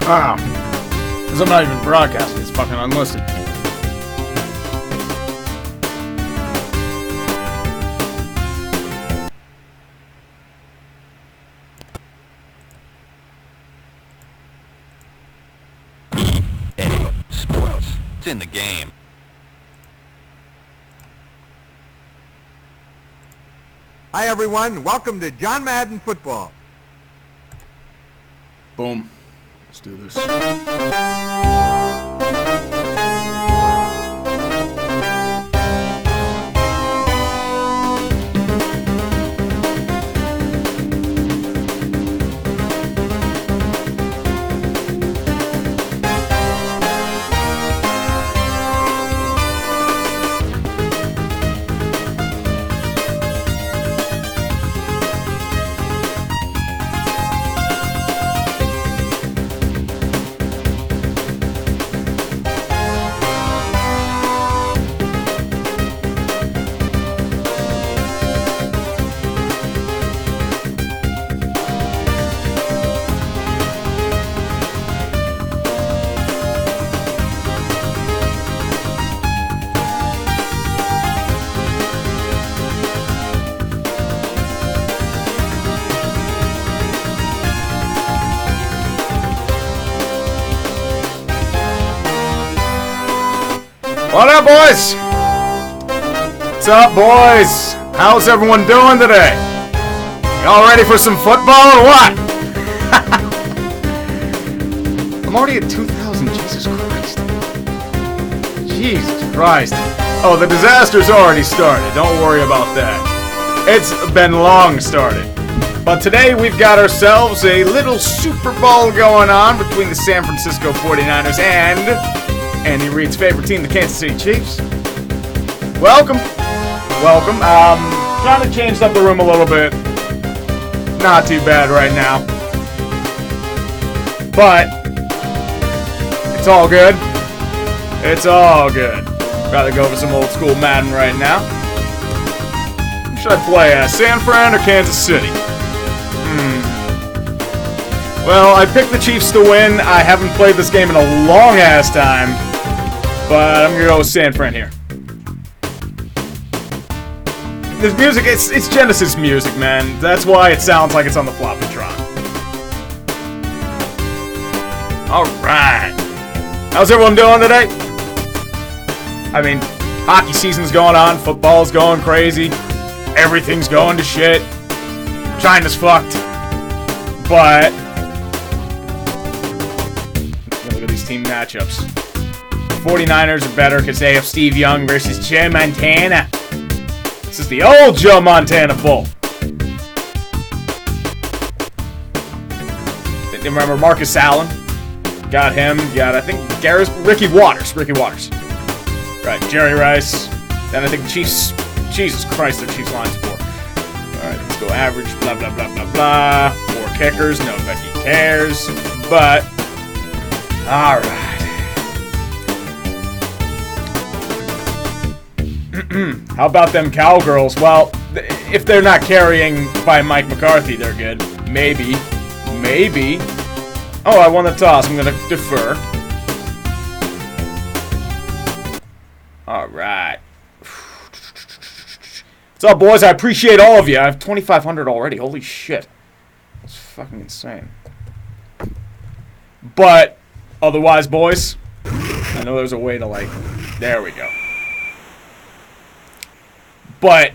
Wow. Because I'm not even broadcasting. It's fucking unlisted. Sports. It's in the game. Hi everyone, welcome to John Madden Football. Boom. Let's do this. What up, boys? What's up, boys? How's everyone doing today? Y'all ready for some football or what? I'm already at 2,000. Jesus Christ. Jesus Christ. Oh, the disaster's already started. Don't worry about that. It's been long started. But today we've got ourselves a little Super Bowl going on between the San Francisco 49ers and Andy Reid's favorite team, the Kansas City Chiefs. Welcome. Welcome. Trying to change up the room a little bit. Not too bad right now. But it's all good. It's all good. Rather go over some old school Madden right now. Should I play San Fran or Kansas City? Well, I picked the Chiefs to win. I haven't played this game in a long ass time. But I'm going to go with San Fran here. This music, it's Genesis music, man. That's why it sounds like it's on the Floppytron. Alright. How's everyone doing today? I mean, hockey season's going on. Football's going crazy. Everything's going to shit. China's fucked. But look at these team matchups. 49ers are better because they have Steve Young versus Joe Montana. This is the old Joe Montana Bowl. Remember Marcus Allen? Got him. Got, I think, Ricky Waters. Right, Jerry Rice. Then I think the Chiefs. Jesus Christ, their Chiefs line's 4. Alright, let's go average. Blah, blah, blah, blah, blah. 4 kickers. Nobody cares. But, alright. How about them Cowgirls? Well, if they're not carrying by Mike McCarthy, they're good. Maybe. Oh, I won the toss. I'm going to defer. Alright. What's up, boys? I appreciate all of you. I have 2,500 already. Holy shit. That's fucking insane. But, otherwise, boys, I know there's a way to, like... There we go. But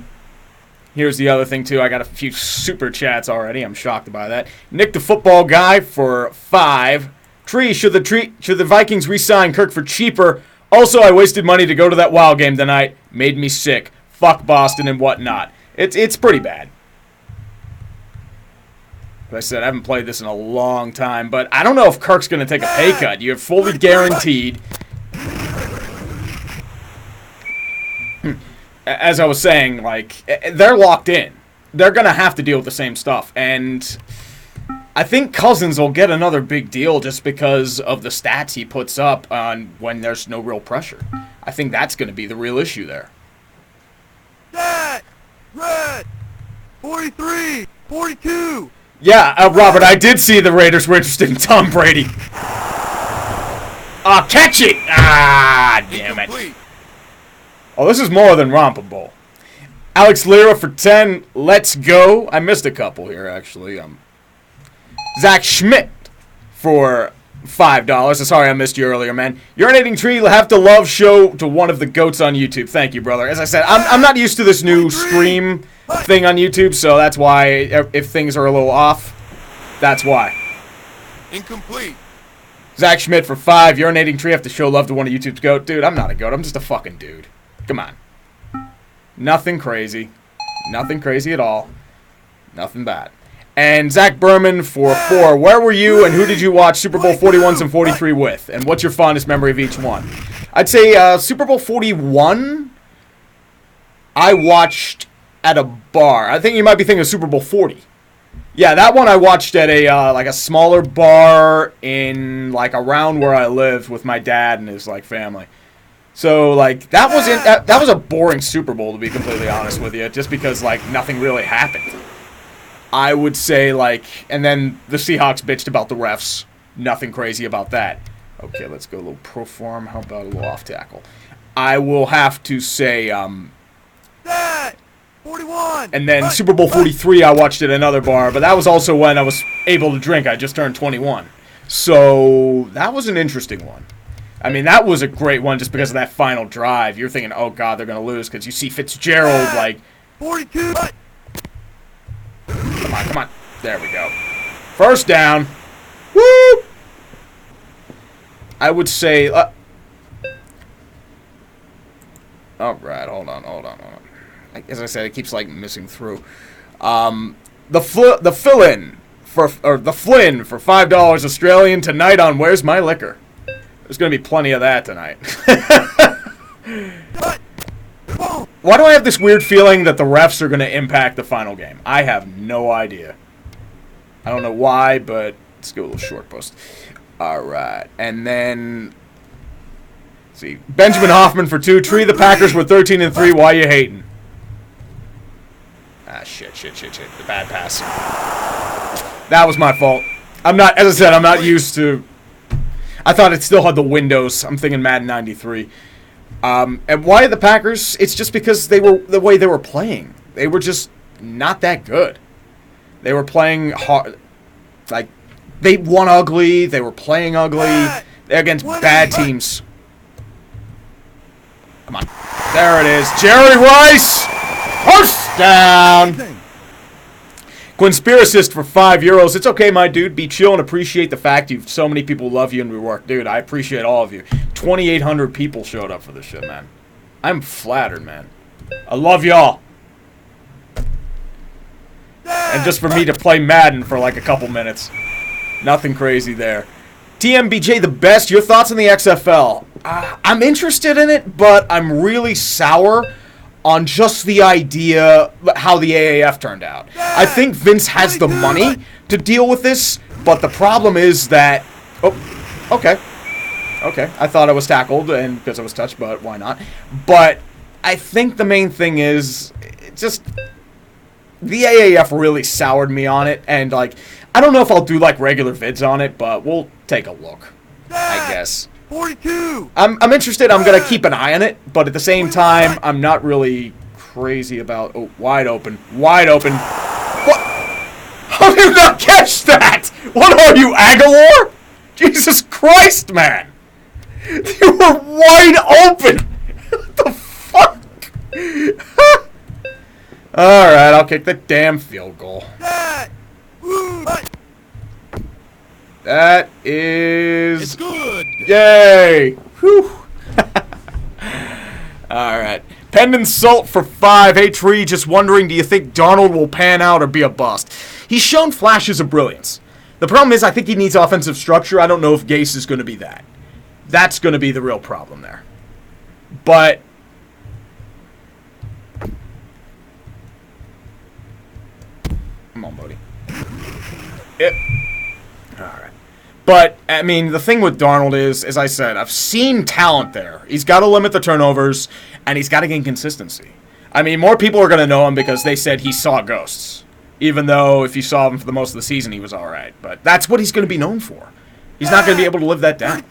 here's the other thing, too. I got a few super chats already. I'm shocked by that. Nick the Football Guy for 5. Should the Vikings re-sign Kirk for cheaper? Also, I wasted money to go to that Wild game tonight. Made me sick. Fuck Boston and whatnot. It's pretty bad. Like I said, I haven't played this in a long time. But I don't know if Kirk's going to take a pay cut. You're fully guaranteed. As I was saying, like, they're locked in. They're going to have to deal with the same stuff. And I think Cousins will get another big deal just because of the stats he puts up on when there's no real pressure. I think that's going to be the real issue there. Set! Red! 43! 42! Yeah, Robert, I did see the Raiders were interested in Tom Brady. Ah, catch it! Ah, damn it. Oh, this is more than rompable. Alex Lira for 10. Let's go. I missed a couple here, actually. Zach Schmidt for $5. Sorry I missed you earlier, man. Urinating Tree will have to love show to one of the goats on YouTube. Thank you, brother. As I said, I'm not used to this new stream thing on YouTube, so that's why if things are a little off, that's why. Incomplete. Zach Schmidt for 5. Urinating Tree have to show love to one of YouTube's goat. Dude, I'm not a goat. I'm just a fucking dude. Come on. Nothing crazy. Nothing crazy at all. Nothing bad. And Zach Berman for 4. Where were you and who did you watch Super Bowl 41s and 43 with? And what's your fondest memory of each one? I'd say Super Bowl 41, I watched at a bar. I think you might be thinking of Super Bowl 40. Yeah, that one I watched at a like a smaller bar in like around where I lived with my dad and his like family. So, like, that was a boring Super Bowl, to be completely honest with you, just because, like, nothing really happened. I would say, like, and then the Seahawks bitched about the refs. Nothing crazy about that. Okay, let's go a little pro form. How about a little off tackle? I will have to say, 41! And then Super Bowl 43, I watched at another bar, but that was also when I was able to drink. I just turned 21. So, that was an interesting one. I mean, that was a great one just because of that final drive. You're thinking, oh, God, they're going to lose because you see Fitzgerald, like... 42! Come on. There we go. First down. Woo! I would say... all right, hold on. As I said, it keeps, like, missing through. The fill-in for $5 Australian tonight on Where's My Liquor? There's going to be plenty of that tonight. Why do I have this weird feeling that the refs are going to impact the final game? I have no idea. I don't know why, but let's go a little short post. All right. And then, let's see. Benjamin Hoffman for 2. Tree, the Packers were 13-3. Why you hating? Ah, shit. The bad pass. That was my fault. As I said, I'm not used to... I thought it still had the windows. I'm thinking Madden 93. And why the Packers? It's just because they were the way they were playing. They were just not that good. They were playing hard. Like, they won ugly. They were playing ugly. They're against bad teams. Come on. There it is. Jerry Rice! First down! Conspiracist for €5. It's okay, my dude. Be chill and appreciate the fact so many people love you and we work. Dude, I appreciate all of you. 2,800 people showed up for this shit, man. I'm flattered, man. I love y'all. And just for me to play Madden for like a couple minutes. Nothing crazy there. TMBJ, the best. Your thoughts on the XFL? I'm interested in it, but I'm really sour on just the idea how the AAF turned out. I think Vince has the money to deal with this, but the problem is that... Oh, okay. Okay, I thought I was tackled and because I was touched, but why not? But I think the main thing is just... The AAF really soured me on it, and, like, I don't know if I'll do, like, regular vids on it, but we'll take a look, I guess. 42! I'm interested. I'm going to keep an eye on it, but at the same time, I'm not really crazy about... Oh, wide open. Wide open. What? How did you not catch that? What are you, Aguilar? Jesus Christ, man. You were wide open. What the fuck? Alright, I'll kick the damn field goal. That is... It's good! Yay! Whew! Alright. Pendant Salt for 5. Hey, Tree, just wondering, do you think Darnold will pan out or be a bust? He's shown flashes of brilliance. The problem is, I think he needs offensive structure. I don't know if Gase is going to be that. That's going to be the real problem there. But... Come on, buddy. Yep. Alright. But, I mean, the thing with Darnold is, as I said, I've seen talent there. He's got to limit the turnovers, and he's got to gain consistency. I mean, more people are going to know him because they said he saw ghosts. Even though, if you saw him for the most of the season, he was alright. But that's what he's going to be known for. He's not going to be able to live that down.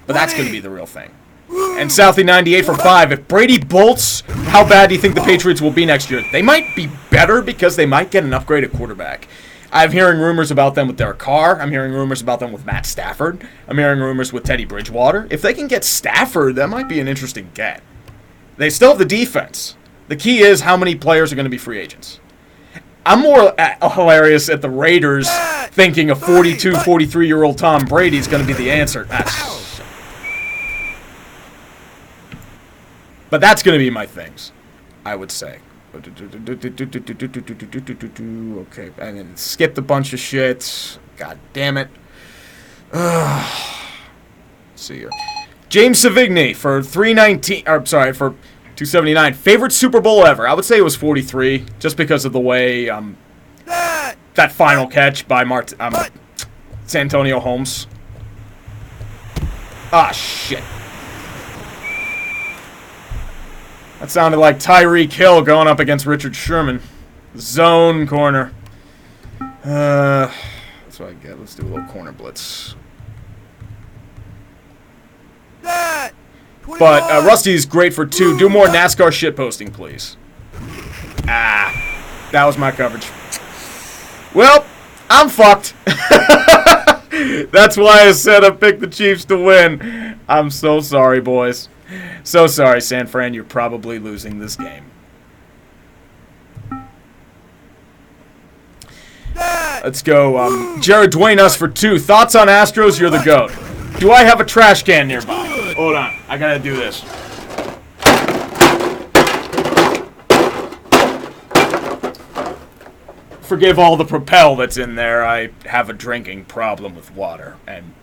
But that's going to be the real thing. And Southie 98 for 5. If Brady bolts, how bad do you think the Patriots will be next year? They might be better because they might get an upgraded quarterback. I'm hearing rumors about them with Derek Carr. I'm hearing rumors about them with Matt Stafford. I'm hearing rumors with Teddy Bridgewater. If they can get Stafford, that might be an interesting get. They still have the defense. The key is how many players are going to be free agents. I'm more hilarious at the Raiders thinking a 42, 43-year-old Tom Brady is going to be the answer. But that's going to be my things, I would say. Okay, and then skipped a bunch of shit. God damn it. Let's see here. James Savigny for 319. Or sorry, for 279. Favorite Super Bowl ever? I would say it was 43, just because of the way that final catch by Santonio Holmes. Ah, shit. That sounded like Tyreek Hill going up against Richard Sherman. Zone corner. That's what I get. Let's do a little corner blitz. But Rusty's great for 2. Do more NASCAR shit posting, please. That was my coverage. Well, I'm fucked. That's why I said I picked the Chiefs to win. I'm so sorry, boys. So sorry, San Fran. You're probably losing this game. Let's go. Jared Dwayne us for 2. Thoughts on Astros? You're the GOAT. Do I have a trash can nearby? Hold on. I gotta do this. Forgive all the propel that's in there. I have a drinking problem with water, and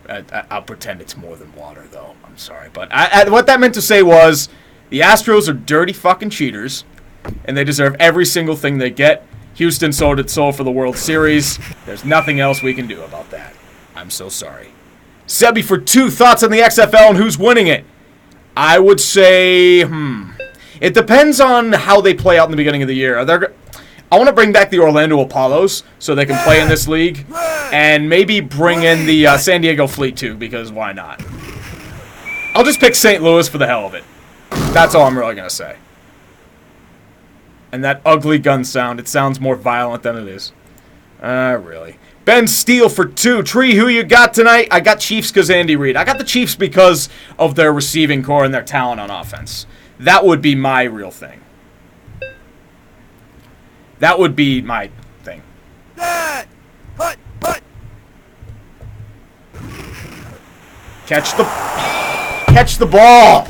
I'll pretend it's more than water, though. I'm sorry, but what that meant to say was the Astros are dirty fucking cheaters, and they deserve every single thing they get. Houston sold its soul for the World Series. There's nothing else we can do about that. I'm so sorry. Sebi for 2. Thoughts on the XFL and who's winning it? I would say, it depends on how they play out in the beginning of the year. I want to bring back the Orlando Apollos so they can play in this league, and maybe bring in the San Diego Fleet too, because why not? I'll just pick St. Louis for the hell of it. That's all I'm really going to say. And that ugly gun sound, it sounds more violent than it is. Really. Ben Steele for 2. Tree, who you got tonight? I got Chiefs because Andy Reid. I got the Chiefs because of their receiving core and their talent on offense. That would be my real thing. That would be my thing. Catch the ball.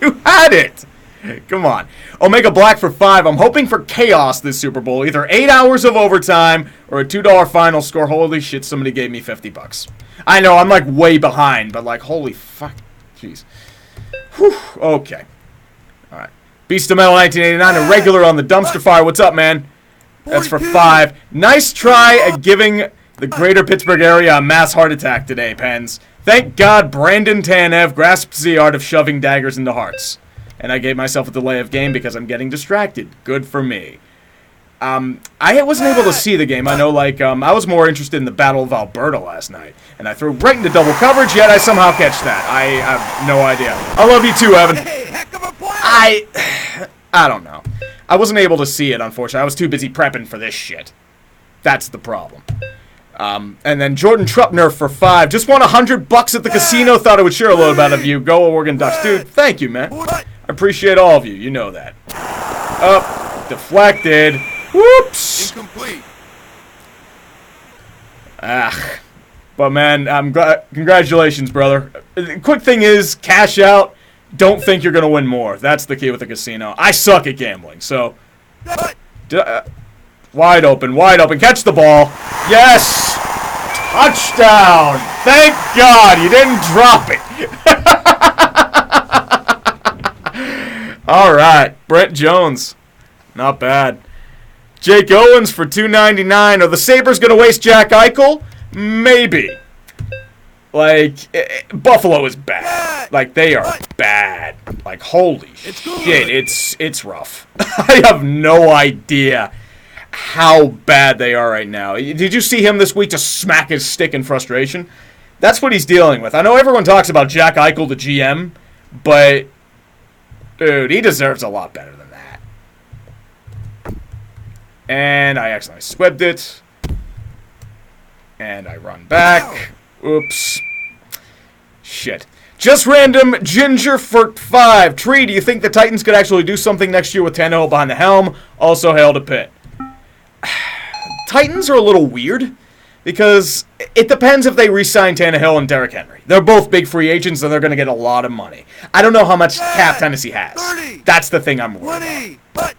You had it. Come on. Omega Black for 5. I'm hoping for chaos this Super Bowl. Either 8 hours of overtime or a $2 final score. Holy shit, somebody gave me $50. I know, I'm like way behind, but like, holy fuck. Jeez. Whew. Okay. Alright. Beast of Metal 1989, a regular on the dumpster fire. What's up, man? That's for 5. Nice try at giving the greater Pittsburgh area a mass heart attack today, Pens. Thank God Brandon Tanev grasps the art of shoving daggers into hearts. And I gave myself a delay of game because I'm getting distracted. Good for me. I wasn't able to see the game. I know, like, I was more interested in the Battle of Alberta last night. And I threw right into double coverage, yet I somehow catch that. I have no idea. I love you too, Evan. I don't know. I wasn't able to see it, unfortunately. I was too busy prepping for this shit. That's the problem. And then Jordan Trupner for 5. Just won $100 at the casino. Thought I would share a little bit of you. Go Oregon Ducks. Dude, thank you, man. I appreciate all of you. You know that. Up. Deflected. Whoops. Incomplete. But, man, congratulations, brother. The quick thing is, cash out. Don't think you're going to win more. That's the key with the casino. I suck at gambling, so... wide open, wide open. Catch the ball. Yes! Touchdown! Thank God you didn't drop it. All right, Brent Jones. Not bad. Jake Owens for $2.99. Are the Sabres going to waste Jack Eichel? Maybe. Like, Buffalo is bad. Like, they are bad. Like, holy shit, it's rough. I have no idea how bad they are right now. Did you see him this week just smack his stick in frustration? That's what he's dealing with. I know everyone talks about Jack Eichel, the GM, but, dude, he deserves a lot better than that. And I accidentally swept it. And I run back. Oops. Shit. Just random Ginger for 5. Tree, do you think the Titans could actually do something next year with Tannehill behind the helm? Also, hail to Pitt. Titans are a little weird because it depends if they re-sign Tannehill and Derrick Henry. They're both big free agents and they're going to get a lot of money. I don't know how much cap Tennessee has. 30, That's the thing I'm worried about.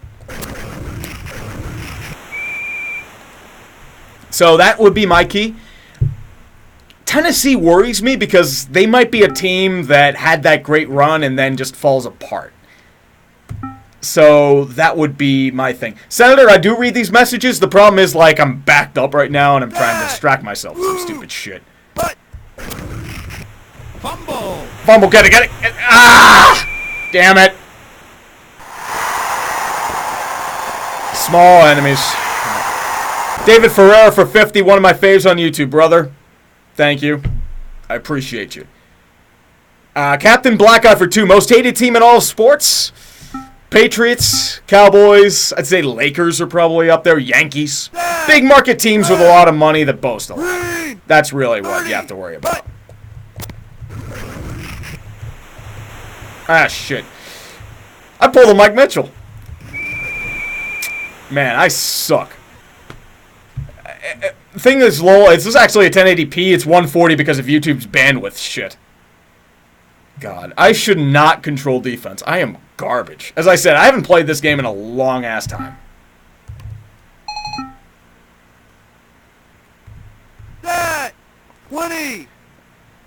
So that would be my key. Tennessee worries me because they might be a team that had that great run and then just falls apart. So that would be my thing. Senator, I do read these messages. The problem is, like, I'm backed up right now and I'm trying to distract myself with some stupid shit. Fumble. Fumble, get it. Ah! Damn it. Small enemies. David Ferreira for 50, one of my faves on YouTube, brother. Thank you. I appreciate you. Captain Black Eye for 2, most hated team in all of sports. Patriots, Cowboys, I'd say Lakers are probably up there, Yankees. Big market teams with a lot of money that boast a lot. That's really what you have to worry about. Ah, shit. I pulled a Mike Mitchell. Man, I suck. Thing is low, this is actually a 1080p, it's 140 because of YouTube's bandwidth shit. God, I should not control defense. I am garbage. As I said, I haven't played this game in a long-ass time. That 20.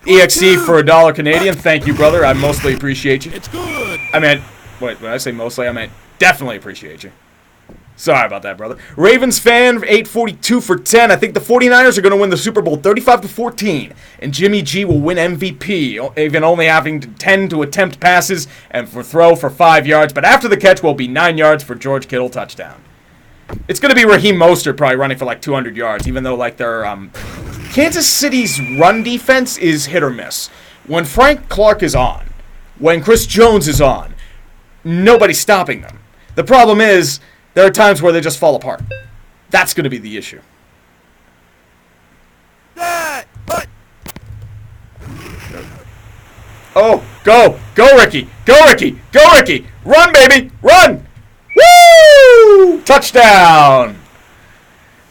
EXE for $1 Canadian. Thank you, brother. I mostly appreciate you. It's good. I meant, wait, when I say mostly, I meant definitely appreciate you. Sorry about that, brother. Ravens fan, 842 for 10. I think the 49ers are going to win the Super Bowl 35-14. And Jimmy G will win MVP, even only having to 10 to attempt passes and throw for 5 yards. But after the catch will be 9 yards for George Kittle touchdown. It's going to be Raheem Mostert probably running for like 200 yards, even though like their Kansas City's run defense is hit or miss. When Frank Clark is on, when Chris Jones is on, nobody's stopping them. The problem is, there are times where they just fall apart. That's going to be the issue. Oh, go! Go, Ricky! Go, Ricky! Go, Ricky! Run, baby! Run! Woo! Touchdown!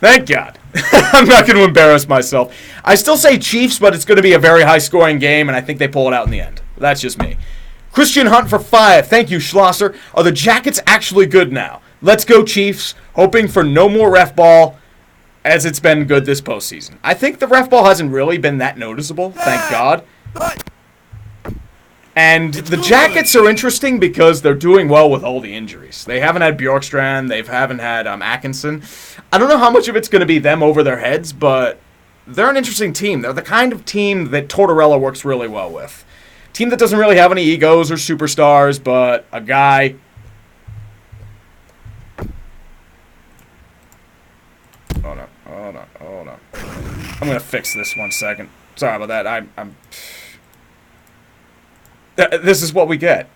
Thank God. I'm not going to embarrass myself. I still say Chiefs, but it's going to be a very high-scoring game, and I think they pull it out in the end. That's just me. Christian Hunt for 5. Thank you, Schlosser. Are the Jackets actually good now? Let's go, Chiefs. Hoping for no more ref ball, as it's been good this postseason. I think the ref ball hasn't really been that noticeable, thank God. And the Jackets are interesting because they're doing well with all the injuries. They haven't had Bjorkstrand. They haven't had Atkinson. I don't know how much of it's going to be them over their heads, but they're an interesting team. They're the kind of team that Tortorella works really well with. Team that doesn't really have any egos or superstars, but a guy... Hold on. I'm going to fix this 1 second. Sorry about that. This is what we get.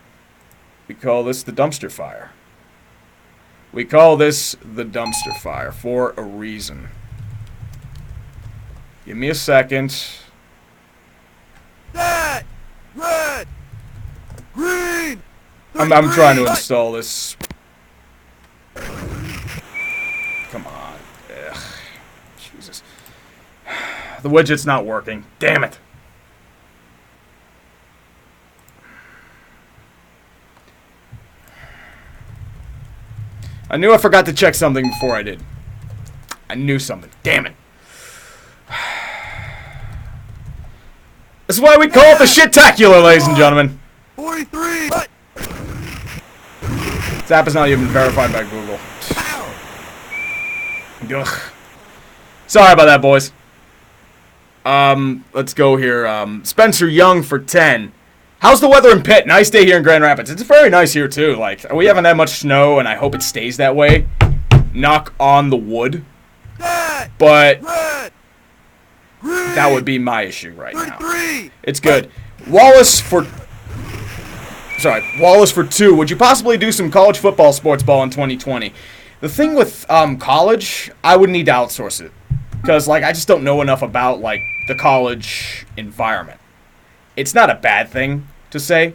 We call this the dumpster fire. We call this the dumpster fire for a reason. Give me a second. That red, green. I'm trying to install this. Come on. Ugh. Jesus. The widget's not working. Damn it. I knew I forgot to check something before I did. I knew something. Damn it. This is why we call it the Shittacular, ladies and gentlemen. 43. This app is not even verified by Google. Ugh. Sorry about that, boys. Let's go here. Spencer Young for 10. How's the weather in Pitt? Nice day here in Grand Rapids. It's very nice here, too. Like, we haven't had much snow, and I hope it stays that way. Knock on the wood. But That would be my issue right now. 3. It's good. Wallace for 2. Would you possibly do some college football sports ball in 2020? The thing with college, I would need to outsource it. Because, like, I just don't know enough about, like, the college environment. It's not a bad thing to say.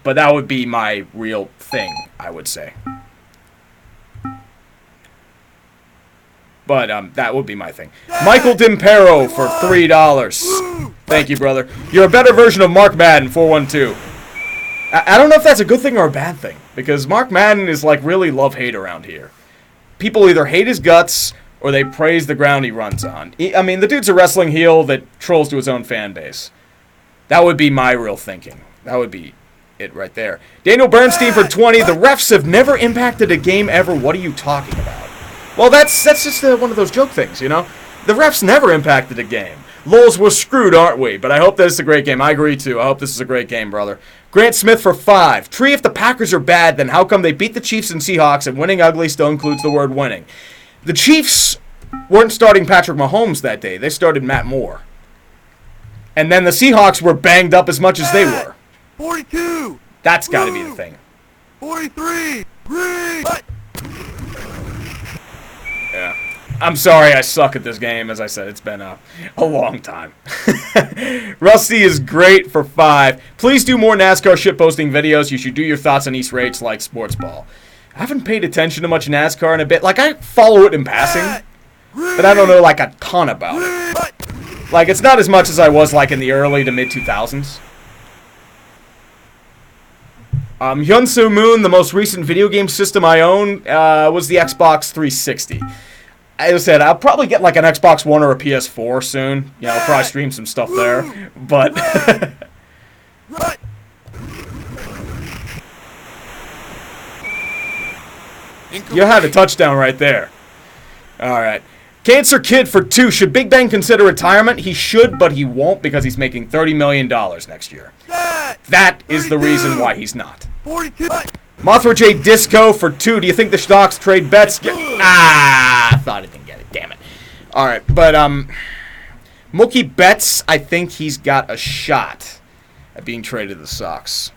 But that would be my real thing, I would say. But that would be my thing. Michael Dimpero for $3. Thank you, brother. You're a better version of Mark Madden, 412. I don't know if that's a good thing or a bad thing. Because Mark Madden is like really love-hate around here. People either hate his guts or they praise the ground he runs on. I mean, the dude's a wrestling heel that trolls to his own fan base. That would be my real thinking. That would be it right there. Daniel Bernstein for 20. The refs have never impacted a game ever. What are you talking about? Well, that's just one of those joke things, you know? The refs never impacted a game. Lols, we're screwed, aren't we? But I hope this is a great game. I agree, too. I hope this is a great game, brother. Grant Smith for 5. Tree, if the Packers are bad, then how come they beat the Chiefs and Seahawks and winning ugly still includes the word winning? The Chiefs weren't starting Patrick Mahomes that day. They started Matt Moore. And then the Seahawks were banged up as much as they were. 42. That's got to be the thing. 43. Yeah. I'm sorry I suck at this game. As I said, it's been a long time. Rusty is great for 5. Please do more NASCAR shitposting videos. You should do your thoughts on East rates like sports ball. I haven't paid attention to much NASCAR in a bit. Like, I follow it in passing, but I don't know, like, a ton about it. Like, it's not as much as I was, like, in the early to mid-2000s. Hyunsoo Moon, the most recent video game system I own, was the Xbox 360. As I said, I'll probably get like an Xbox One or a PS4 soon. You know, I'll probably stream some stuff there. But you had a touchdown right there. Alright. Cancer Kid for 2. Should Big Ben consider retirement? He should, but he won't because he's making $30 million next year. That is the reason why he's not. 42. Mothra J Disco for 2. Do you think the stocks trade bets? I thought I didn't get it. Damn it. Alright, but, Mookie Betts, I think he's got a shot at being traded to the Sox.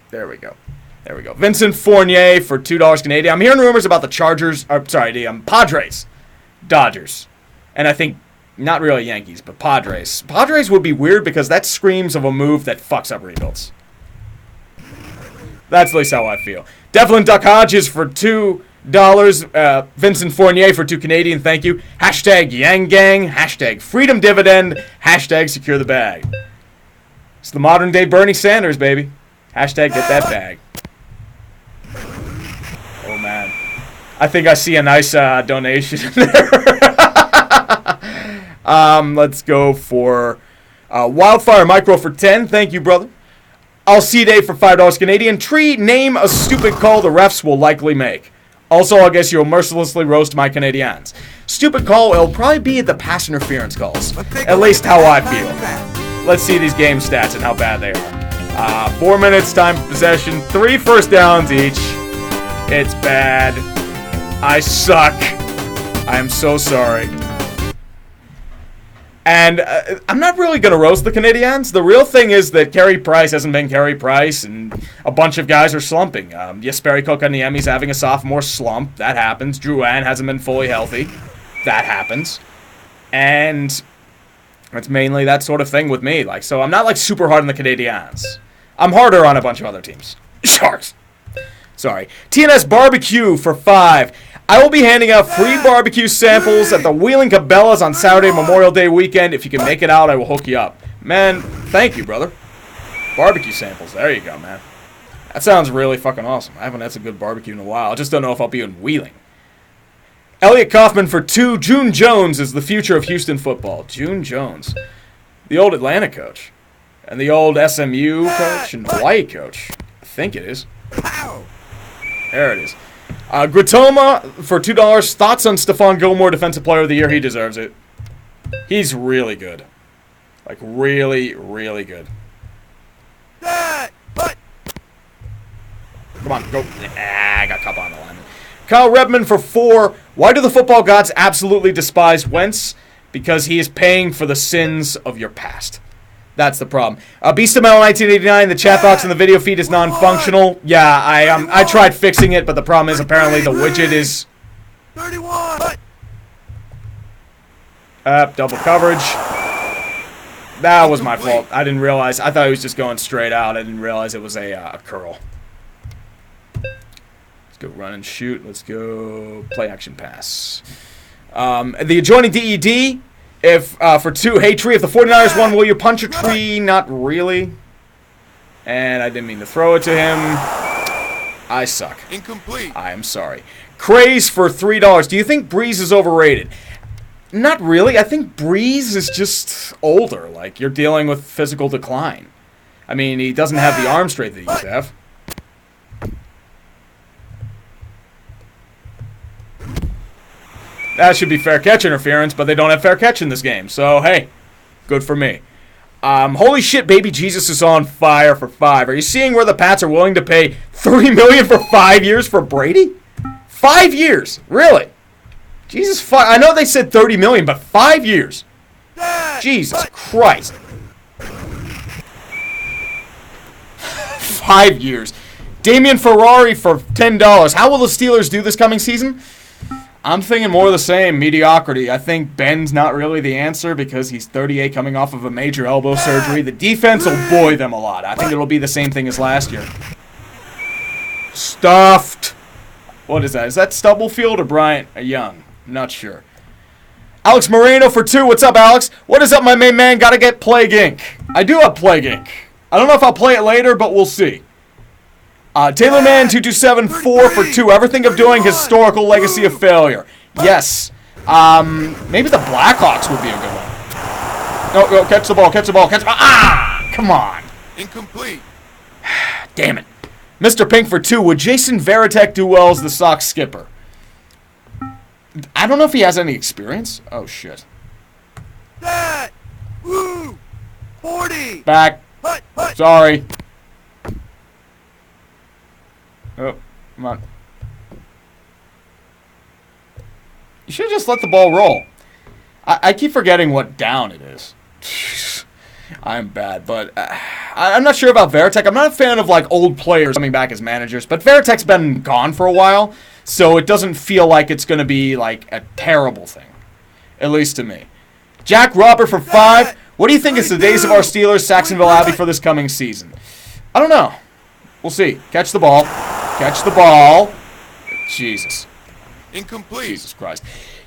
There we go. There we go. Vincent Fournier for $2 Canadian. I'm hearing rumors about the Padres. Dodgers. And I think, not really Yankees, but Padres. Padres would be weird because that screams of a move that fucks up rebuilds. That's at least how I feel. Devlin Duck Hodges for $2. Vincent Fournier for $2 Canadian. Thank you. Hashtag Yang Gang. Hashtag Freedom Dividend. Hashtag Secure the Bag. It's the modern day Bernie Sanders, baby. Hashtag Get That Bag. Oh, man. I think I see a nice donation in there. Let's go for Wildfire Micro for 10. Thank you, brother. Alcide for $5 Canadian. Tree, name a stupid call the refs will likely make. Also, I guess you'll mercilessly roast my Canadians. Stupid call, it'll probably be the pass interference calls. At least how I feel. Let's see these game stats and how bad they are. 4 minutes time for possession. 3 first downs each. It's bad. I suck. I am so sorry. And I'm not really going to roast the Canadians. The real thing is that Carey Price hasn't been Carey Price, and a bunch of guys are slumping. Yes, Barry Kokaniemi's having a sophomore slump. That happens. Drouin hasn't been fully healthy. That happens. And it's mainly that sort of thing with me. Like, so I'm not like super hard on the Canadians. I'm harder on a bunch of other teams. Sharks. Sorry. TNS Barbecue for 5. I will be handing out free barbecue samples at the Wheeling Cabela's on Saturday Memorial Day weekend. If you can make it out, I will hook you up. Man, thank you, brother. Barbecue samples. There you go, man. That sounds really fucking awesome. I haven't had some good barbecue in a while. I just don't know if I'll be in Wheeling. Elliot Kaufman for 2. June Jones is the future of Houston football. June Jones. The old Atlanta coach. And the old SMU coach and Hawaii coach. I think it is. There it is. Gratoma for $2. Thoughts on Stephon Gilmore, Defensive Player of the Year? He deserves it. He's really good. Like, really, really good. Come on, go. I got Cup on the line. Kyle Redmond for 4. Why do the football gods absolutely despise Wentz? Because he is paying for the sins of your past. That's the problem. Beastamel 1989, the chat box in the video feed is non-functional. Yeah, I tried fixing it, but the problem is apparently the widget is... 31! Double coverage. That was my fault. I didn't realize. I thought he was just going straight out. I didn't realize it was a curl. Let's go run and shoot. Let's go play action pass. The adjoining DED, if for 2, hey Tree, if the 49ers won, will you punch a tree? Not really. And I didn't mean to throw it to him. I suck. Incomplete. I am sorry. Craze for $3. Do you think Breeze is overrated? Not really. I think Breeze is just older. Like, you're dealing with physical decline. I mean, he doesn't have the arm strength that he used to have. That should be fair catch interference, but they don't have fair catch in this game. So, hey, good for me. Holy shit, baby Jesus is on fire for 5. Are you seeing where the Pats are willing to pay $3 million for 5 years for Brady? 5 years? Really? Jesus, I know they said $30 million, but 5 years. Jesus Christ. 5 years. Damian Ferrari for $10. How will the Steelers do this coming season? I'm thinking more of the same, mediocrity. I think Ben's not really the answer because he's 38 coming off of a major elbow surgery. The defense will buoy them a lot. I think it'll be the same thing as last year. Stuffed. What is that? Is that Stubblefield or Bryant Young? I'm not sure. Alex Moreno for 2. What's up, Alex? What is up, my main man? Gotta get Plague Inc. I do have Plague Inc. I don't know if I'll play it later, but we'll see. TaylorMan227 for 2. Ever think of doing historical legacy of failure? Yes. Maybe the Blackhawks would be a good one. No, catch the ball, catch the ball, catch the ball. Ah! Come on. Incomplete. Damn it. Mr. Pink for 2. Would Jason Varitek do well as the Sox skipper? I don't know if he has any experience. Oh, shit. That! Woo! 40! Back. Sorry. Oh, come on. You should just let the ball roll. I keep forgetting what down it is. I'm bad, but I'm not sure about Varitek. I'm not a fan of, like, old players coming back as managers, but Varitek's been gone for a while, so it doesn't feel like it's going to be, like, a terrible thing. At least to me. Jack Robert for 5. What do you think is the days of our Steelers, Saxonville Abbey, for this coming season? I don't know. We'll see. Catch the ball. Catch the ball. Jesus. Incomplete. Jesus Christ.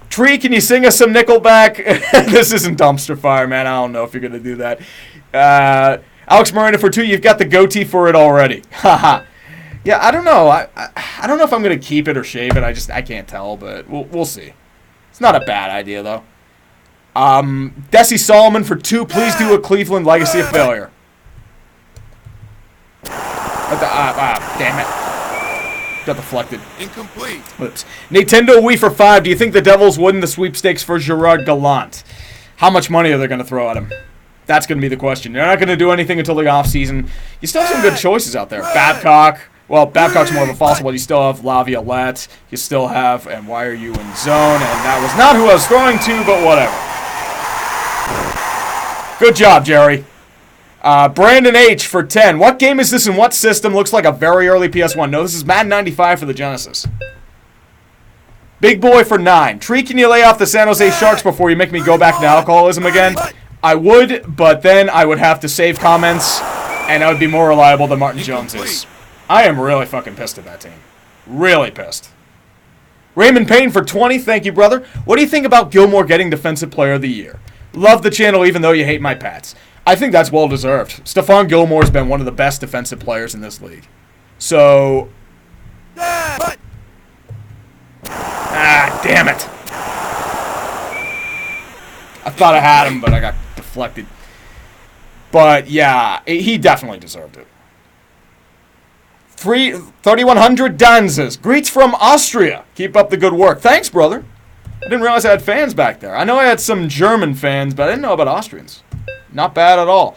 Tree, can you sing us some Nickelback? This isn't Dumpster Fire, man. I don't know if you're going to do that. Alex Moreno for 2. You've got the goatee for it already. Haha. Yeah, I don't know. I don't know if I'm going to keep it or shave it. I can't tell, but we'll see. It's not a bad idea, though. Desi Solomon for 2. Please do a Cleveland legacy of failure. Damn it. Got deflected. Incomplete. Oops. Nintendo Wii for 5. Do you think the Devils win the sweepstakes for Gerard Gallant? How much money are they going to throw at him? That's going to be the question. They're not going to do anything until the offseason. You still have some good choices out there. Babcock. Well, Babcock's more of a fossil, but you still have Laviolette. You still have, and why are you in zone? And that was not who I was throwing to, but whatever. Good job, Jerry. Brandon H. for 10. What game is this and what system? Looks like a very early PS1. No, this is Madden 95 for the Genesis. Big Boy for 9. Tree, can you lay off the San Jose Sharks before you make me go back to alcoholism again? I would, but then I would have to save comments, and I would be more reliable than Martin Jones is. I am really fucking pissed at that team. Really pissed. Raymond Payne for 20. Thank you, brother. What do you think about Gilmore getting Defensive Player of the Year? Love the channel even though you hate my Pats. I think that's well-deserved. Stephon Gilmore's been one of the best defensive players in this league. So... damn it. I thought I had him, but I got deflected. But, yeah, he definitely deserved it. 3,100 Danzas. Greets from Austria. Keep up the good work. Thanks, brother. I didn't realize I had fans back there. I know I had some German fans, but I didn't know about Austrians. Not bad at all.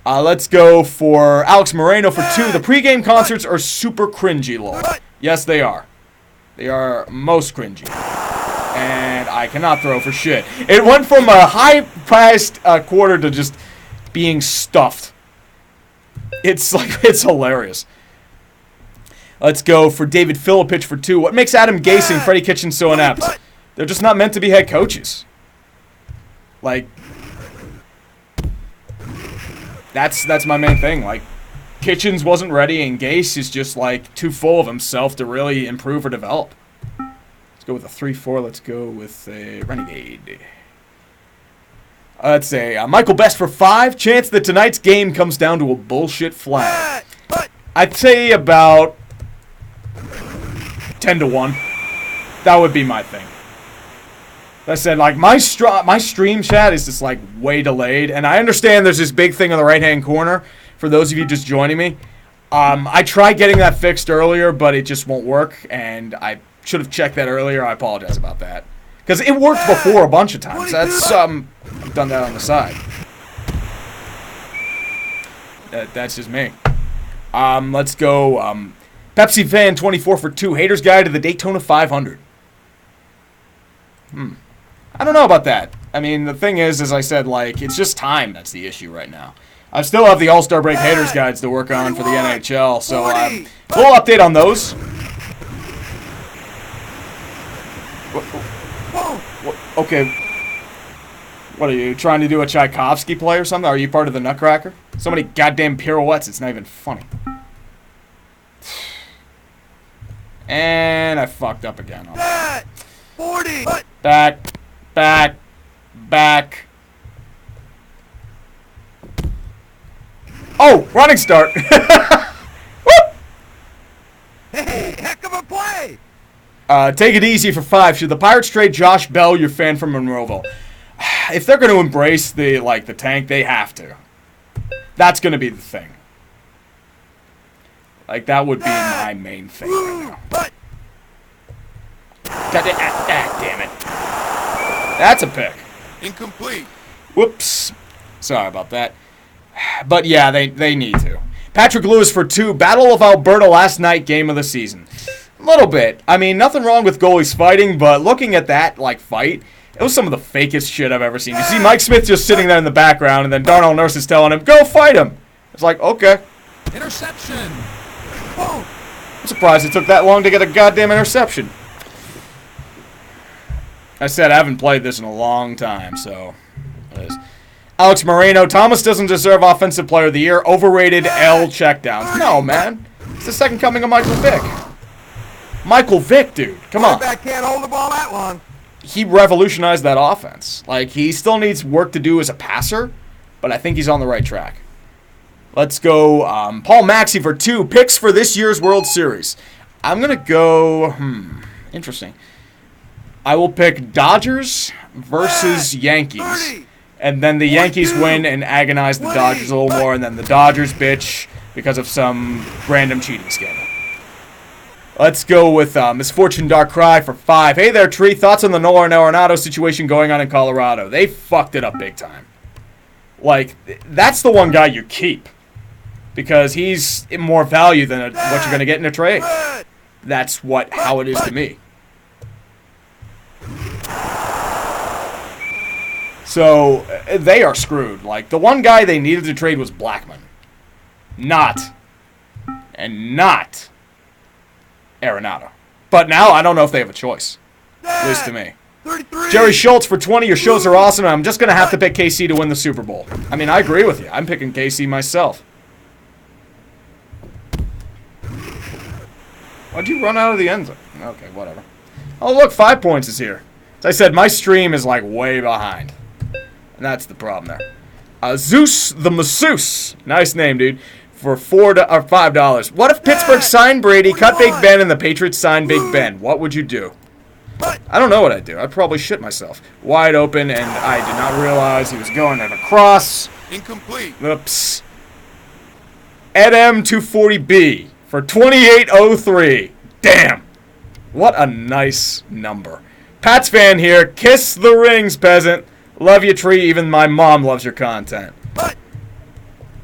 Let's go for Alex Moreno for 2. The pregame concerts are super cringy, lol. Yes, they are. They are most cringy. And I cannot throw for shit. It went from a high-priced quarter to just being stuffed. It's hilarious. Let's go for David Filipich for 2. What makes Adam Gase and Freddie Kitchens so inept? They're just not meant to be head coaches. Like, that's my main thing. Like, Kitchens wasn't ready, and Gase is just, like, too full of himself to really improve or develop. Let's go with a 3-4. Let's go with a Renegade. Let's say Michael Best for 5. Chance that tonight's game comes down to a bullshit flag. I'd say about 10-1. That would be my thing. Like I said, like, my stream chat is just, like, way delayed. And I understand there's this big thing on the right-hand corner for those of you just joining me. I tried getting that fixed earlier, but it just won't work. And I should have checked that earlier. I apologize about that. Because it worked before a bunch of times. That's, I've done that on the side. That's just me. Let's go, Pepsi Fan 24 for 2. Haters Guide to the Daytona 500. I don't know about that. I mean, the thing is, as I said, like, it's just time that's the issue right now. I still have the All-Star Break Haters Guides to work on for the NHL, so, full update on those. Okay. What, are you trying to do a Tchaikovsky play or something? Are you part of the Nutcracker? So many goddamn pirouettes, it's not even funny. And I fucked up again. Back! 40! Back. Oh, running start. Hey, heck of a play! Take it easy for 5. Should the Pirates trade Josh Bell, your fan from Monroeville? If they're going to embrace the tank, they have to. That's going to be the thing. Like, that would be my main thing right now. Damn it. That's a pick. Incomplete. Whoops. Sorry about that. But yeah, they need to. Patrick Lewis for 2. Battle of Alberta last night, game of the season. A little bit. I mean, nothing wrong with goalies fighting, but looking at that, like, fight, it was some of the fakest shit I've ever seen. You see Mike Smith just sitting there in the background, and then Darnell Nurse is telling him, go fight him. It's like, okay. Interception. Oh. I'm surprised it took that long to get a goddamn interception. I said I haven't played this in a long time, so it is. Alex Moreno, Thomas doesn't deserve Offensive Player of the Year. Overrated L checkdowns. No, man. It's the second coming of Michael Vick. Michael Vick, dude. Come on. Quarterback can't hold the ball that long. He revolutionized that offense. Like, he still needs work to do as a passer, but I think he's on the right track. Let's go Paul Maxey for 2. Picks for this year's World Series. I'm going to go, interesting. I will pick Dodgers versus Yankees. And then the Yankees win and agonize the Dodgers a little more, and then the Dodgers bitch because of some random cheating scandal. Let's go with Misfortune Dark Cry for 5. Hey there, Tree. Thoughts on the Nolan Arenado situation going on in Colorado? They fucked it up big time. Like, that's the one guy you keep. Because he's more value than what you're going to get in a trade. That's how it is to me. So, they are screwed. Like, the one guy they needed to trade was Blackman. Not Arenado. But now, I don't know if they have a choice. At least to me. 33. Jerry Schultz for 20. Your shows are awesome. I'm just going to have to pick KC to win the Super Bowl. I mean, I agree with you. I'm picking KC myself. Why'd you run out of the end zone? Okay, whatever. Oh, look, 5 points is here. As I said, my stream is, like, way behind. And that's the problem there. Zeus the Masseuse. Nice name, dude. For $5. What if Pittsburgh signed Brady, cut Big Ben, and the Patriots signed Big Ben? What would you do? I don't know what I'd do. I'd probably shit myself. Wide open, and I did not realize he was going at a cross. Incomplete. Oops. Ed M240B for 2803. Damn. What a nice number. Pats fan here. Kiss the rings, peasant. Love you, Tree. Even my mom loves your content.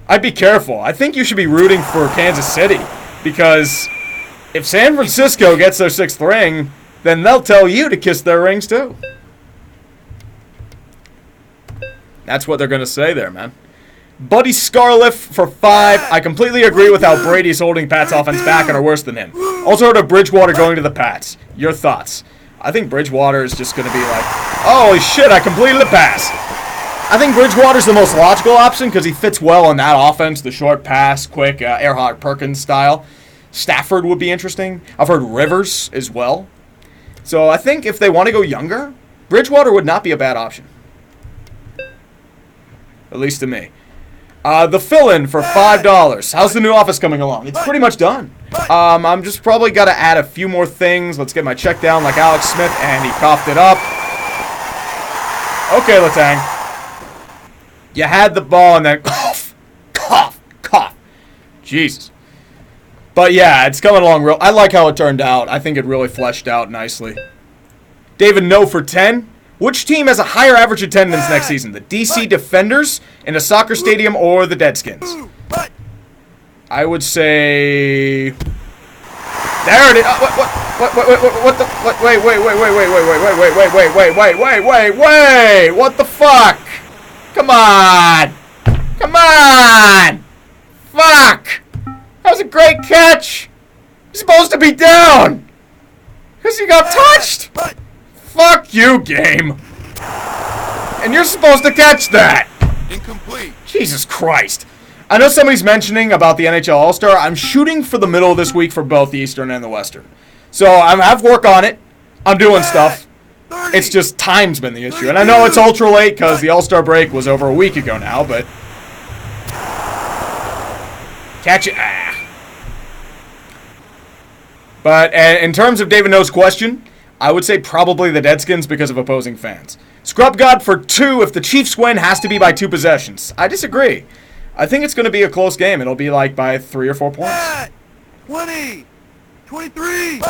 I'd be careful. I think you should be rooting for Kansas City because If San Francisco gets their 6th ring, then they'll tell you to kiss their rings too. That's what they're going to say there, man. Buddy Scarliff for 5. I completely agree with how Brady's holding Pat's offense back and are worse than him. Also heard of Bridgewater going to the Pats. Your thoughts? I think Bridgewater is just going to be like, holy shit, I completed the pass. I think Bridgewater's the most logical option because he fits well in that offense, the short pass, quick, Earhart Perkins style. Stafford would be interesting. I've heard Rivers as well. So I think if they want to go younger, Bridgewater would not be a bad option. At least to me. The fill-in for $5. How's the new office coming along? It's pretty much done. I'm just probably got to add a few more things. Let's get my check down like Alex Smith, and he coughed it up. Okay, let's hang. You had the ball and then cough, cough, cough. Jesus. But yeah, it's coming along real. I like how it turned out. I think it really fleshed out nicely. David, no for 10. Which team has a higher average attendance next season? The DC Defenders in a soccer stadium or the Deadskins? I would say... There it is. What the... Wait. What the fuck? Come on. Come on. Fuck. That was a great catch. He's supposed to be down. Because he got touched. Fuck you, game. And you're supposed to catch that. Incomplete. Jesus Christ. I know somebody's mentioning about the NHL All-Star. I'm shooting for the middle of this week for both the Eastern and the Western. So I have work on it. I'm doing stuff. It's just time's been the issue. And I know it's ultra late because the All-Star break was over a week ago now, but... Catch it. Ah. But in terms of David No's question... I would say probably the Deadskins because of opposing fans. Scrub God for 2. If the Chiefs win, has to be by 2 possessions. I disagree. I think it's going to be a close game. It'll be like by 3 or 4 points. 20, 23.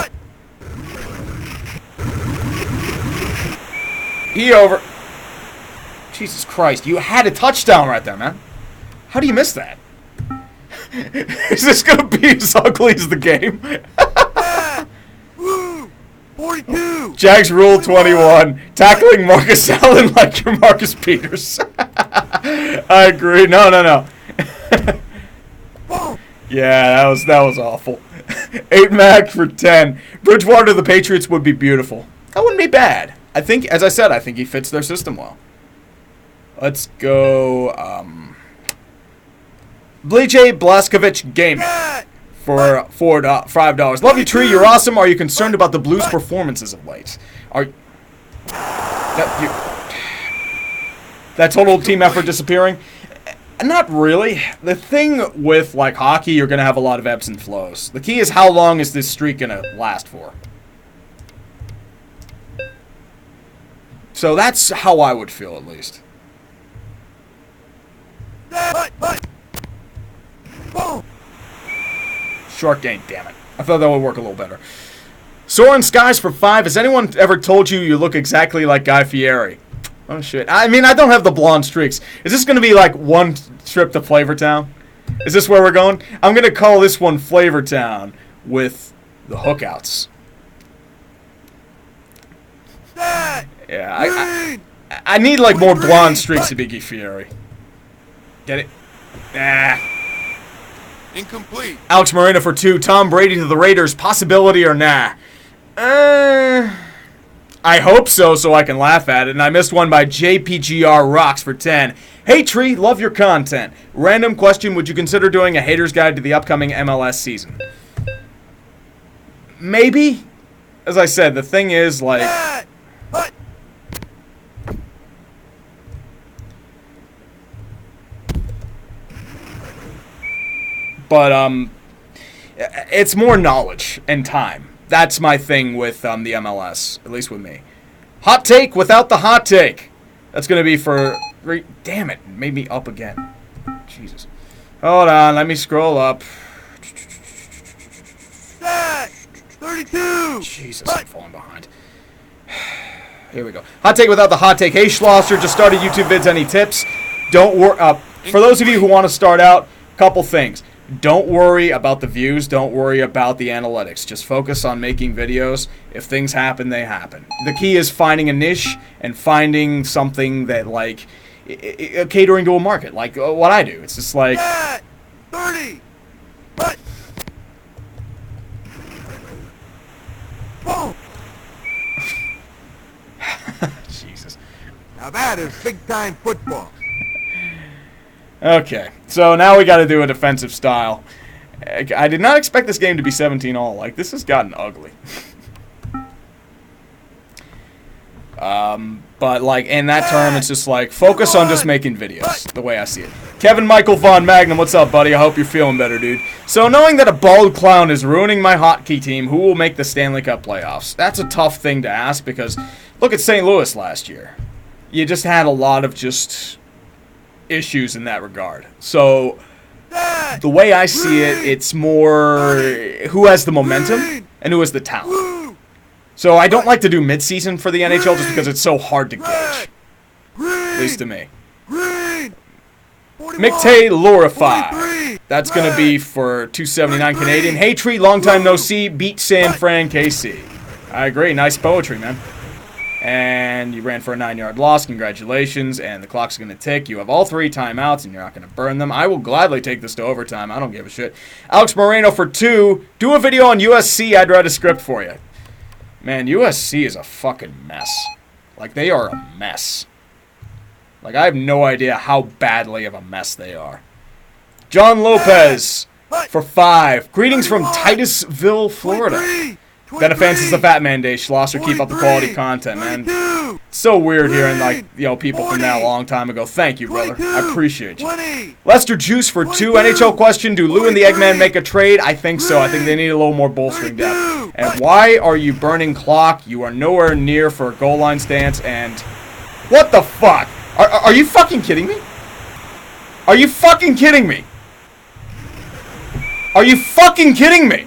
He over. Jesus Christ. You had a touchdown right there, man. How do you miss that? Is this going to be as ugly as the game? 42. Jags rule 21. Tackling Marcus Allen like you're Marcus Peters. I agree. No. Yeah, that was awful. 8 mag for 10. Bridgewater to the Patriots would be beautiful. That wouldn't be bad. I think, as I said, I think he fits their system well. Let's go. Blej Blaskovich Gaming. For $5. Love you, Tree. You're awesome. Are you concerned about the Blues' performances of late? That total team effort disappearing? Not really. The thing with like hockey, you're gonna have a lot of ebbs and flows. The key is how long is this streak gonna last for? So that's how I would feel, at least. Short game, damn it. I thought that would work a little better. Soren Skies for 5. Has anyone ever told you you look exactly like Guy Fieri? Oh, shit. I mean, I don't have the blonde streaks. Is this going to be like one trip to Flavortown? Is this where we're going? I'm going to call this one Flavortown with the hookouts. Yeah, I need like more blonde streaks to be Guy Fieri. Get it? Ah. Incomplete. Alex Moreno for 2. Tom Brady to the Raiders. Possibility or nah? I hope so I can laugh at it. And I missed one by JPGR Rocks for 10. Hey, Tree, love your content. Random question, would you consider doing a hater's guide to the upcoming MLS season? Maybe. As I said, the thing is, like... But, it's more knowledge and time. That's my thing with the MLS, at least with me. Hot take without the hot take. That's going to be for... Damn it, made me up again. Jesus. Hold on, let me scroll up. 32! Jesus, I'm falling behind. Here we go. Hot take without the hot take. Hey, Schlosser, just started YouTube vids. Any tips? Don't worry. For those of you who want to start out, couple things. Don't worry about the views. Don't worry about the analytics. Just focus on making videos. If things happen, they happen. The key is finding a niche and finding something that, like, catering to a market. Like what I do. It's just like... 30! What? Whoa! Jesus. Now that is big-time football. Okay, so now we got to do a defensive style. I did not expect this game to be 17-all. Like, this has gotten ugly. But, like, in that term, it's just like, focus on just making videos, the way I see it. Kevin Michael Von Magnum, what's up, buddy? I hope you're feeling better, dude. So, knowing that a bald clown is ruining my hockey team, who will make the Stanley Cup playoffs? That's a tough thing to ask, because look at St. Louis last year. You just had a lot of just issues in that regard. So, the way I see it, it's more who has the momentum and who has the talent. So I don't like to do mid-season for the NHL just because it's so hard to gauge. At least to me. McTay Lorify. That's going to be for $2.79 Canadian. Hey, Tree, long time no see. Beat San Fran KC. I agree. Nice poetry, man. And you ran for a 9-yard loss. Congratulations. And the clock's going to tick. You have all 3 timeouts, and you're not going to burn them. I will gladly take this to overtime. I don't give a shit. Alex Moreno for 2. Do a video on USC. I'd write a script for you. Man, USC is a fucking mess. Like, they are a mess. Like, I have no idea how badly of a mess they are. John Lopez for 5. Greetings from Titusville, Florida. Benefans is the Fat Man Day. Schlosser, keep up the quality content, man. So weird hearing, like, you know, people from that a long time ago. Thank you, brother. I appreciate you. Lester Juice for 2. NHL question, do Lou and the Eggman make a trade? I think so. I think they need a little more bolstering depth. And why are you burning clock? You are nowhere near for a goal line stance. And what the fuck? Are you fucking kidding me? Are you fucking kidding me? Are you fucking kidding me?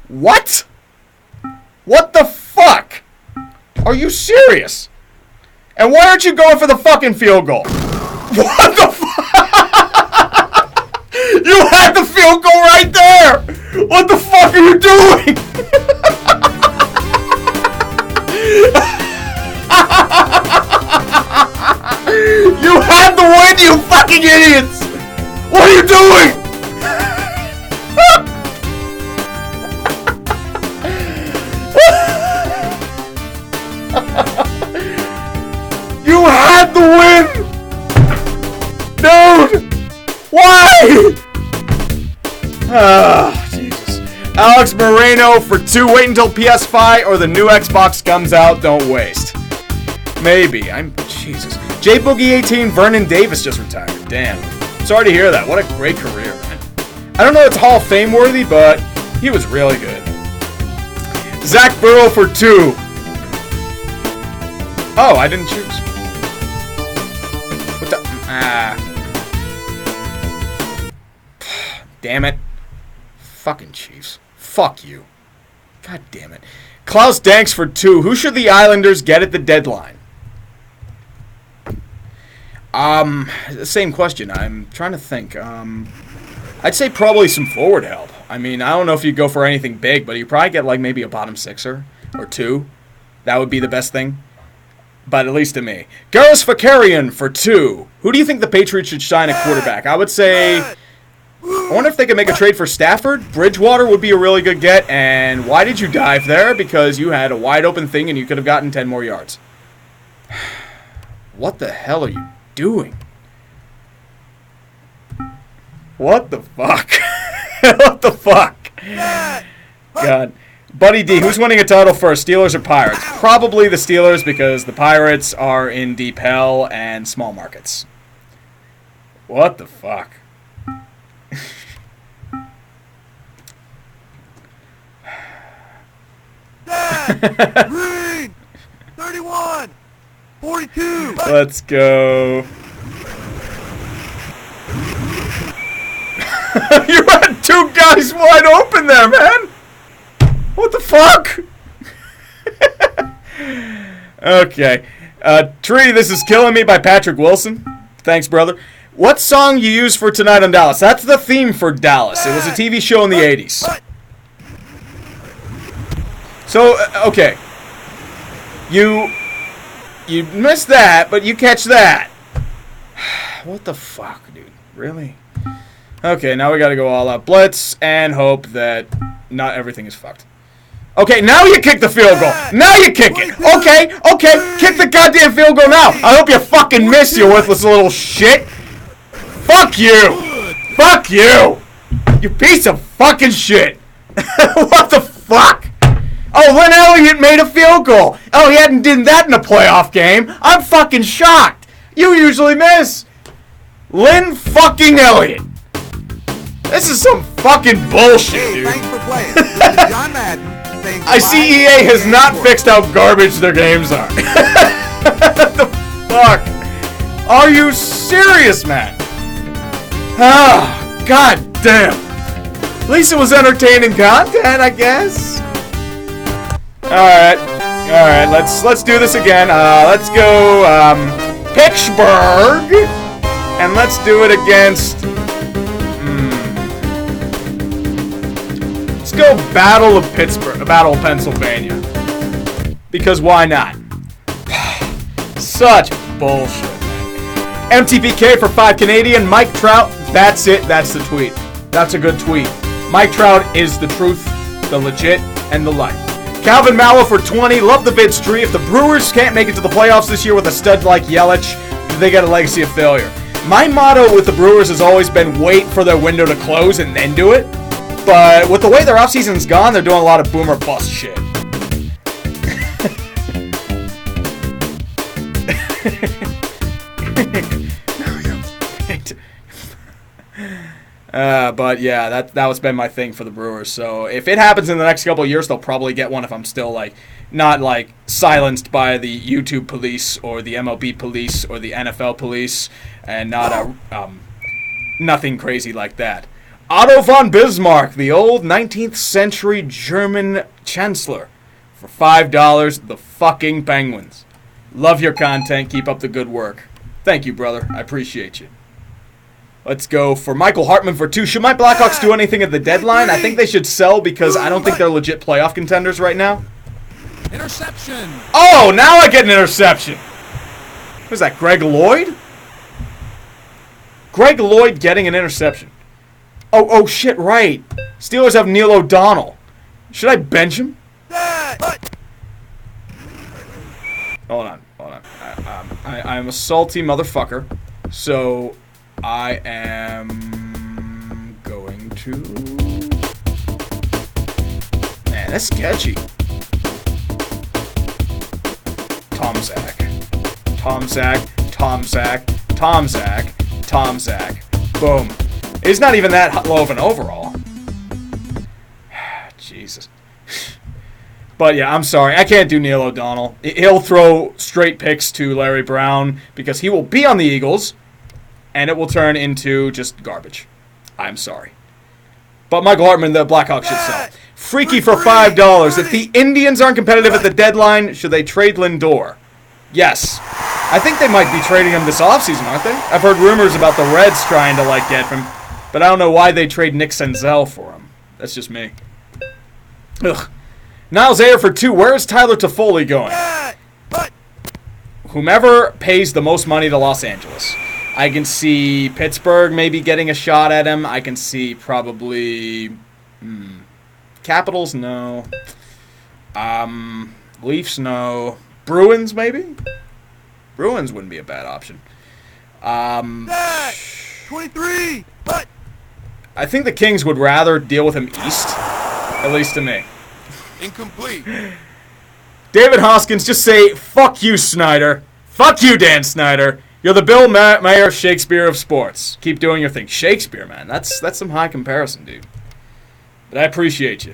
What? What the fuck? Are you serious? And why aren't you going for the fucking field goal? What the fuck? You had the field goal right there! What the fuck are you doing? You had the win, you fucking idiots! What are you doing? You had the win! Dude! Why? Ah, Jesus. Alex Moreno for 2. Wait until PS5 or the new Xbox comes out. Don't waste. Maybe. Jesus. J Boogie 18, Vernon Davis just retired. Damn. Sorry to hear that. What a great career, man. I don't know if it's Hall of Fame worthy, but he was really good. Zach Burrow for 2. Oh, I didn't choose. What the? Damn it. Fucking Chiefs. Fuck you. God damn it. Klaus Danks for 2. Who should the Islanders get at the deadline? Same question. I'm trying to think. I'd say probably some forward help. I mean, I don't know if you'd go for anything big, but you probably get like maybe a bottom 6er or 2. That would be the best thing. But at least to me. Garros Fakarian for 2. Who do you think the Patriots should sign at quarterback? I would say... I wonder if they could make a trade for Stafford. Bridgewater would be a really good get. And why did you dive there? Because you had a wide open thing and you could have gotten 10 more yards. What the hell are you doing? What the fuck? What the fuck? God. Buddy D, who's winning a title first, Steelers or Pirates? Probably the Steelers because the Pirates are in deep hell and small markets. What the fuck? Green! 31! 42! Let's go. You had 2 guys wide open there, man! What the fuck? Okay. Tree, This Is Killing Me by Patrick Wilson. Thanks, brother. What song you use for Tonight on Dallas? That's the theme for Dallas. It was a TV show in the 80s. So, okay. You missed that, but you catch that. What the fuck, dude? Really? Okay, now we gotta go all out blitz and hope that not everything is fucked. Okay, now you kick the field goal. Now you kick it. Okay, kick the goddamn field goal now. I hope you fucking miss, you worthless little shit. Fuck you. Fuck you. You piece of fucking shit. What the fuck? Oh, Lynn Elliott made a field goal. Oh, he hadn't done that in a playoff game. I'm fucking shocked. You usually miss. Lynn fucking Elliott. This is some fucking bullshit, dude. Thanks for playing. This is John Madden saying I see EA has not fixed how garbage their games are. What the fuck? Are you serious, man? Ah, god damn. At least it was entertaining content, I guess. Alright, let's do this again. Let's go, Pittsburgh. And let's do it against... Let's go Battle of Pittsburgh, Battle of Pennsylvania. Because why not? Such bullshit. MTPK for 5 Canadian. Mike Trout, that's it. That's the tweet. That's a good tweet. Mike Trout is the truth, the legit, and the life. Calvin Mallow for 20. Love the vid tree. If the Brewers can't make it to the playoffs this year with a stud like Yelich, they got a legacy of failure. My motto with the Brewers has always been wait for their window to close and then do it. But with the way their offseason's gone, they're doing a lot of boomer bust shit. But yeah, that was been my thing for the Brewers. So if it happens in the next couple of years, they'll probably get one if I'm still not silenced by the YouTube police or the MLB police or the NFL police, and not nothing crazy like that. Otto von Bismarck, the old 19th century German chancellor, for $5. The fucking Penguins. Love your content. Keep up the good work. Thank you, brother. I appreciate you. Let's go for Michael Hartman for 2. Should my Blackhawks do anything at the deadline? I think they should sell because I don't think they're legit playoff contenders right now. Interception. Oh, now I get an interception. Who's that, Greg Lloyd? Greg Lloyd getting an interception. Oh shit, right. Steelers have Neil O'Donnell. Should I bench him? Hold on. I'm a salty motherfucker, so I am going to... Man, that's sketchy. Tom Zach. Boom. It's not even that low of an overall. Jesus. But yeah, I'm sorry. I can't do Neil O'Donnell. He'll throw straight picks to Larry Brown because he will be on the Eagles, and it will turn into just garbage. I'm sorry. But Michael Hartman, the Blackhawks should sell. Freaky for $5. If the Indians aren't competitive at the deadline, should they trade Lindor? Yes. I think they might be trading him this offseason, aren't they? I've heard rumors about the Reds trying to get him, but I don't know why they trade Nick Senzel for him. That's just me. Ugh. Niles Ayer for 2. Where is Tyler Toffoli going? Whomever pays the most money to Los Angeles. I can see Pittsburgh maybe getting a shot at him. I can see probably... Capitals, no. Leafs, no. Bruins, maybe? Bruins wouldn't be a bad option. 23. I think the Kings would rather deal with him east, at least to me. Incomplete. David Hoskins, just say, fuck you, Snyder. Fuck you, Dan Snyder. You're the Bill Mayer Shakespeare of sports. Keep doing your thing. Shakespeare, man. That's some high comparison, dude. But I appreciate you.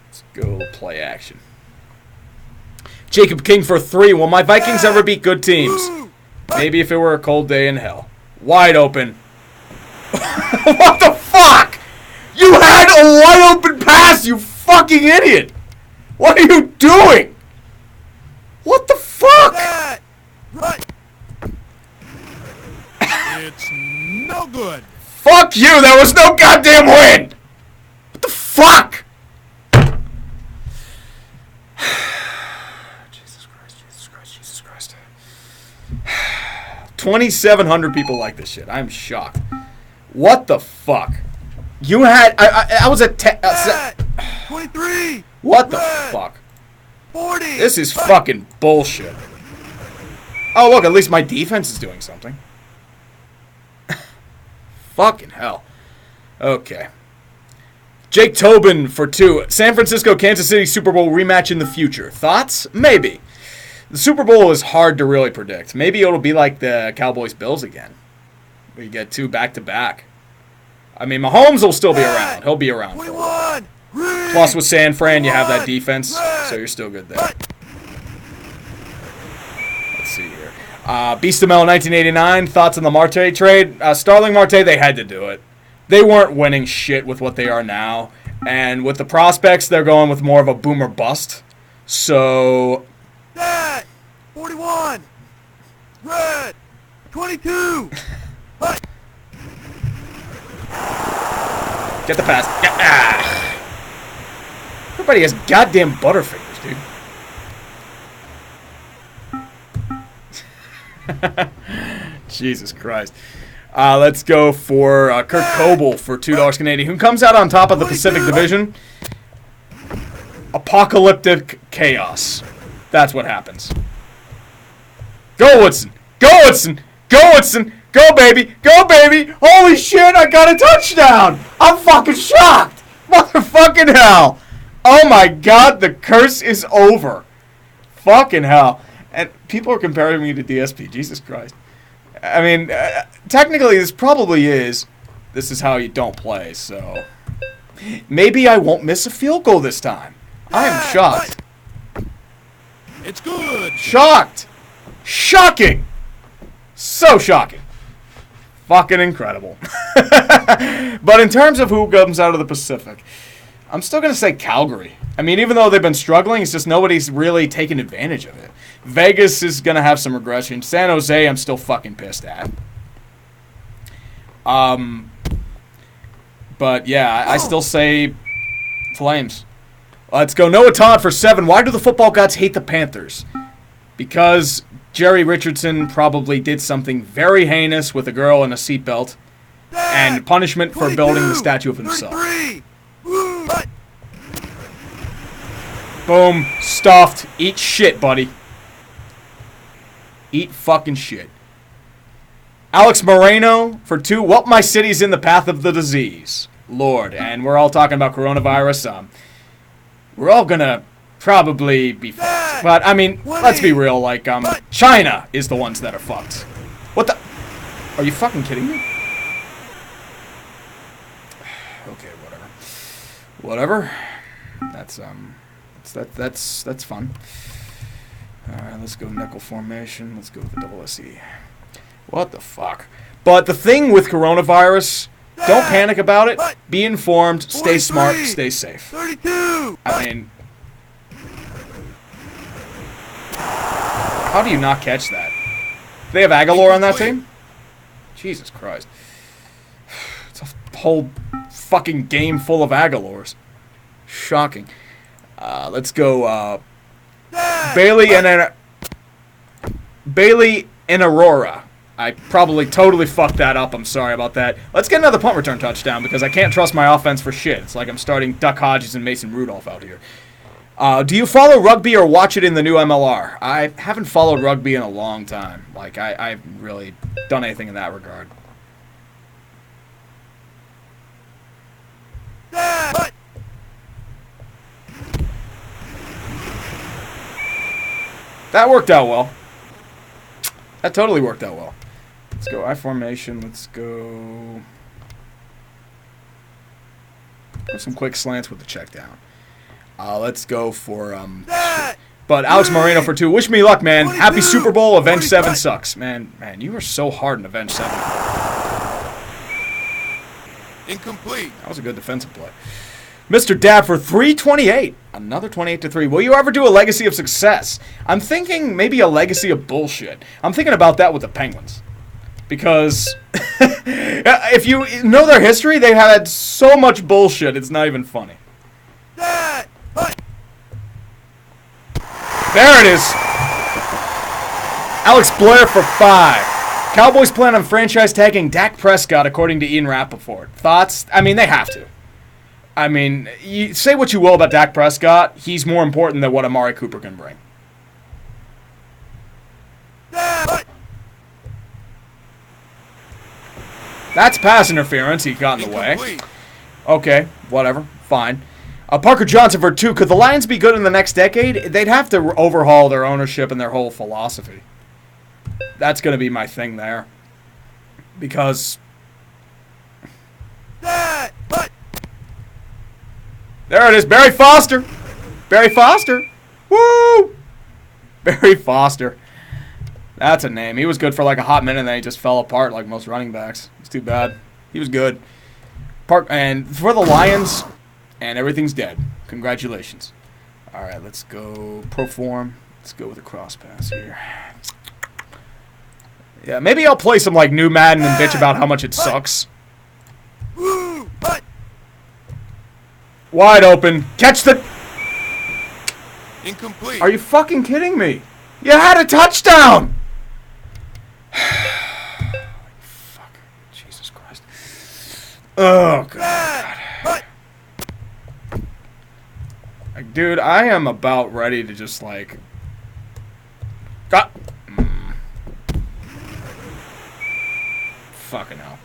Let's go play action. Jacob King for 3. Will my Vikings ever beat good teams? Maybe if it were a cold day in hell. Wide open. What the fuck? You had a wide open pass, you fucking idiot. What are you doing? What the fuck? It's no good. Fuck you! There was no goddamn win! What the fuck? Jesus Christ, Jesus Christ, Jesus Christ. 2,700 people like this shit. I'm shocked. What the fuck? You had... I was at 23. What the Red. fuck? 40. This is fucking bullshit. Oh, look, at least my defense is doing something. Fucking hell. Okay. Jake Tobin for 2. San Francisco, Kansas City Super Bowl rematch in the future. Thoughts? Maybe. The Super Bowl is hard to really predict. Maybe it'll be like the Cowboys-Bills again, where you get 2 back-to-back. I mean, Mahomes will still be around. He'll be around. 21. Plus, with San Fran, you have that defense, so you're still good there. Let's see here. Beastamel 1989, thoughts on the Marte trade? Starling Marte, they had to do it. They weren't winning shit with what they are now. And with the prospects, they're going with more of a boomer bust. So... 41. Red. 22. Get the pass. Everybody has goddamn butterfingers, dude. Jesus Christ. Let's go for Kurt Coble for $2 Canadian, who comes out on top of the Pacific Division. Apocalyptic chaos. That's what happens. Go, Woodson! Go, Woodson! Go, Woodson! Go, baby! Go, baby! Holy shit, I got a touchdown! I'm fucking shocked! Motherfucking hell! Oh my god, the curse is over. Fucking hell. And people are comparing me to DSP. Jesus Christ. I mean, technically this probably is. This is how you don't play, so... Maybe I won't miss a field goal this time. I am shocked. It's good. Shocked! Shocking! So shocking. Fucking incredible. But in terms of who comes out of the Pacific, I'm still going to say Calgary. I mean, even though they've been struggling, it's just nobody's really taken advantage of it. Vegas is going to have some regression. San Jose, I'm still fucking pissed at. But yeah, I still say Flames. Let's go. Noah Todd for 7. Why do the football gods hate the Panthers? Because Jerry Richardson probably did something very heinous with a girl in a seatbelt, and punishment for building the statue of himself. Boom. Stuffed. Eat shit, buddy. Eat fucking shit. Alex Moreno for 2. Well, my city's in the path of the disease. Lord. And we're all talking about coronavirus. We're all gonna probably be fucked. But, I mean, let's be real. Like, China is the ones that are fucked. What the? Are you fucking kidding me? Okay, whatever. Whatever. That's fun. Alright, let's go nickel formation. Let's go with the double SE. What the fuck? But the thing with coronavirus, don't panic about it. Be informed, stay smart, stay safe. 32. I mean, how do you not catch that? Do they have Aguilar on that team? Jesus Christ. It's a whole fucking game full of Aguilars. Shocking. Let's go, Bailey and Aurora. I probably totally fucked that up. I'm sorry about that. Let's get another punt return touchdown because I can't trust my offense for shit. It's like I'm starting Duck Hodges and Mason Rudolph out here. Do you follow rugby or watch it in the new MLR? I haven't followed rugby in a long time. Like, I haven't really done anything in that regard. That worked out well. That totally worked out well. Let's go I formation. Let's go some quick slants with the check down. Let's go for but Alex Moreno for 2. Wish me luck, man. Happy Super Bowl. Avenge 7 sucks, man. Man, you were so hard in Avenge 7. Incomplete. That was a good defensive play. Mr. Dab for 328. Another 28-3. Will you ever do a legacy of success? I'm thinking maybe a legacy of bullshit. I'm thinking about that with the Penguins. Because If you know their history, they have had so much bullshit, it's not even funny. There it is. Alex Blair for 5. Cowboys plan on franchise tagging Dak Prescott, according to Ian Rappaport. Thoughts? I mean, they have to. I mean, you say what you will about Dak Prescott, he's more important than what Amari Cooper can bring. That's pass interference. He got in the way. Okay, whatever. Fine. Parker Johnson for 2. Could the Lions be good in the next decade? They'd have to overhaul their ownership and their whole philosophy. That's going to be my thing there. Because... There it is. Barry Foster. Barry Foster. Woo! Barry Foster. That's a name. He was good for like a hot minute, and then he just fell apart like most running backs. It's too bad. He was good. And for the Lions, and everything's dead. Congratulations. All right, let's go pro form. Let's go with a cross pass here. Yeah, maybe I'll play some like new Madden and bitch about how much it sucks. Wide open. Catch the... Incomplete. Are you fucking kidding me? You had a touchdown! Fuck. Jesus Christ. Oh, God. Like, dude, I am about ready to just, like... God. Fucking hell.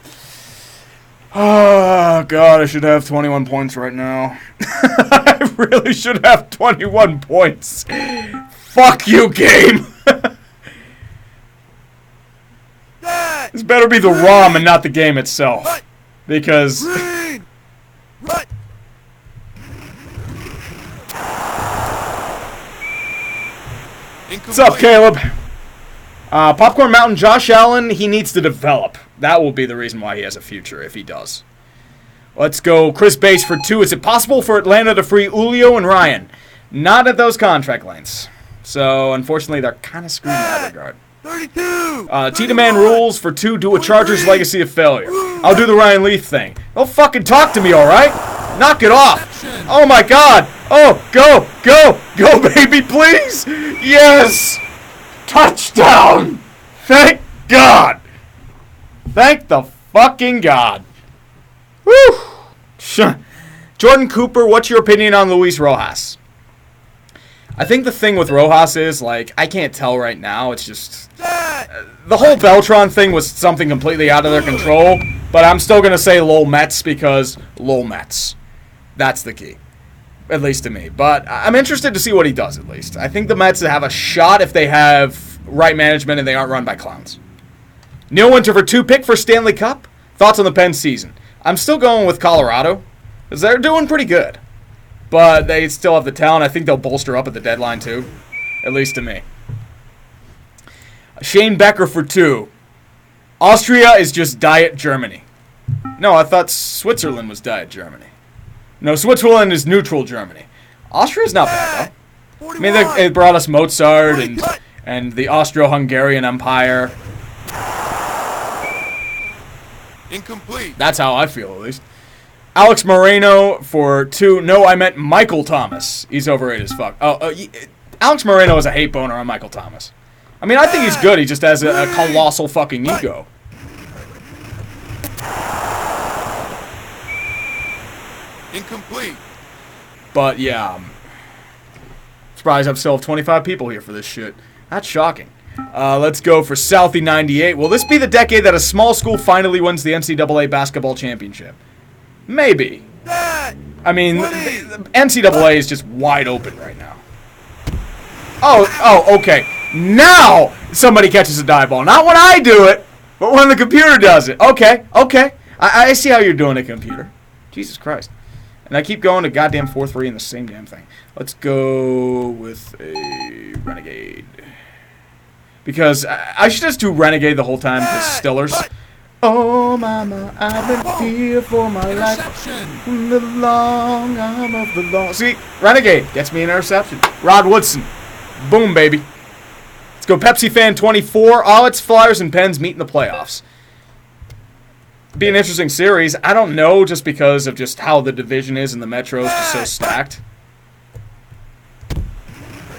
Oh, God, I should have 21 points right now. I really should have 21 points. Fuck you, game. This better be the ROM and not the game itself. Because... What's up, Caleb? Popcorn Mountain, Josh Allen, he needs to develop. That will be the reason why he has a future, if he does. Let's go Chris Bass for 2. Is it possible for Atlanta to free Julio and Ryan? Not at those contract lengths. So, unfortunately, they're kind of screwed in that regard. 32! T-Demand rules for 2. Do a Chargers legacy of failure. I'll do the Ryan Leaf thing. Don't fucking talk to me, alright? Knock it off. Oh, my God. Oh, go, go, go, baby, please. Yes. Touchdown! Thank God! Thank the fucking God. Whew! Jordan Cooper, what's your opinion on Luis Rojas? I think the thing with Rojas is, like, I can't tell right now. It's just... the whole Beltron thing was something completely out of their control, but I'm still going to say lol Mets because lol Mets. That's the key. At least to me. But I'm interested to see what he does, at least. I think the Mets have a shot if they have right management and they aren't run by clowns. Neil Winter for 2. Pick for Stanley Cup. Thoughts on the Penn season? I'm still going with Colorado, because they're doing pretty good. But they still have the talent. I think they'll bolster up at the deadline, too. At least to me. Shane Becker for 2. Austria is just Diet Germany. No, I thought Switzerland was Diet Germany. No, Switzerland is neutral Germany. Austria's not bad, though. I mean, they brought us Mozart and the Austro-Hungarian Empire. Incomplete. That's how I feel, at least. Alex Moreno for 2. No, I meant Michael Thomas. He's overrated as fuck. Alex Moreno is a hate boner on Michael Thomas. I mean, I think he's good. He just has a colossal fucking ego. Incomplete. But, yeah. Surprised I still have 25 people here for this shit. That's shocking. Let's go for Southie 98. Will this be the decade that a small school finally wins the NCAA basketball championship? Maybe. I mean, the NCAA is just wide open right now. Oh, okay. Now somebody catches a dive ball. Not when I do it, but when the computer does it. Okay. I see how you're doing it, computer. Jesus Christ. And I keep going to goddamn 4-3 in the same damn thing. Let's go with a Renegade. Because I should just do Renegade the whole time because Stillers. Oh, mama, I've been here for my life. From the long arm of the law. See, Renegade gets me an interception. Rod Woodson. Boom, baby. Let's go Pepsi Fan 24. All its Flyers and Pens meet in the playoffs. Be an interesting series. I don't know, just because of just how the division is and the Metro's just so stacked.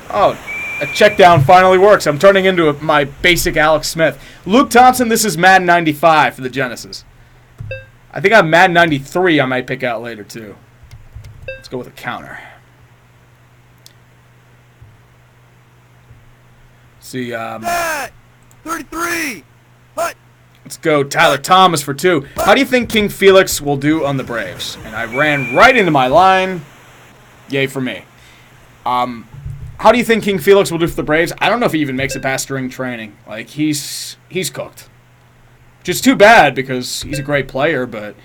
Oh, a check down finally works. I'm turning into my basic Alex Smith. Luke Thompson, this is Madden 95 for the Genesis. I think I have Madden 93 I might pick out later, too. Let's go with a counter. See, 33! What? Let's go Tyler Thomas for 2. How do you think King Felix will do on the Braves? And I ran right into my line. Yay for me. How do you think King Felix will do for the Braves? I don't know if he even makes it past spring training. Like, he's cooked. Which is too bad, because he's a great player, but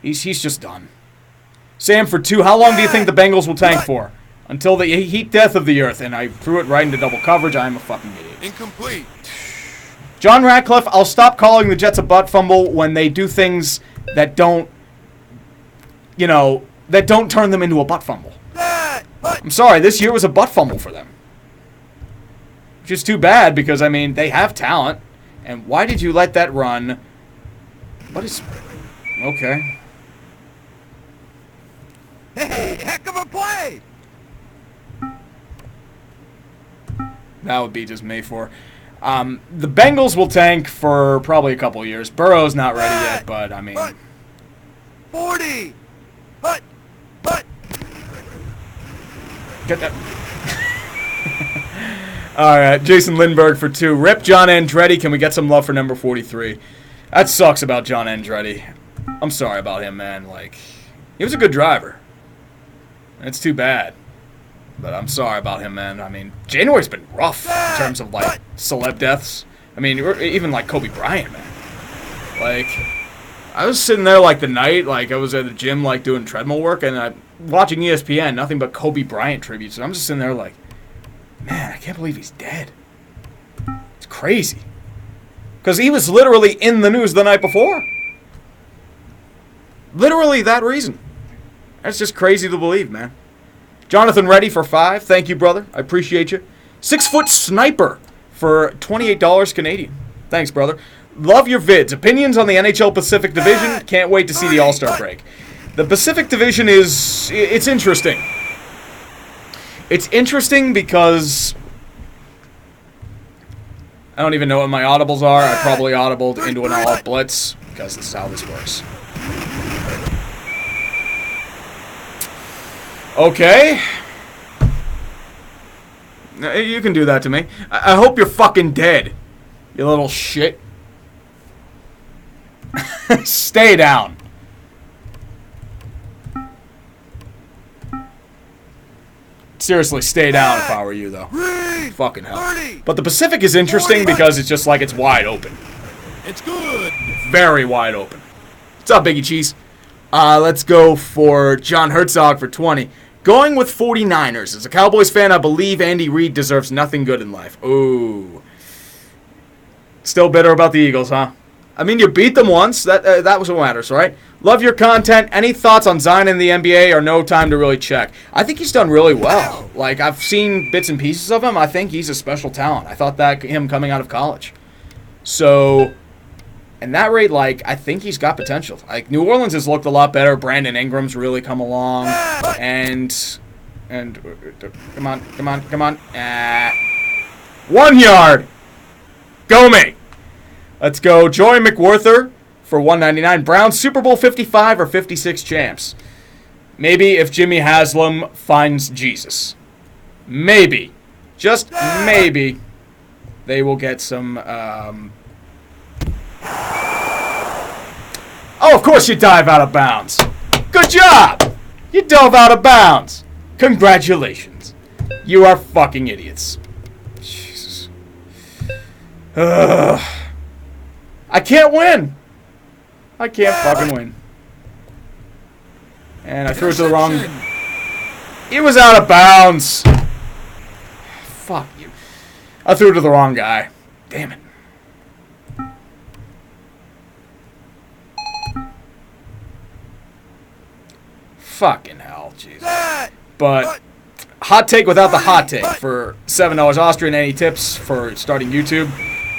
he's just done. Sam for 2. How long do you think the Bengals will tank for? Until the heat death of the earth. And I threw it right into double coverage. I am a fucking idiot. Incomplete. John Ratcliffe, I'll stop calling the Jets a butt fumble when they do things that don't, that don't turn them into a butt fumble. I'm sorry, this year was a butt fumble for them. Which is too bad, because, I mean, they have talent. And why did you let that run? What is... Okay. Hey, heck of a play! That would be just May 4. The Bengals will tank for probably a couple years. Burrow's not ready yet, but, I mean... 40! What? Get that... Alright, Jason Lindbergh for 2. Rip John Andretti. Can we get some love for number 43? That sucks about John Andretti. I'm sorry about him, man. Like, he was a good driver. It's too bad. But I'm sorry about him, man. I mean, January's been rough in terms of, like, celeb deaths. I mean, even, like, Kobe Bryant, man. Like, I was sitting there, like, the night, like, I was at the gym, like, doing treadmill work, and I'm watching ESPN, nothing but Kobe Bryant tributes. And I'm just sitting there, like, man, I can't believe he's dead. It's crazy. Because he was literally in the news the night before. Literally that reason. That's just crazy to believe, man. Jonathan Reddy for 5. Thank you, brother. I appreciate you. 6-foot sniper for $28 Canadian. Thanks, brother. Love your vids. Opinions on the NHL Pacific Division. Can't wait to see the All-Star break. The Pacific Division it's interesting. It's interesting because I don't even know what my audibles are. I probably audibled into an all-out blitz because this is how this works. Okay. You can do that to me. I hope you're fucking dead, you little shit. Stay down. Seriously, stay down if I were you, though. Fucking hell. But the Pacific is interesting because it's just like it's wide open. It's good. Very wide open. What's up, Biggie Cheese? Let's go for John Herzog for 20. Going with 49ers. As a Cowboys fan, I believe Andy Reid deserves nothing good in life. Ooh. Still bitter about the Eagles, huh? I mean, you beat them once. That was what matters, right? Love your content. Any thoughts on Zion in the NBA or no time to really check? I think he's done really well. Like, I've seen bits and pieces of him. I think he's a special talent. I thought that him coming out of college. So, at that rate, like, I think he's got potential. Like, New Orleans has looked a lot better. Brandon Ingram's really come along. And come on. 1 yard. Go me. Let's go Joey McWhorter for $1.99. Browns Super Bowl 55 or 56 champs. Maybe if Jimmy Haslam finds Jesus. Maybe. Just maybe. They will get some... Oh, of course you dive out of bounds. Good job. You dove out of bounds. Congratulations. You are fucking idiots. Jesus. Ugh. I can't win. I can't fucking win. And I threw it to the wrong... It was out of bounds. Fuck you. I threw it to the wrong guy. Damn it. Fucking hell, Jesus. But hot take without the hot take for $7 Austrian. Any tips for starting YouTube?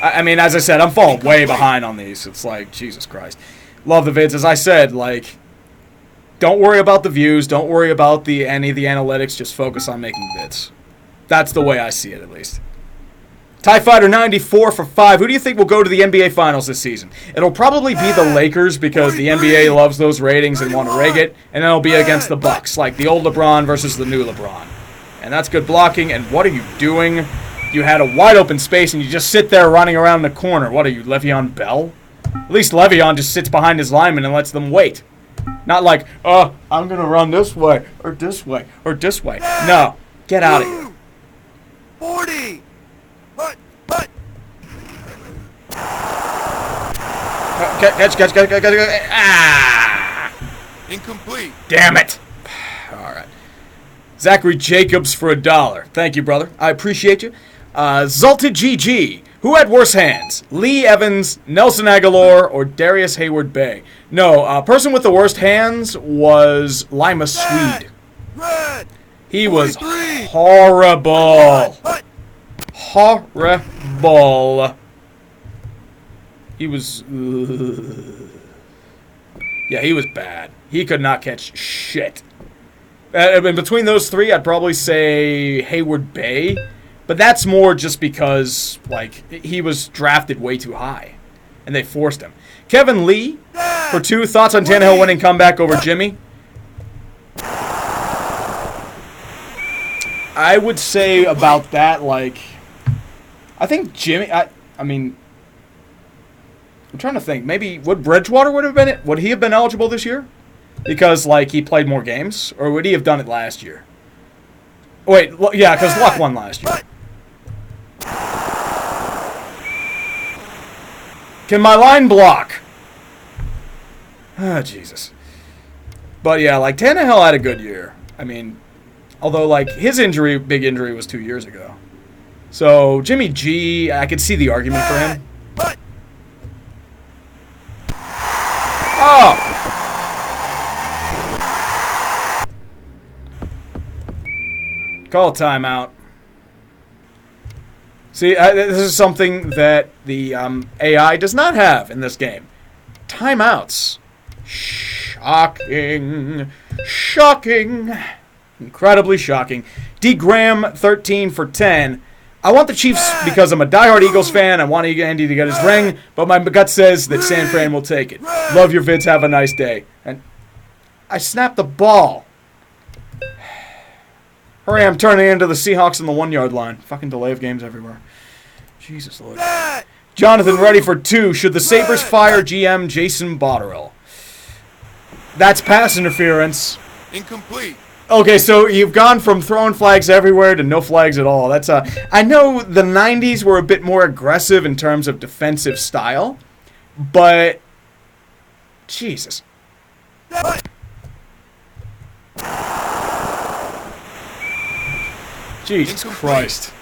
I mean, as I said, I'm falling way behind on these. It's like, Jesus Christ. Love the vids. As I said, like, don't worry about the views. Don't worry about any of the analytics. Just focus on making vids. That's the way I see it, at least. TIE Fighter 94 for 5. Who do you think will go to the NBA Finals this season? It'll probably be the Lakers because the NBA loves those ratings and want to rig it. And then it'll be against the Bucks, like the old LeBron versus the new LeBron. And that's good blocking. And what are you doing? You had a wide open space and you just sit there running around the corner. What are you, Le'Veon Bell? At least Le'Veon just sits behind his lineman and lets them wait. Not like, I'm going to run this way or this way or this way. No. Get out of here. 40! But. Catch. Ah! Incomplete. Damn it. All right. Zachary Jacobs for $1. Thank you, brother. I appreciate you. Zalted GG. Who had worse hands? Lee Evans, Nelson Aguilar, or Darius Hayward Bay? No, person with the worst hands was Lima Swede. He was horrible. Horrible. He was... yeah, he was bad. He could not catch shit. Between those three, I'd probably say Hayward Bay. But that's more just because, like, he was drafted way too high. And they forced him. Kevin Lee, for 2, thoughts on Tannehill winning comeback over Jimmy? I would say about that, like... I think Jimmy... I mean... I'm trying to think. Maybe... Would Bridgewater would he have been eligible this year? Because, like, he played more games? Or would he have done it last year? Wait, yeah, because Luck won last year. Can my line block? Ah, Jesus. But yeah, like, Tannehill had a good year. I mean, although, like, his big injury was 2 years ago. So, Jimmy G, I could see the argument for him. Oh! Call timeout. See, this is something that the AI does not have in this game. Timeouts. Shocking. Shocking. Incredibly shocking. D. Graham, 13 for 10. I want the Chiefs because I'm a diehard Eagles fan. I want Andy to get his ring, but my gut says that San Fran will take it. Love your vids. Have a nice day. And I snapped the ball. Hurry, I'm turning into the Seahawks on the 1-yard line. Fucking delay of games everywhere. Jesus Lord. Jonathan, ready for 2. Should the Sabres fire GM Jason Botterill? That's pass interference. Incomplete. Okay, so you've gone from throwing flags everywhere to no flags at all. That's I know the 90s were a bit more aggressive in terms of defensive style, but Jesus. Jesus Christ.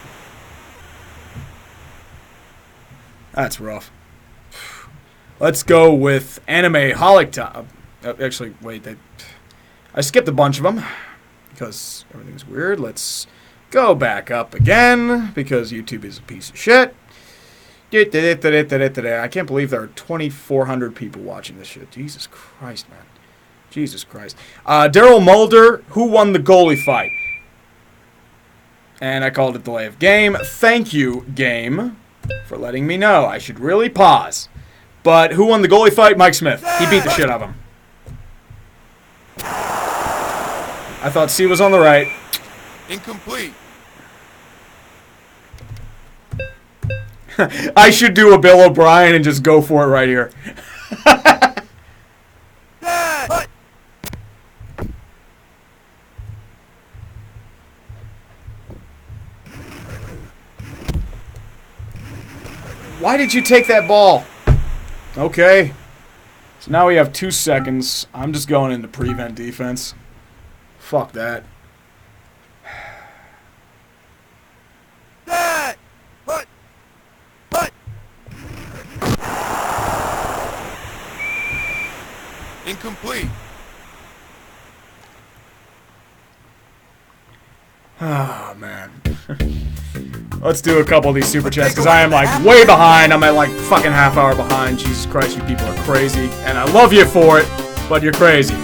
That's rough. Let's go with Anime Holic Time. Actually, wait. I skipped a bunch of them because everything's weird. Let's go back up again because YouTube is a piece of shit. I can't believe there are 2,400 people watching this shit. Jesus Christ, man. Jesus Christ. Daryl Mulder, who won the goalie fight? And I called it delay of game. Thank you, game, for letting me know. I should really pause. But who won the goalie fight? Mike Smith. He beat the shit out of him. I thought C was on the right. Incomplete. I should do a Bill O'Brien and just go for it right here. Why did you take that ball? Okay. So now we have 2 seconds. I'm just going into prevent defense. Fuck that. Incomplete. Oh, man. Let's do a couple of these super chats, because I am, like, way behind. I'm at, like, fucking half hour behind. Jesus Christ, you people are crazy. And I love you for it, but you're crazy.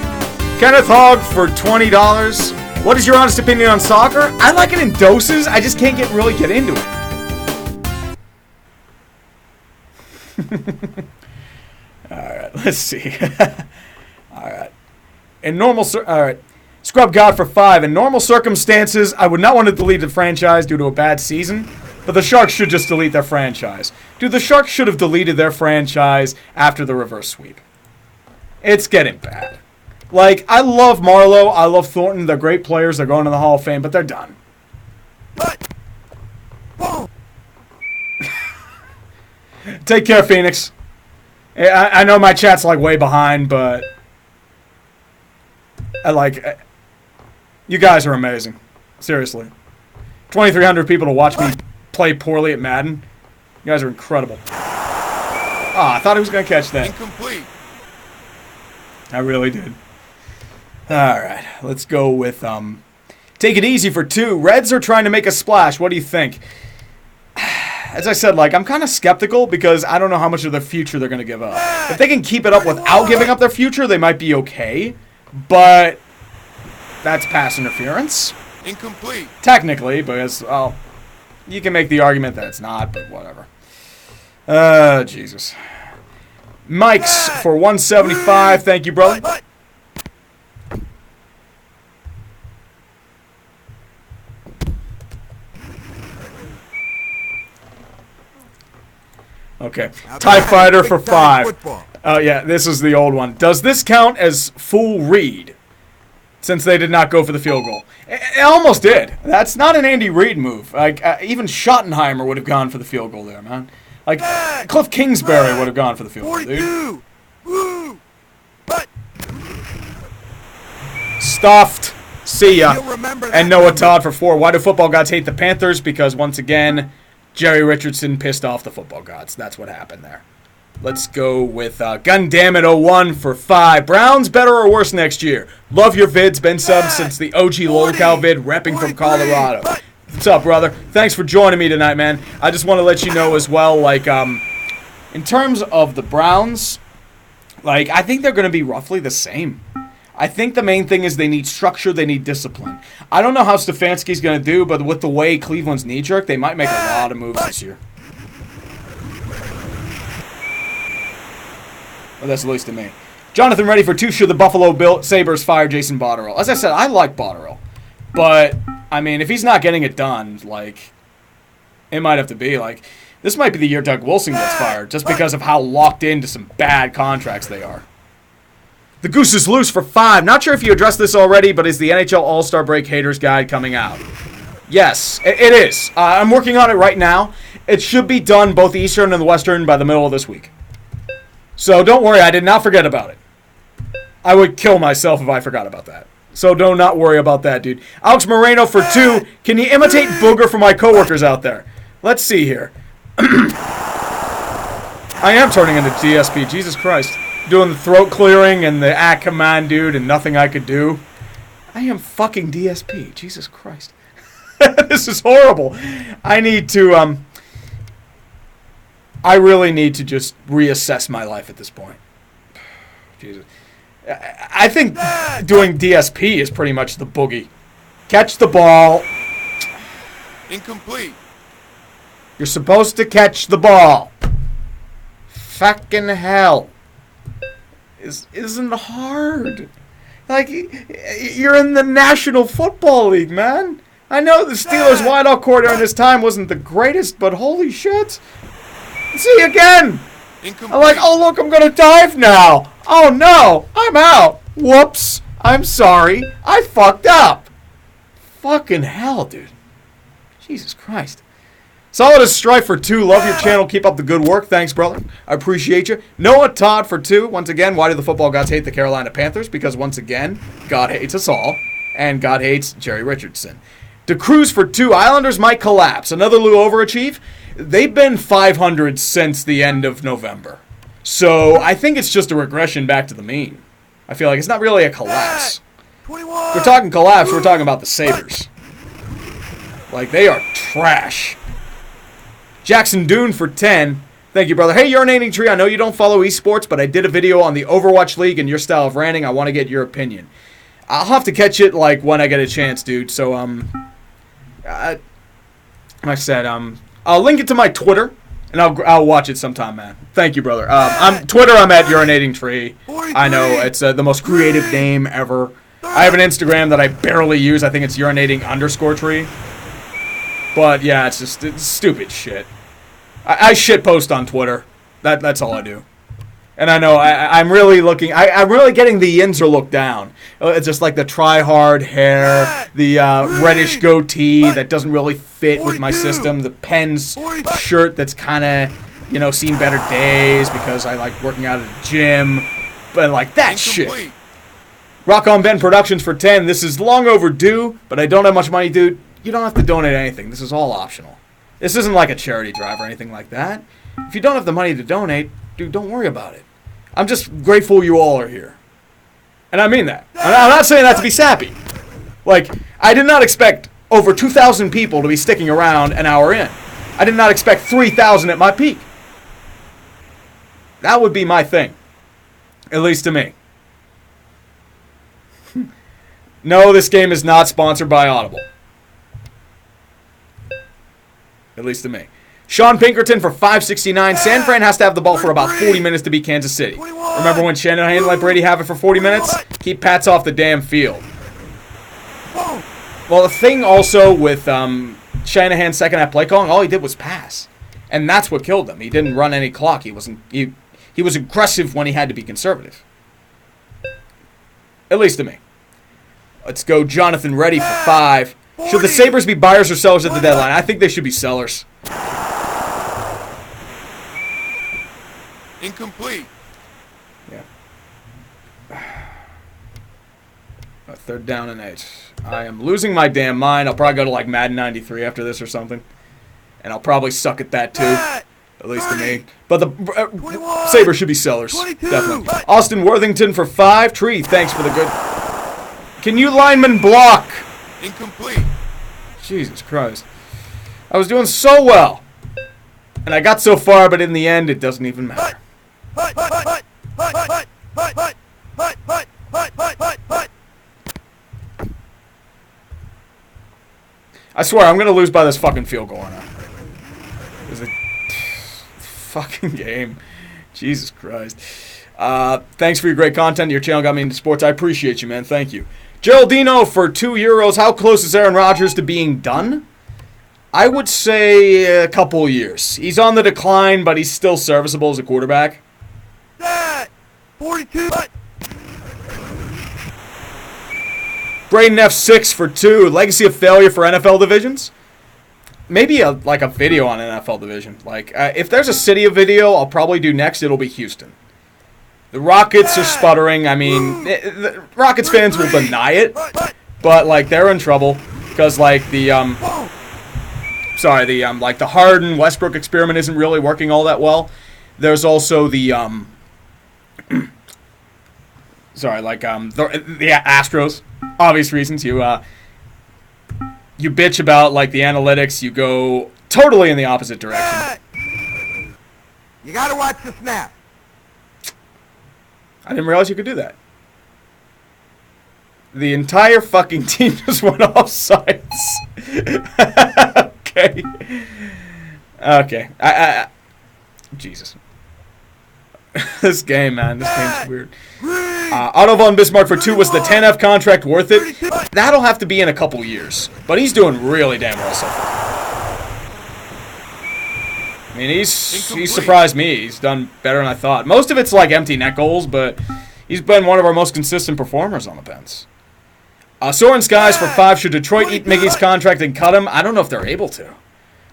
Kenneth Hogg for $20. What is your honest opinion on soccer? I like it in doses. I just can't really get into it. Alright, let's see. Alright. Alright. Scrub God for 5. In normal circumstances, I would not want to delete the franchise due to a bad season, but the Sharks should just delete their franchise. Dude, the Sharks should have deleted their franchise after the reverse sweep. It's getting bad. Like, I love Marlowe, I love Thornton, they're great players, they're going to the Hall of Fame, but they're done. Take care, Phoenix. I know my chat's, like, way behind, but you guys are amazing. Seriously. 2,300 people to watch me play poorly at Madden. You guys are incredible. I thought he was going to catch that. Incomplete. I really did. Alright, let's go with, take it easy for 2. Reds are trying to make a splash. What do you think? As I said, like, I'm kind of skeptical because I don't know how much of their future they're going to give up. If they can keep it up without giving up their future, they might be okay. But that's pass interference. Incomplete. Technically, because, well, you can make the argument that it's not, but whatever. Jesus. Mike's for 175. Thank you, brother. Okay. TIE Fighter for 5. Oh, yeah, this is the old one. Does this count as full read? Since they did not go for the field goal. It almost did. That's not an Andy Reid move. Like, even Schottenheimer would have gone for the field goal there, man. Like, Cliff Kingsbury would have gone for the field goal, dude. Stuffed. See ya. And Noah Todd for 4. Why do football gods hate the Panthers? Because, once again, Jerry Richardson pissed off the football gods. That's what happened there. Let's go with Gundamit01 for 5. Browns better or worse next year? Love your vids. Been subbed since the OG lolcow vid, repping from Colorado. What's up, brother? Thanks for joining me tonight, man. I just want to let you know as well, like, in terms of the Browns, like, I think they're going to be roughly the same. I think the main thing is they need structure, they need discipline. I don't know how Stefanski's going to do, but with the way Cleveland's knee-jerk, they might make a lot of moves this year. Well, that's at least to me. Jonathan ready for 2. Should the Buffalo Sabres fire Jason Botterill? As I said, I like Botterill. But, I mean, if he's not getting it done, like, it might have to be, like, this might be the year Doug Wilson gets fired, just because of how locked into some bad contracts they are. The Goose is loose for 5. Not sure if you addressed this already, but is the NHL All-Star Break Haters Guide coming out? Yes, it is. I'm working on it right now. It should be done, both the Eastern and the Western, by the middle of this week. So don't worry, I did not forget about it. I would kill myself if I forgot about that. So do not worry about that, dude. Alex Moreno for 2. Can you imitate Booger for my coworkers out there? Let's see here. I am turning into DSP, Jesus Christ. Doing the throat clearing and the at command, dude, and nothing I could do. I am fucking DSP, Jesus Christ. This is horrible. I need to, I really need to just reassess my life at this point. Jesus. I think doing DSP is pretty much the boogie. Catch the ball. Incomplete. You're supposed to catch the ball. Fucking hell. Isn't hard. Like, you're in the National Football League, man. I know the Steelers' wideout core during this time wasn't the greatest, but holy shit. See again. I'm like, oh, look, I'm going to dive now. Oh, no, I'm out. Whoops. I'm sorry. I fucked up. Fucking hell, dude. Jesus Christ. Solid as Strife for 2. Love your channel. Keep up the good work. Thanks, brother. I appreciate you. Noah Todd for 2. Once again, why do the football gods hate the Carolina Panthers? Because, once again, God hates us all, and God hates Jerry Richardson. DeCruz for 2. Islanders might collapse. Another Lou overachieve. They've been 500 since the end of November. So I think it's just a regression back to the mean. I feel like it's not really a collapse. We're talking collapse. We're talking about the Sabres. Like, they are trash. Jackson Dune for 10. Thank you, brother. Hey, Urinating Tree, I know you don't follow esports, but I did a video on the Overwatch League and your style of ranting. I want to get your opinion. I'll have to catch it, like, when I get a chance, dude. So, like I said, I'll link it to my Twitter, and I'll watch it sometime, man. Thank you, brother. I'm at Urinating Tree. I know, it's the most creative name ever. I have an Instagram that I barely use. I think it's urinating_tree. But, yeah, it's stupid shit. I shit post on Twitter. That's all I do. And I know I'm really looking. I'm really getting the Yinzer look down. It's just like the try-hard hair, the reddish goatee that doesn't really fit with my system, the Pens shirt that's kind of, seen better days because I like working out at a gym. But like that shit. Rock On Ben Productions for 10. This is long overdue, but I don't have much money, dude. You don't have to donate anything. This is all optional. This isn't like a charity drive or anything like that. If you don't have the money to donate, dude, don't worry about it. I'm just grateful you all are here. And I mean that. I'm not saying that to be sappy. Like, I did not expect over 2,000 people to be sticking around an hour in. I did not expect 3,000 at my peak. That would be my thing. At least to me. No, this game is not sponsored by Audible. At least to me. Sean Pinkerton for $5.69. San Fran has to have the ball for about 40 minutes to beat Kansas City. Remember when Shanahan let Brady have it for 40 minutes? Keep Pats off the damn field. Well, the thing also with Shanahan's second half play calling, all he did was pass. And that's what killed him. He didn't run any clock. He was aggressive when he had to be conservative. At least to me. Let's go Jonathan Reddy for 5. Should the Sabres be buyers or sellers at the deadline? I think they should be sellers. Incomplete. Yeah. Third down and 8. I am losing my damn mind. I'll probably go to like Madden 93 after this or something. And I'll probably suck at that too. At least to me. But the Sabres should be sellers. Definitely. Austin Worthington for 5. Tree, thanks for the good. Can you lineman block? Incomplete. Jesus Christ. I was doing so well. And I got so far, but in the end, it doesn't even matter. I swear, I'm going to lose by this fucking field goal now. It's a fucking game. Jesus Christ. Thanks for your great content. Your channel got me into sports. I appreciate you, man. Thank you. Geraldino for €2. How close is Aaron Rodgers to being done? I would say a couple years. He's on the decline, but he's still serviceable as a quarterback. 42. Braden F6 for 2. Legacy of failure for NFL divisions? Maybe a video on NFL division. If there's a city of video, I'll probably do next. It'll be Houston. The Rockets are sputtering. I mean, the Rockets fans will deny it, but they're in trouble because the Harden Westbrook experiment isn't really working all that well. There's also the Astros. Obvious reasons. You bitch about the analytics. You go totally in the opposite direction. You gotta watch the snap. I didn't realize you could do that. The entire fucking team just went off sides. Okay. Jesus. This game, man. This game's weird. Otto von Bismarck for 2. Was the 10F contract worth it? That'll have to be in a couple years. But he's doing really damn well so far. I mean, he's surprised me. He's done better than I thought. Most of it's empty net goals, but he's been one of our most consistent performers on the Pens. Soren Skies for 5. Should Detroit eat Miggy's contract and cut him? I don't know if they're able to.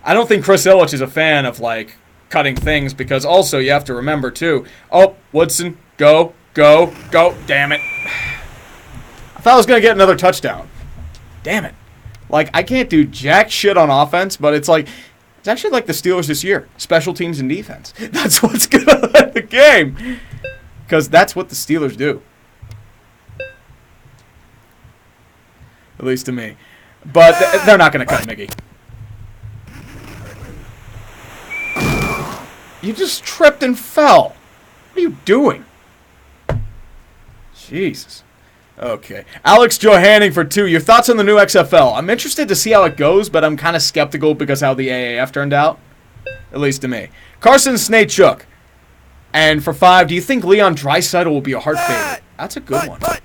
I don't think Chris Ilitch is a fan of, cutting things, because also you have to remember, too. Oh, Woodson, go. Damn it. I thought I was going to get another touchdown. Damn it. I can't do jack shit on offense, but it's it's actually like the Steelers this year. Special teams and defense. That's what's going to win the game. Because that's what the Steelers do. At least to me. But they're not going to cut Miggy. You just tripped and fell. What are you doing? Jesus. Okay. Alex Johanning for 2. Your thoughts on the new XFL? I'm interested to see how it goes, but I'm kind of skeptical because how the AAF turned out. At least to me. Carson Snachuk. And for 5, do you think Leon Draisaitl will be a Hart favorite? That's a good one. But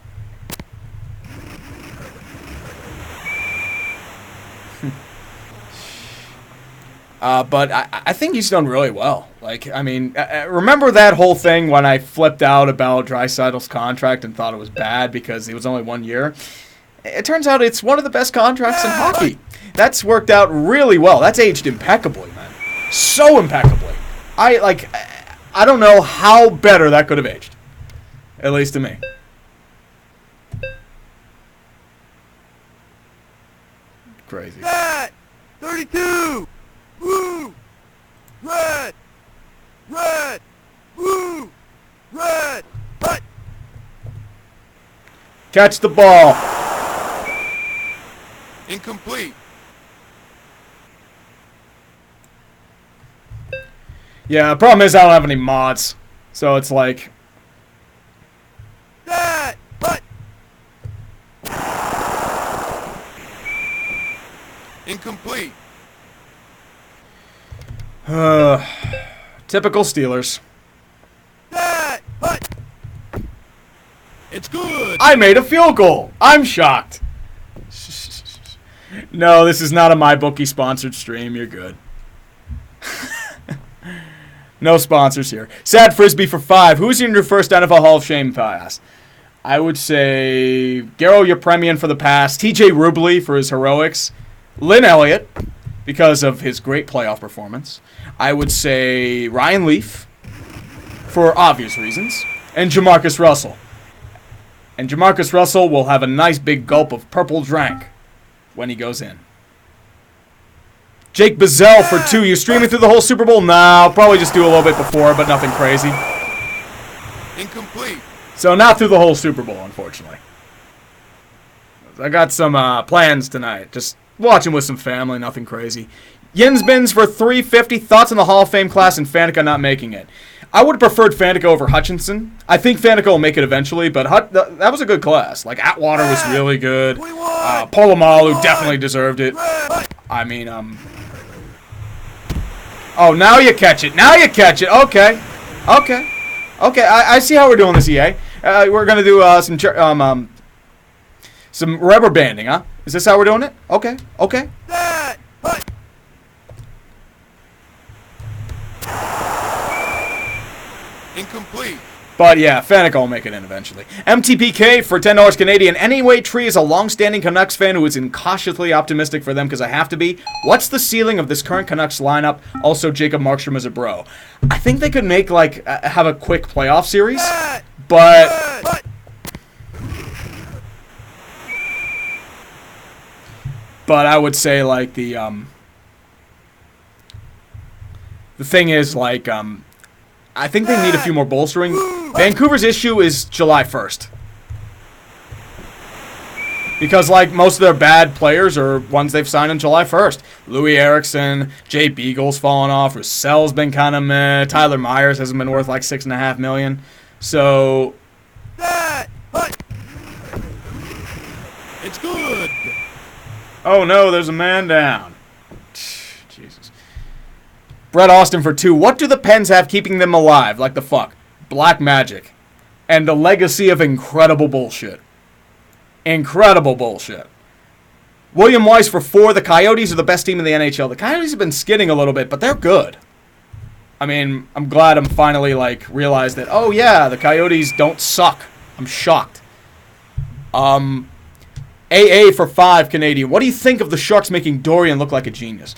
I think he's done really well. Like, I mean, remember that whole thing when I flipped out about Draisaitl's contract and thought it was bad because it was only 1 year? It turns out it's one of the best contracts in hockey. That's worked out really well. That's aged impeccably, man. So impeccably. I don't know how better that could have aged. At least to me. Crazy. 32! Woo! Red! Red! Woo! Red! But Catch the ball. Incomplete. Yeah, the problem is I don't have any mods. So it's like... that! But Incomplete. Typical Steelers. that! But It's good. I made a field goal. I'm shocked. No, this is not a MyBookie sponsored stream. You're good. No sponsors here. Sad Frisbee for 5. Who's in your first NFL Hall of Shame pass? I would say Garo Yepremian for the pass. TJ Rubley for his heroics. Lynn Elliott because of his great playoff performance. I would say Ryan Leaf for obvious reasons. And Jamarcus Russell. And Jamarcus Russell will have a nice big gulp of purple drank when he goes in. Jake Bazell for 2. You streaming through the whole Super Bowl? No, I'll probably just do a little bit before, but nothing crazy. Incomplete. So not through the whole Super Bowl, unfortunately. I got some plans tonight. Just watching with some family, nothing crazy. Yinsbins for 350. Thoughts on the Hall of Fame class and Faneca not making it? I would have preferred Faneca over Hutchinson. I think Faneca will make it eventually, but that was a good class. Like, Atwater was really good. Polamalu definitely deserved it. I mean, Oh, now you catch it. Now you catch it. Okay. Okay. Okay, I see how we're doing this, EA. We're going to do some rubber banding, huh? Is this how we're doing it? Okay. Okay. that! But Incomplete. But yeah, Faneca will make it in eventually. MTPK for $10 Canadian. Anyway, Tree is a long-standing Canucks fan who is cautiously optimistic for them because I have to be. What's the ceiling of this current Canucks lineup? Also, Jacob Markstrom is a bro. I think they could make, like, have a quick playoff series, but I would say, like, the thing is, like, I think they need a few more bolstering. Vancouver's issue is July 1st. Because, like, most of their bad players are ones they've signed on July 1st. Louis Erickson, Jay Beagle's fallen off, Roussell's been kind of meh, Tyler Myers hasn't been worth like $6.5 million. So, that! But It's good. oh no, there's a man down. Jesus. Brett Austin for 2. What do the Pens have keeping them alive? Like the fuck? Black magic. And the legacy of incredible bullshit. Incredible bullshit. William Weiss for 4. The Coyotes are the best team in the NHL. The Coyotes have been skidding a little bit, but they're good. I mean, I'm glad I'm finally, like, realized that, oh yeah, the Coyotes don't suck. I'm shocked. AA for 5 Canadian. What do you think of the Sharks making Dorian look like a genius?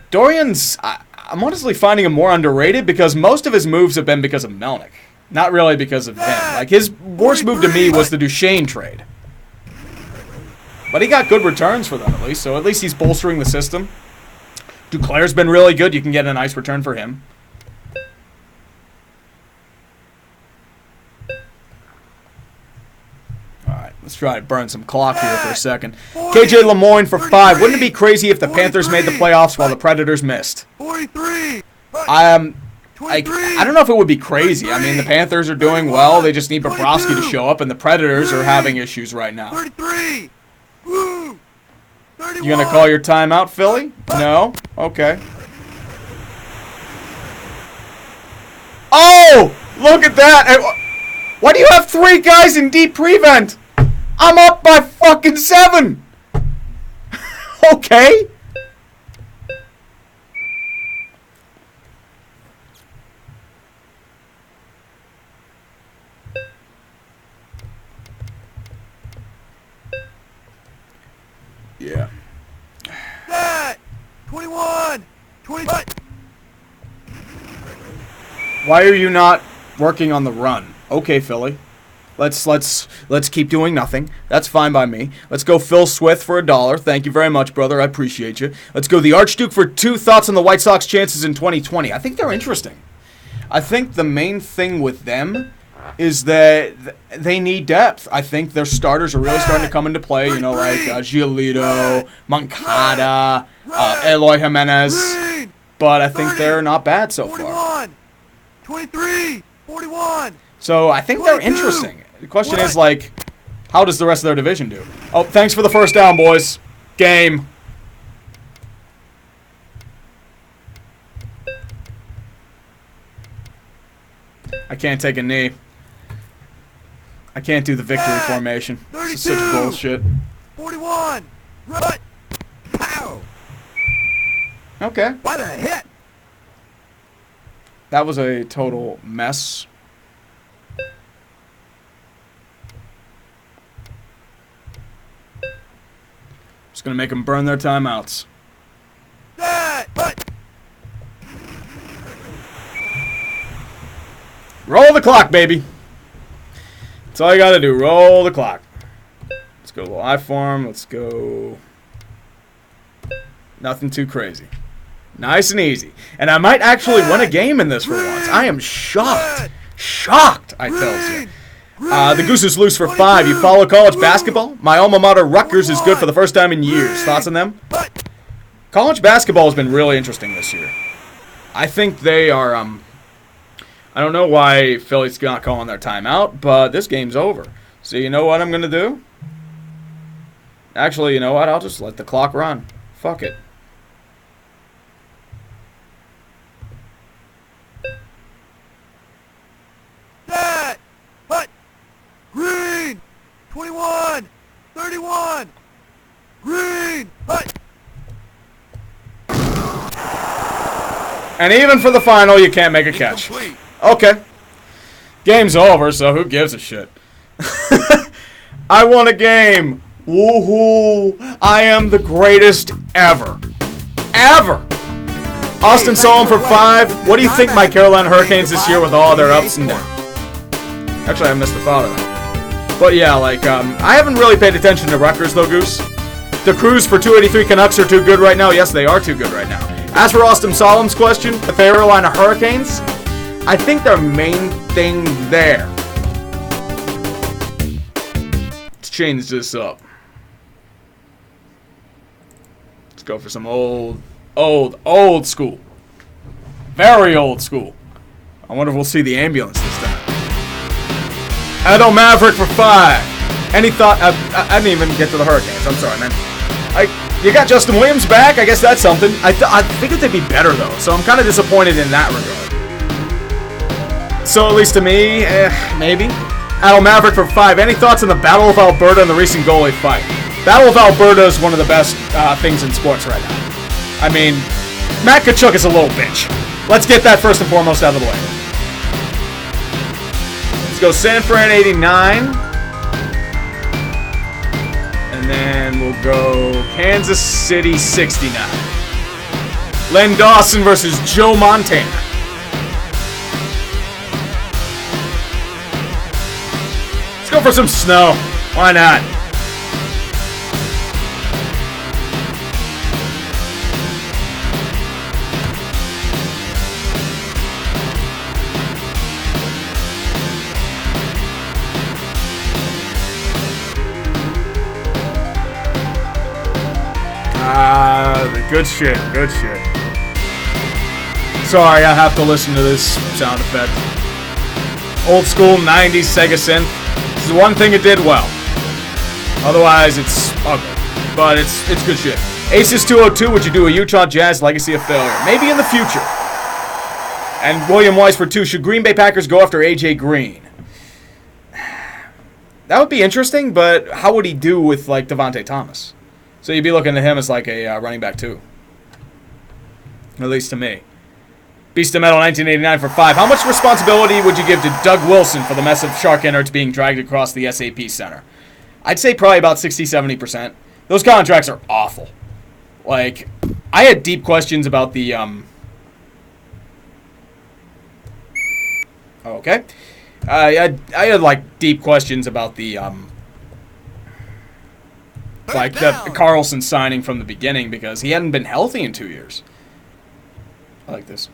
Dorian's... I'm honestly finding him more underrated because most of his moves have been because of Melnick. Not really because of him. Like, his worst move to me was the Duchesne trade. But he got good returns for them, at least. So at least he's bolstering the system. Duclair's been really good. You can get a nice return for him. Alright, let's try to burn some clock here for a second. KJ Lemoyne for 5. Wouldn't it be crazy if the Panthers made the playoffs while the Predators missed? 43! I don't know if it would be crazy. I mean, the Panthers are doing well. They just need Bobrovsky to show up, and the Predators are having issues right now. 33. Woo. 31. You gonna call your timeout, Philly? No? Okay. Oh! Look at that! Why do you have 3 guys in deep prevent? I'm up by fucking 7! Okay. Yeah. Set. 21. 25. Why are you not working on the run? Okay, Philly. Let's keep doing nothing. That's fine by me. Let's go Phil Swith for $1. Thank you very much, brother. I appreciate you. Let's go the Archduke for 2. Thoughts on the White Sox chances in 2020? I think they're interesting. I think the main thing with them is that they need depth. I think their starters are really starting to come into play. You know, like Giolito, Moncada, Eloy Jimenez. But I think they're not bad so far. 23. 41. So I think they're interesting. The question is, like, how does the rest of their division do? Oh, thanks for the first down, boys. Game. I can't take a knee. I can't do the victory formation. This is such bullshit. 41. Run. Pow. Okay. What a hit. That was a total mess. Just gonna make them burn their timeouts. Roll the clock, baby. That's all you gotta do. Roll the clock. Let's go little I form. Let's go. Nothing too crazy. Nice and easy. And I might actually win a game in this for once. I am shocked. Shocked, I tells you. The Goose is loose for 5. You follow college basketball? My alma mater, Rutgers, is good for the first time in years. Thoughts on them? College basketball has been really interesting this year. I think they are, I don't know why Philly's not calling their timeout, but this game's over. So you know what I'm going to do? Actually, you know what? I'll just let the clock run. Fuck it. Green. 21. 31. Green. And even for the final, you can't make a catch. Incomplete. Okay. Game's over, so who gives a shit? I won a game. Woohoo. I am the greatest ever. Ever. Austin Solon for 5. What do you think my Carolina Hurricanes this year with all their ups and downs? Actually, I missed the thought of that. But yeah, like, I haven't really paid attention to Rutgers, though, Goose. The Crews for 283 Canucks are too good right now. Yes, they are too good right now. As for Austin Solom's question, the Carolina Hurricanes, I think their main thing there. Let's change this up. Let's go for some old school. Very old school. I wonder if we'll see the ambulance this time. Edo Maverick for 5. Any thought? I didn't even get to the Hurricanes. I'm sorry, man. You got Justin Williams back. I guess that's something. I figured they'd be better, though, so I'm kind of disappointed in that regard. So, at least to me, maybe. Edo Maverick for 5. Any thoughts on the Battle of Alberta and the recent goalie fight? Battle of Alberta is one of the best things in sports right now. I mean, Matt Tkachuk is a little bitch. Let's get that first and foremost out of the way. Let's go San Fran 89. And then we'll go Kansas City 69. Len Dawson versus Joe Montana. Let's go for some snow. Why not? Good shit, good shit. Sorry, I have to listen to this sound effect. Old school 90s Sega synth. This is one thing it did well. Otherwise, it's ugly. But it's good shit. Aces 202, would you do a Utah Jazz Legacy of Failure? Maybe in the future. And William Weiss for 2, should Green Bay Packers go after A.J. Green? That would be interesting, but how would he do with, like, Devontae Thomas? So you'd be looking at him as, like, a running back, too. At least to me. Beast of Metal 1989 for 5. How much responsibility would you give to Doug Wilson for the mess of shark innards being dragged across the SAP Center? I'd say probably about 60-70%. Those contracts are awful. Like, I had deep questions about the, okay. I had, like, deep questions about the, like, the Carlson signing from the beginning because he hadn't been healthy in 2 years. I like this.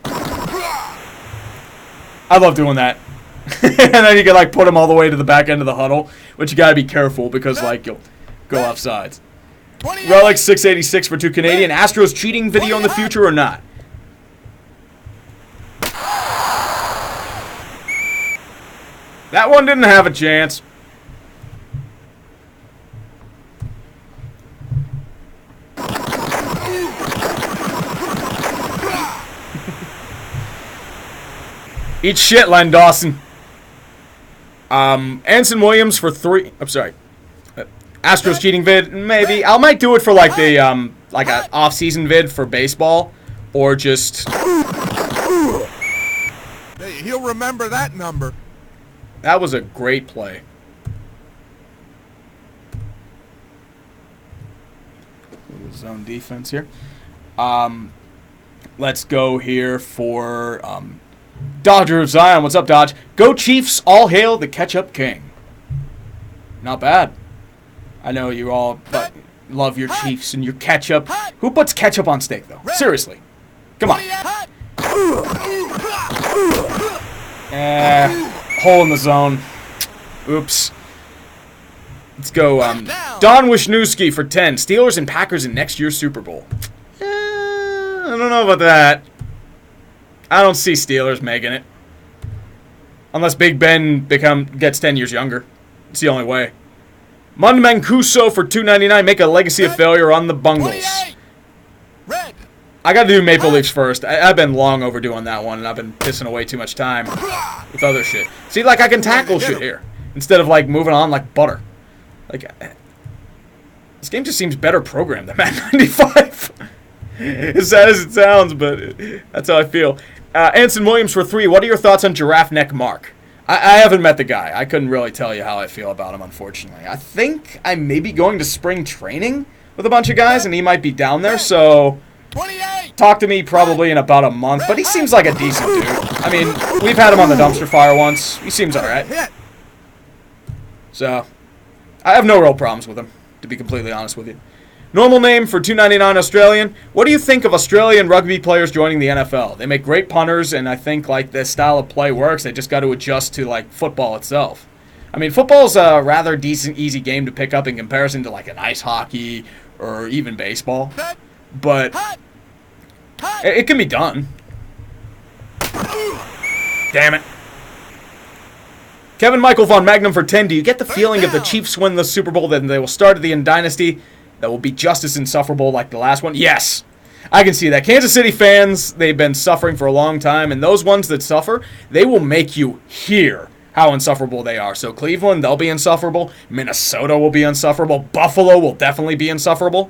I love doing that. And then you can, like, put him all the way to the back end of the huddle, which you gotta be careful because, like, you'll go off sides. Relic 686 for 2 Canadian. Astros cheating video in the future or not? That one didn't have a chance. Eat shit, Len Dawson. Anson Williams for 3. I'm sorry. Astros cheating vid, maybe. I might do it for like the like an off-season vid for baseball, or just. He'll remember that number. That was a great play. Zone defense here. Let's go here for Dodger of Zion. What's up, Dodge? Go Chiefs! All hail the Ketchup King. Not bad. I know you all love your Chiefs and your ketchup. Who puts ketchup on steak, though? Seriously. Come on. Hole in the zone. Oops. Let's go. Don Wisniewski for 10. Steelers and Packers in next year's Super Bowl. I don't know about that. I don't see Steelers making it. Unless Big Ben gets 10 years younger. It's the only way. Mun Mancuso for $2.99. Make a legacy of failure on the Bungles. I got to do Maple Leafs first. I've been long overdue on that one, and I've been pissing away too much time with other shit. See, like, I can tackle shit here instead of, like, moving on like butter. Like, this game just seems better programmed than Madden 95. As sad as it sounds, but that's how I feel. Anson Williams for 3. What are your thoughts on Giraffe Neck Mark? I haven't met the guy. I couldn't really tell you how I feel about him, unfortunately. I think I may be going to spring training with a bunch of guys, and he might be down there, so talk to me probably in about a month. But he seems like a decent dude. I mean, we've had him on the dumpster fire once. He seems all right. So, I have no real problems with him, to be completely honest with you. Normal name for $2.99 Australian. What do you think of Australian rugby players joining the NFL? They make great punters, and I think like this style of play works. They just got to adjust to like football itself. I mean, football's a rather decent, easy game to pick up in comparison to like an ice hockey or even baseball. But it can be done. Damn it. Kevin Michael von Magnum for 10. Do you get the feeling if the Chiefs win the Super Bowl, then they will start the dynasty that will be just as insufferable like the last one? Yes. I can see that. Kansas City fans, they've been suffering for a long time, and those ones that suffer, they will make you hear how insufferable they are. So Cleveland, they'll be insufferable. Minnesota will be insufferable. Buffalo will definitely be insufferable.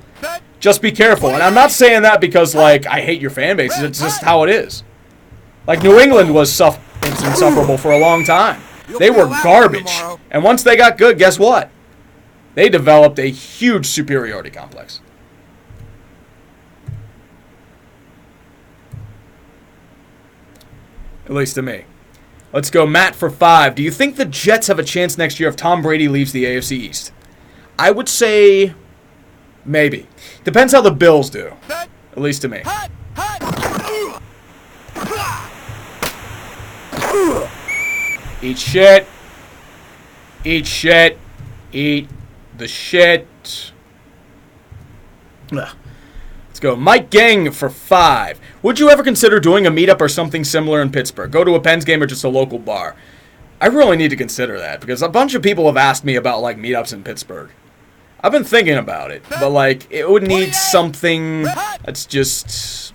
Just be careful. And I'm not saying that because, like, I hate your fan bases. It's just how it is. Like, New England was insufferable for a long time. They were garbage. And once they got good, guess what? They developed a huge superiority complex. At least to me. Let's go Matt for 5. Do you think the Jets have a chance next year if Tom Brady leaves the AFC East? I would say maybe. Depends how the Bills do. At least to me. Eat shit. Eat shit. Eat the shit. Ugh. Let's go. Mike Gang for 5. Would you ever consider doing a meetup or something similar in Pittsburgh? Go to a Pens game or just a local bar? I really need to consider that because a bunch of people have asked me about like meetups in Pittsburgh. I've been thinking about it, but like it would need something that's just...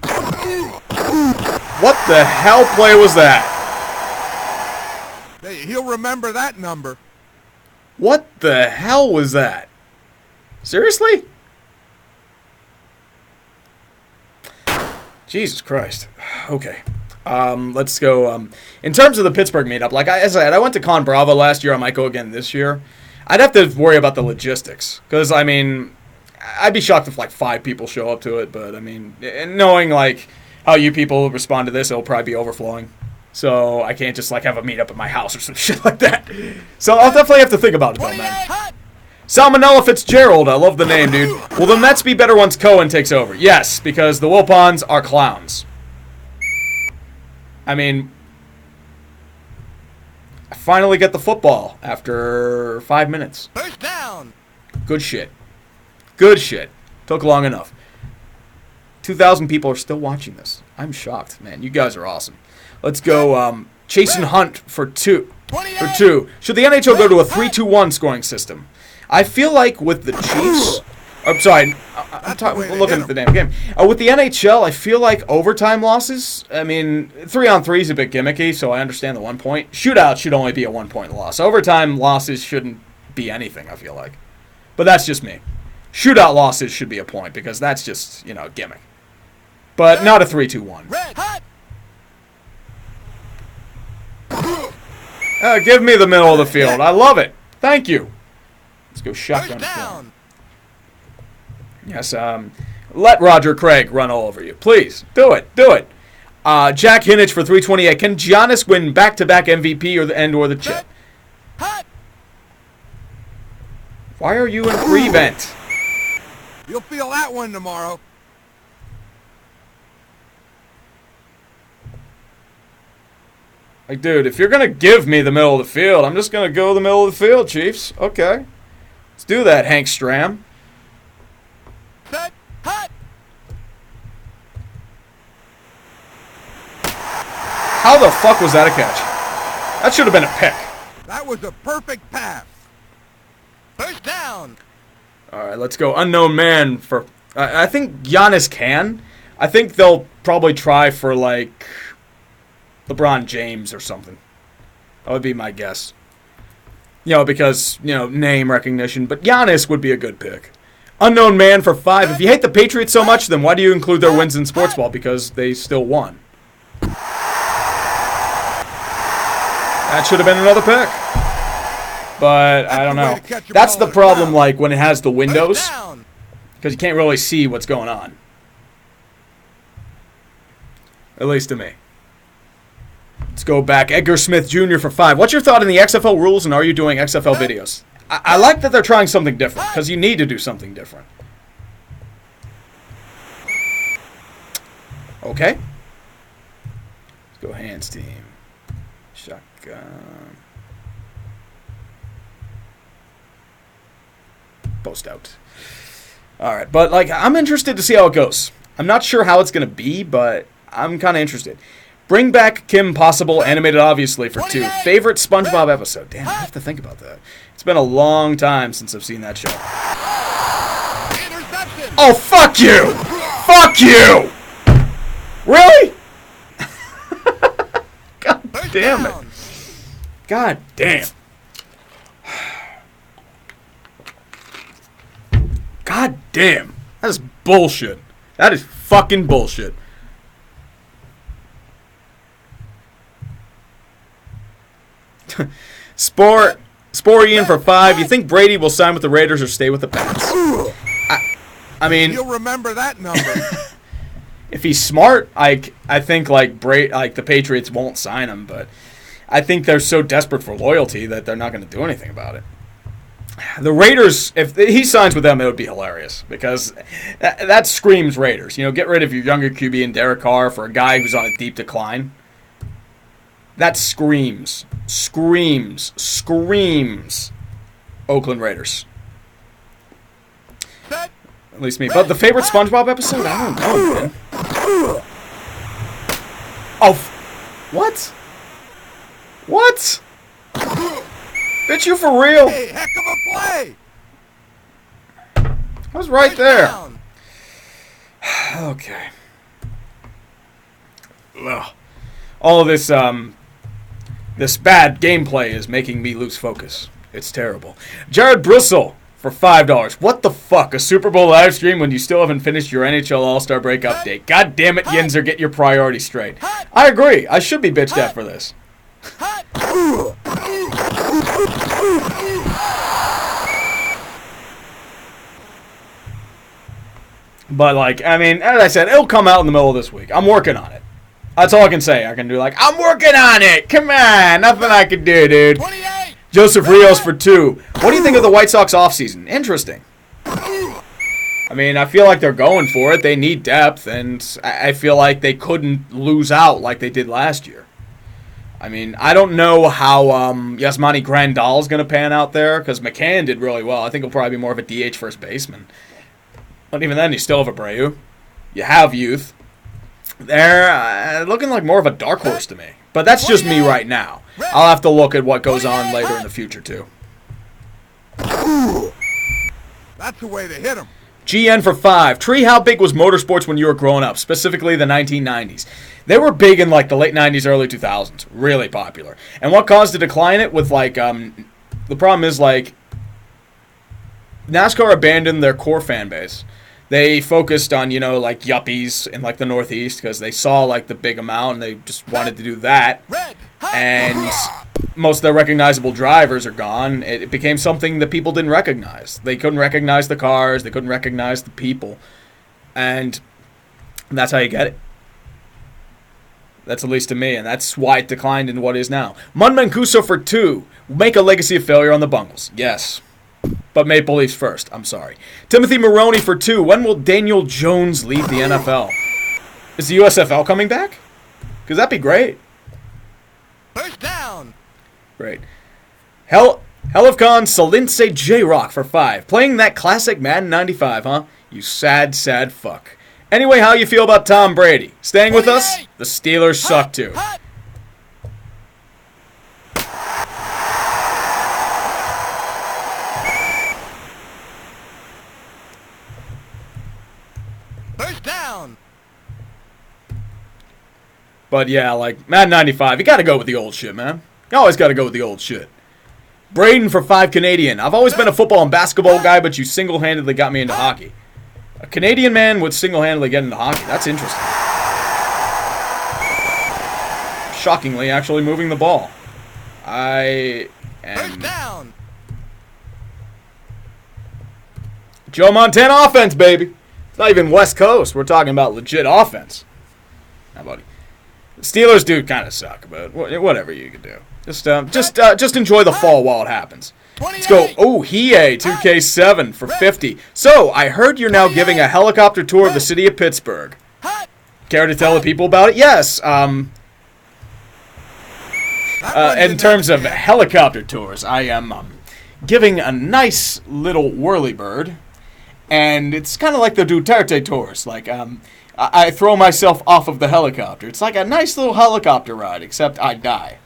What the hell play was that? Hey, he'll remember that number. What the hell was that? Seriously? Jesus Christ. Okay. Let's go. In terms of the Pittsburgh meetup, like as I said, I went to Con Bravo last year. I might go again this year. I'd have to worry about the logistics. Because, I mean, I'd be shocked if like 5 people show up to it. But, I mean, knowing like how you people respond to this, it'll probably be overflowing. So I can't just like have a meetup at my house or some shit like that. So I'll definitely have to think about it though, man. Salmonella Fitzgerald, I love the name, dude. Will the Mets be better once Cohen takes over? Yes, because the Wilpons are clowns. I mean, I finally get the football after 5 minutes. First down. Good shit. Good shit. Took long enough. 2,000 people are still watching this. I'm shocked, man. You guys are awesome. Let's go Chasen Hunt for 2. Should the NHL go to a 3-2-1 scoring system? I feel like with the Chiefs... I'm sorry, I'm looking at the damn game. With the NHL, I feel like overtime losses, I mean, 3-on-3 is a bit gimmicky, so I understand the 1 point. Shootout should only be a 1 point loss. Overtime losses shouldn't be anything, I feel like. But that's just me. Shootout losses should be a point, because that's just, you know, a gimmick. But not a 3-2-1. Give me the middle of the field. I love it. Thank you. Let's go shotgun. Yes, let Roger Craig run all over you. Please, do it. Do it. Jack Hinich for 328. Can Giannis win back-to-back MVP or the chip? Why are you in prevent? You'll feel that one tomorrow. Like, dude, if you're going to give me the middle of the field, I'm just going to go the middle of the field, Chiefs. Okay. Let's do that, Hank Stram. Set, hut. How the fuck was that a catch? That should have been a pick. That was a perfect pass. First down. All right, let's go unknown man for... I think Giannis can. I think they'll probably try for, like, LeBron James or something. That would be my guess. You know, because, you know, name recognition. But Giannis would be a good pick. Unknown man for 5. If you hate the Patriots so much, then why do you include their wins in sports ball? Because they still won. That should have been another pick. But I don't know. That's the problem, like, when it has the windows. Because you can't really see what's going on. At least to me. Let's go back. Edgar Smith Jr. for 5. What's your thought on the XFL rules, and are you doing XFL videos? I like that they're trying something different, because you need to do something different. Okay. Let's go hands team. Shotgun. Post out. Alright, but like I'm interested to see how it goes. I'm not sure how it's going to be, but I'm kind of interested. Bring back Kim Possible, animated obviously, for 2. Favorite SpongeBob episode? Damn, I have to think about that. It's been a long time since I've seen that show. Oh, fuck you! Fuck you! Really? God damn it. God damn. God damn. That is bullshit. That is fucking bullshit. Sporian for 5. You think Brady will sign with the Raiders or stay with the Pats? I mean, you'll remember that number. If he's smart, I think like the Patriots won't sign him, but I think they're so desperate for loyalty that they're not going to do anything about it. The Raiders, if he signs with them, it would be hilarious because that screams Raiders. You know, get rid of your younger QB and Derek Carr for a guy who's on a deep decline. That screams Oakland Raiders. At least me. But the favorite SpongeBob episode? I don't know, man. Oh, what? What? Bitch, you for real? Hey, heck of a play! I was right there. Okay. Ugh. All of this, this bad gameplay is making me lose focus. It's terrible. Jared Brissell for $5. What the fuck? A Super Bowl live stream when you still haven't finished your NHL All-Star Break update. God damn it, Yinzer, get your priorities straight. I agree. I should be bitched at for this. But, like, I mean, as I said, it'll come out in the middle of this week. I'm working on it. That's all I can say. I can do, like, I'm working on it. Come on. Nothing I can do, dude. 28. Joseph Rios for 2. What do you think of the White Sox offseason? Interesting. I mean, I feel like they're going for it. They need depth, and I feel like they couldn't lose out like they did last year. I mean, I don't know how Yasmani Grandal's going to pan out there, because McCann did really well. I think he'll probably be more of a DH first baseman. But even then, you still have Abreu. You have youth. They're looking like more of a dark horse to me. But that's just me right now. I'll have to look at what goes on later in the future, too. That's the way to hit him. GN for 5. Tree, how big was motorsports when you were growing up, specifically the 1990s? They were big in, like, the late 90s, early 2000s. Really popular. And what caused the decline it with, like, the problem is, like, NASCAR abandoned their core fan base. They focused on, you know, like, yuppies in, like, the Northeast because they saw, like, the big amount and they just wanted to do that. And most of their recognizable drivers are gone. It became something that people didn't recognize. They couldn't recognize the cars. They couldn't recognize the people. And that's how you get it. That's at least to me, and that's why it declined into what it is now. Mun Mancuso for 2. Make a legacy of failure on the Bungles. Yes. But Maple Leafs first. I'm sorry. Timothy Maroney for 2. When will Daniel Jones leave the NFL? Is the USFL coming back? Because that'd be great. First down. Great. Helifcon Salince J-Rock for 5. Playing that classic Madden 95, huh? You sad, sad fuck. Anyway, how you feel about Tom Brady? Staying with us? The Steelers suck too. First down. But yeah, like, Madden 95, you gotta go with the old shit, man. You always gotta go with the old shit. Braden for 5 Canadian. I've always been a football and basketball guy, but you single-handedly got me into hockey. A Canadian man would single-handedly get into hockey. That's interesting. Shockingly, actually moving the ball. I am... First down. Joe Montana offense, baby. It's not even West Coast. We're talking about legit offense. Now, buddy. The Steelers do kind of suck, but whatever you can do. Just enjoy the fall while it happens. Let's go. Oh, Hiei 2K7 for 50. So, I heard you're now giving a helicopter tour of the city of Pittsburgh. Care to tell the people about it? Yes. In terms of helicopter tours, I am giving a nice little whirly bird. And it's kind of like the Duterte tours. Like, I throw myself off of the helicopter. It's like a nice little helicopter ride, except I die.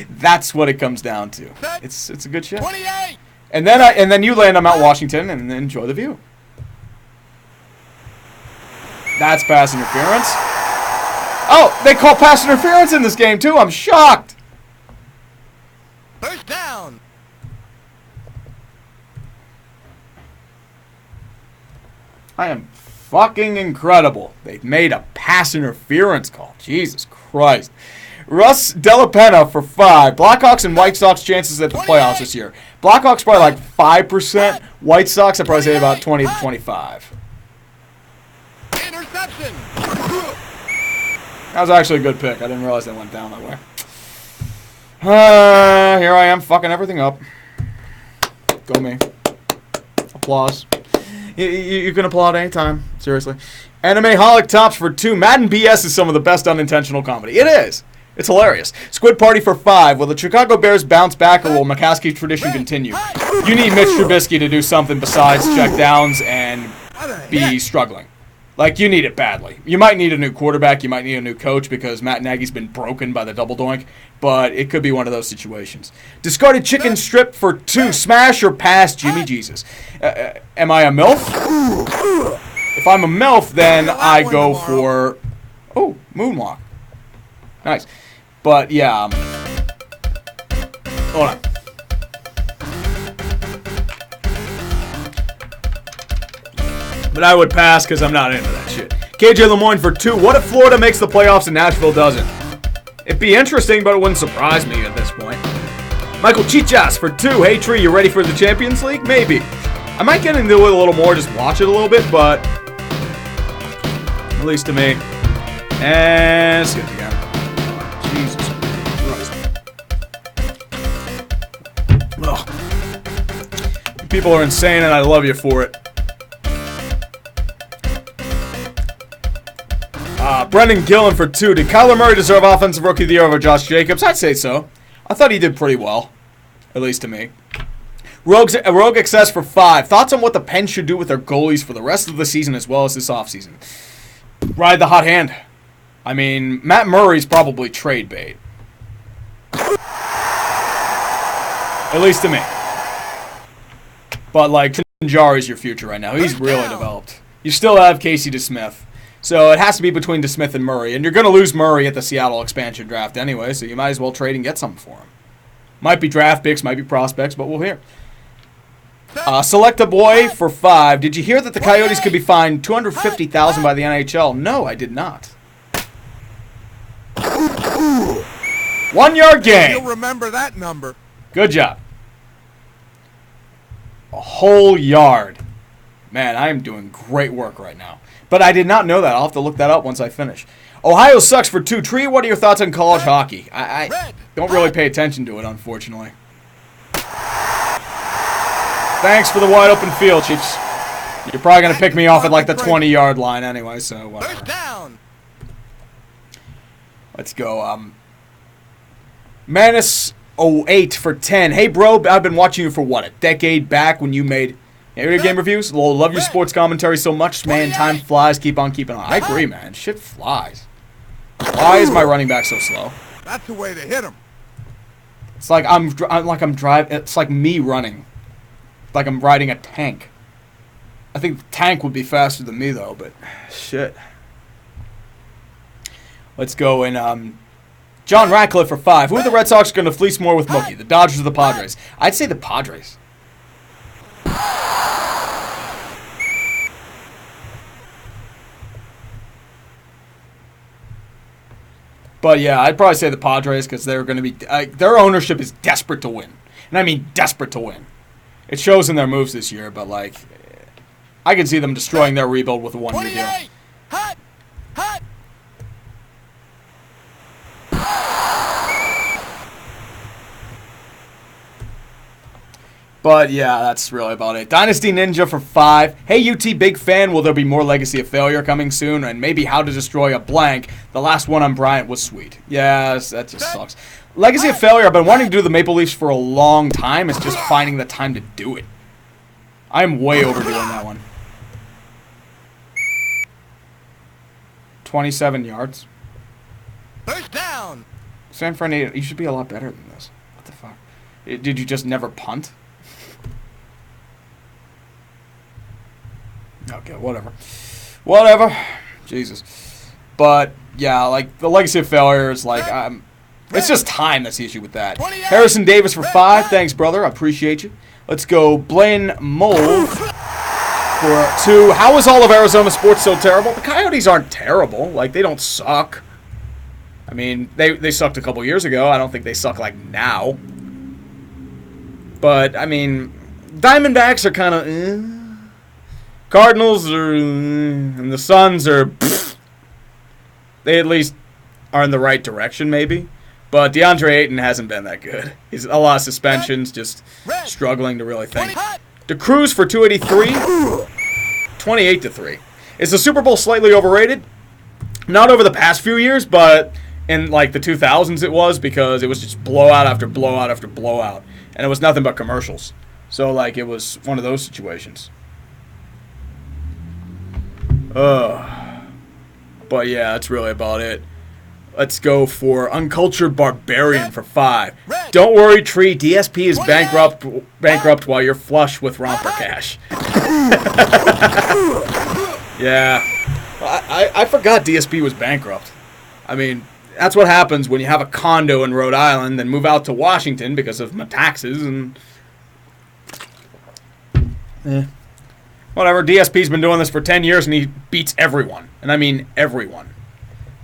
That's what it comes down to. It's a good show. 28. And then you land on Mount Washington and then enjoy the view. That's pass interference. Oh, they call pass interference in this game too. I'm shocked. First down. I am fucking incredible. They've made a pass interference call. Jesus Christ. Russ Delapena for 5. Blackhawks and White Sox chances at the playoffs this year. Blackhawks probably like 5%. White Sox I'd probably say about 20 to 25. Interception. That was actually a good pick. I didn't realize that went down that way. Here I am fucking everything up. Go me. Applause. You can applaud anytime. Seriously. Anime Holic tops for 2. Madden BS is some of the best unintentional comedy. It is. It's hilarious. Squid Party for 5. Will the Chicago Bears bounce back, or will McCaskey's tradition continue? You need Mitch Trubisky to do something besides check downs and be struggling. Like, you need it badly. You might need a new quarterback. You might need a new coach because Matt Nagy's been broken by the double doink. But it could be one of those situations. Discarded chicken strip for 2. Smash or pass Jimmy Jesus. Am I a MILF? If I'm a MILF, then I go for... Oh, Moonwalk. Nice. But, yeah. Hold on. But I would pass because I'm not into that shit. KJ Lemoyne for 2. What if Florida makes the playoffs and Nashville doesn't? It'd be interesting, but it wouldn't surprise me at this point. Michael Chichas for 2. Hey, Tree, you ready for the Champions League? Maybe. I might get into it a little more, just watch it a little bit, but... At least to me. And skip again. Jesus Christ. Ugh. People are insane, and I love you for it. Brendan Gillen for 2. Did Kyler Murray deserve Offensive Rookie of the Year over Josh Jacobs? I'd say so. I thought he did pretty well. At least to me. Rogue Excess for 5. Thoughts on what the Pens should do with their goalies for the rest of the season as well as this offseason? Ride the hot hand. I mean, Matt Murray's probably trade bait. At least to me. But, like, Jari's your future right now. He's really developed. You still have Casey DeSmith. So it has to be between DeSmith and Murray. And you're going to lose Murray at the Seattle expansion draft anyway, so you might as well trade and get something for him. Might be draft picks, might be prospects, but we'll hear. Select a boy for 5. Did you hear that the Coyotes could be fined $250,000 by the NHL? No, I did not. 1 yard gain. You'll remember that number. Good job. A whole yard. Man, I am doing great work right now. But I did not know that. I'll have to look that up once I finish. Ohio sucks for 2. Tree, what are your thoughts on college hockey? I don't really pay attention to it, unfortunately. Thanks for the wide open field, Chiefs. You're probably going to pick me off at like the 20-yard line anyway, so whatever. First down. Let's go. Manus08 for 10. Hey, bro, I've been watching you for, what, a decade back when you made... Video game reviews? Love your sports commentary so much, man. Time flies. Keep on keeping on. I agree, man. Shit flies. Why is my running back so slow? That's the way to hit him. It's like I'm driving. It's like me running. Like I'm riding a tank. I think the tank would be faster than me though, but shit. Let's go in. John Ratcliffe for 5. Who are the Red Sox going to fleece more with Mookie? The Dodgers or the Padres? I'd say the Padres. But yeah, I'd probably say the Padres because they're going to be their ownership is desperate to win, and I mean desperate to win. It shows in their moves this year, but like, I can see them destroying their rebuild with a 1-year deal. Hot, hot. But yeah, that's really about it. Dynasty Ninja for 5. Hey UT, big fan. Will there be more Legacy of Failure coming soon? And maybe How to Destroy a Blank. The last one on Bryant was sweet. Yes, that just sucks. Legacy of Failure, I've been wanting to do the Maple Leafs for a long time. It's just finding the time to do it. I'm way overdoing that one. 27 yards. First down. San Fernando, you should be a lot better than this. What the fuck? Did you just never punt? Okay, whatever. Whatever. Jesus. But, yeah, like, the Legacy of Failure is like, it's just time that's the issue with that. Harrison Davis for 5. Thanks, brother. I appreciate you. Let's go Blaine Mold for 2. How is all of Arizona sports so terrible? The Coyotes aren't terrible. Like, they don't suck. I mean, they sucked a couple years ago. I don't think they suck like now. But, I mean, Diamondbacks are kind of... Cardinals are... and the Suns are... pfft. They at least are in the right direction, maybe. But DeAndre Ayton hasn't been that good. He's a lot of suspensions, just struggling to really think. DeCruz for 283. 28-3. Is the Super Bowl slightly overrated? Not over the past few years, but in like the 2000s it was, because it was just blowout after blowout after blowout. And it was nothing but commercials. So like it was one of those situations. But yeah, that's really about it. Let's go for Uncultured Barbarian for 5. Don't worry, Tree. DSP is bankrupt while you're flush with romper cash. Yeah. I forgot DSP was bankrupt. I mean, that's what happens when you have a condo in Rhode Island and move out to Washington because of my taxes and... Whatever, DSP's been doing this for 10 years and he beats everyone. And I mean everyone.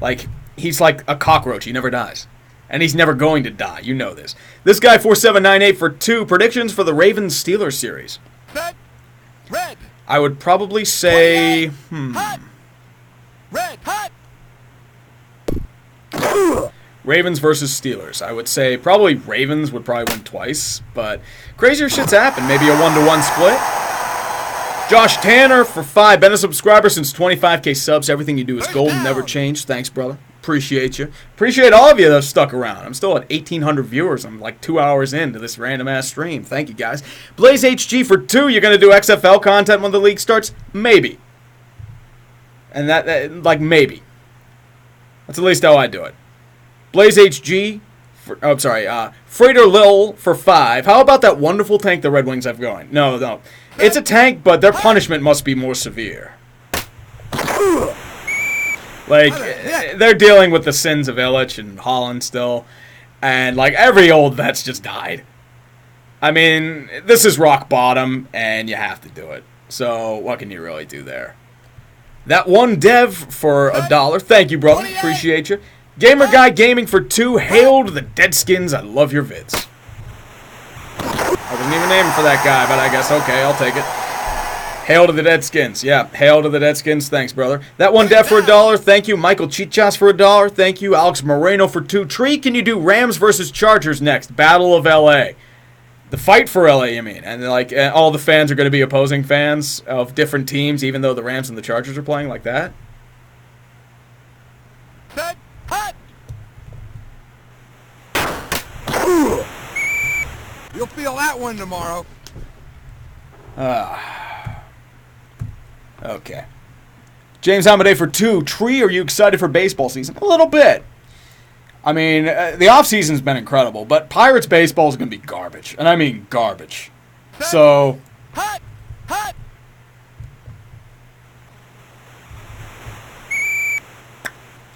Like, he's like a cockroach. He never dies. And he's never going to die. You know this. This guy, 4798 for 2. Predictions for the Ravens-Steelers series. Set. Red. I would probably say... Hot. Red. Hot. Ravens versus Steelers. I would say probably Ravens would probably win twice. But crazier shit's happened. Maybe a 1-to-1 split. Josh Tanner for 5. Been a subscriber since 25K subs. Everything you do is gold and never change. Thanks, brother. Appreciate you. Appreciate all of you that have stuck around. I'm still at 1,800 viewers. I'm like 2 hours into this random-ass stream. Thank you, guys. Blaze HG for 2. You're going to do XFL content when the league starts? Maybe. And that like, maybe. That's at least how I do it. Blaze HG... Freighter Lil for 5. How about that wonderful tank the Red Wings have going? No. It's a tank, but their punishment must be more severe. Like, they're dealing with the sins of Illich and Holland still. And, like, every old vet's just died. I mean, this is rock bottom, and you have to do it. So, what can you really do there? That one dev for $1. Thank you, brother. Appreciate you. Gamer Guy Gaming for 2. Hail to the Deadskins. I love your vids. I wasn't even aiming for that guy, but I guess, okay, I'll take it. Hail to the Deadskins. Yeah, hail to the Deadskins. Thanks, brother. That one dev for $1. Thank you. Michael Chichas for $1. Thank you. Alex Moreno for 2. Tree, can you do Rams versus Chargers next? Battle of LA. The fight for LA, you mean? And, like, all the fans are going to be opposing fans of different teams, even though the Rams and the Chargers are playing like that? Set. Hot. You'll feel that one tomorrow. Okay. James Amadei for 2. Tree, are you excited for baseball season? A little bit. I mean, the offseason's been incredible, but Pirates baseball is going to be garbage. And I mean garbage. So... Hot. Hot.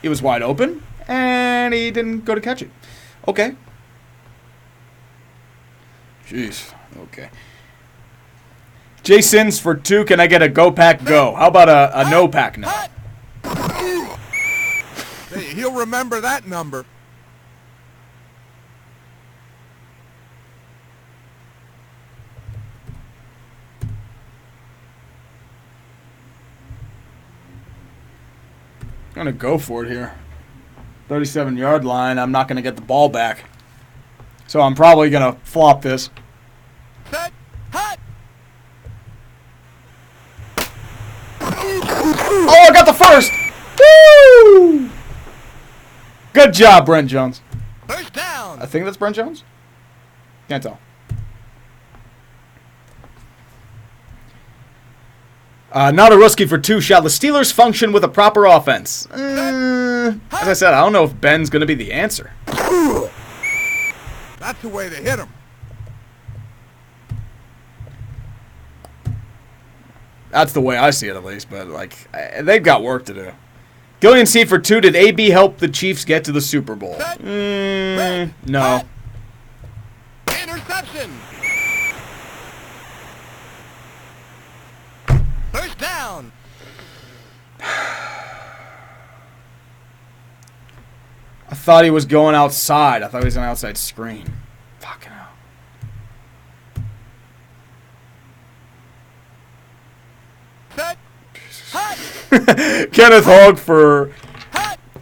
It was wide open, and he didn't go to catch it. Okay. Jeez. Okay. Jason's for 2. Can I get a go pack go? How about a no pack no? Hey, he'll remember that number. I'm going to go for it here. 37-yard line. I'm not going to get the ball back. So I'm probably going to flop this. Set. Hot. Oh, I got the first! Woo! Good job, Brent Jones. First down. I think that's Brent Jones? Can't tell. Not a Ruski for 2. Shall the Steelers function with a proper offense? As I said, I don't know if Ben's going to be the answer. That's the way to hit him. That's the way I see it, at least. But, like, they've got work to do. Gillian C for 2. Did AB help the Chiefs get to the Super Bowl? No. Interception. First down. I thought he was going outside. I thought he was an outside screen. Fucking hell. Set. Hot. Kenneth Hogg for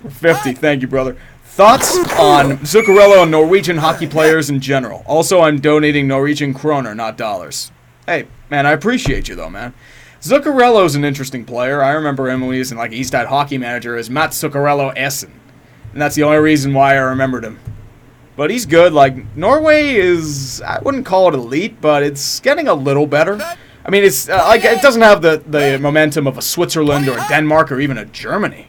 50. Thank you, brother. Thoughts on Zuccarello and Norwegian hockey players in general? Also, I'm donating Norwegian kroner, not dollars. Hey, man, I appreciate you, though, man. Zuccarello's an interesting player. I remember him when he was in, like, East Side Hockey Manager as Matt Zuccarello Essen. And that's the only reason why I remembered him. But he's good. Like, Norway is, I wouldn't call it elite, but it's getting a little better. I mean, it's like it doesn't have the momentum of a Switzerland or a Denmark or even a Germany.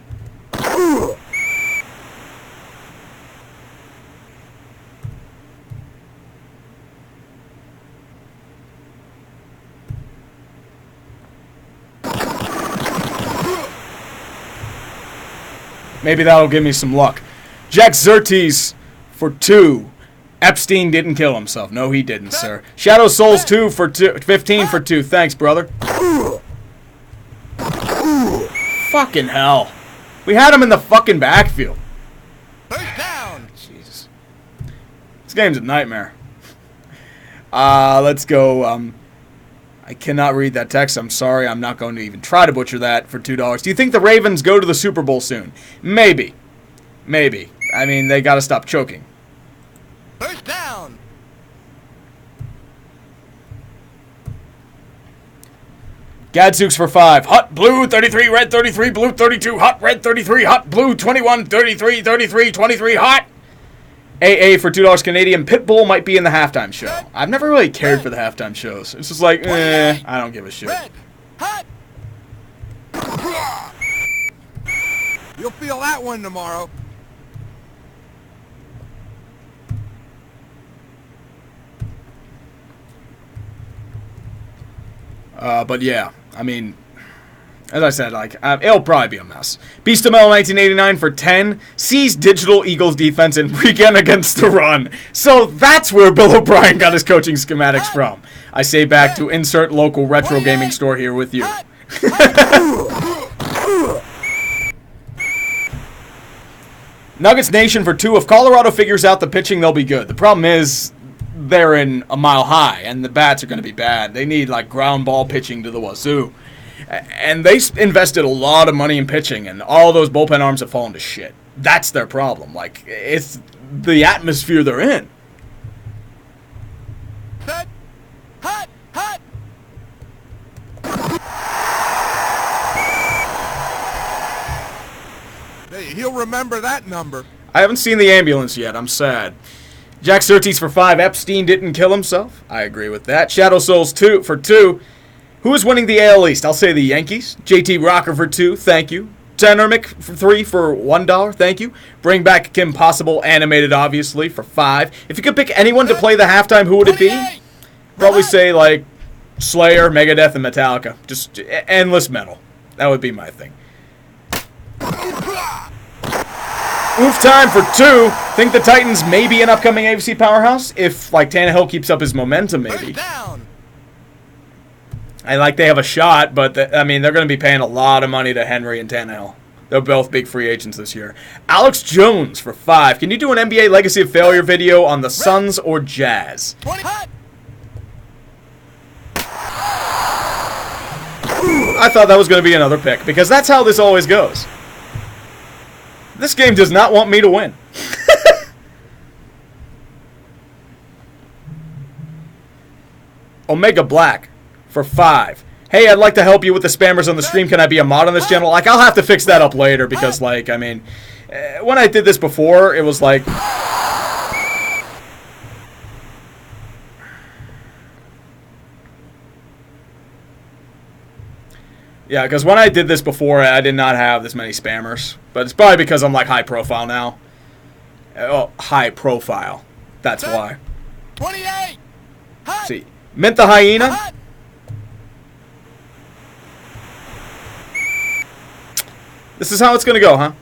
Maybe that'll give me some luck. Jack Zertes for 2. Epstein didn't kill himself. No, he didn't, sir. Shadow Souls 2 for 2. 15 for 2. Thanks, brother. Fucking hell. We had him in the fucking backfield. First down. Jesus. This game's a nightmare. Let's go. I cannot read that text. I'm sorry. I'm not going to even try to butcher that for $2. Do you think the Ravens go to the Super Bowl soon? Maybe. Maybe. I mean, they got to stop choking. First down. Gadzooks for 5. Hot, blue, 33, red, 33, blue, 32, hot, red, 33, hot, blue, 21, 33, 33, 23, hot. AA for $2 Canadian. Pitbull might be in the halftime show. I've never really cared for the halftime shows. It's just like, I don't give a shit. Red. Hot. You'll feel that one tomorrow. But yeah, I mean, as I said, like, it'll probably be a mess. Beastamel 1989 for 10. Sees Digital Eagles defense and weekend against the run. So that's where Bill O'Brien got his coaching schematics from. I say back to insert local retro gaming store here with you. Nuggets Nation for 2. If Colorado figures out the pitching, they'll be good. The problem is they're in a mile high, and the bats are going to be bad. They need, like, ground ball pitching to the wazoo. And they invested a lot of money in pitching, and all those bullpen arms have fallen to shit. That's their problem. Like, it's the atmosphere they're in. Set. Hot. Hot. Hey, he'll remember that number. I haven't seen the ambulance yet. I'm sad. Jack Surtees for 5. Epstein didn't kill himself. I agree with that. Shadow Souls 2 for 2. Who is winning the AL East? I'll say the Yankees. JT Rocker for 2. Thank you. Tenormic for 3 for $1. Thank you. Bring back Kim Possible, animated obviously, for 5. If you could pick anyone to play the halftime, who would it be? Probably say, like, Slayer, Megadeth, and Metallica. Just endless metal. That would be my thing. Oof time for 2. Think the Titans may be an upcoming AFC powerhouse? If, like, Tannehill keeps up his momentum, maybe. I like they have a shot, but, I mean, they're going to be paying a lot of money to Henry and Tannehill. They're both big free agents this year. Alex Jones for 5. Can you do an NBA Legacy of Failure video on the Suns or Jazz? I thought that was going to be another pick, because that's how this always goes. This game does not want me to win. Omega Black for 5. Hey, I'd like to help you with the spammers on the stream. Can I be a mod on this channel? Like, I'll have to fix that up later because, like, I mean, when I did this before, it was like... Yeah, because when I did this before, I did not have this many spammers. But it's probably because I'm, like, high profile now. Oh, high profile. That's why. 28. See, Mint the Hyena. This is how it's going to go, huh?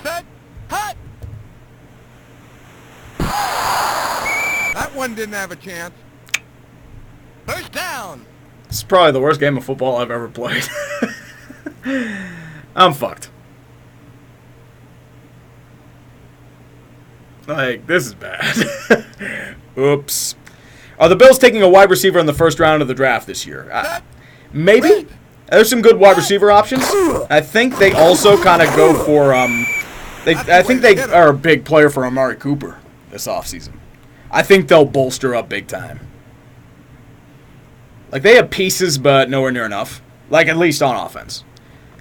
Set. Hot. That one didn't have a chance. First down. This is probably the worst game of football I've ever played. I'm fucked. Like, this is bad. Oops. Are the Bills taking a wide receiver in the first round of the draft this year? Maybe. There's some good wide receiver options. I think they also kind of go for, I think they are a big player for Amari Cooper this offseason. I think they'll bolster up big time. Like, they have pieces, but nowhere near enough. Like, at least on offense.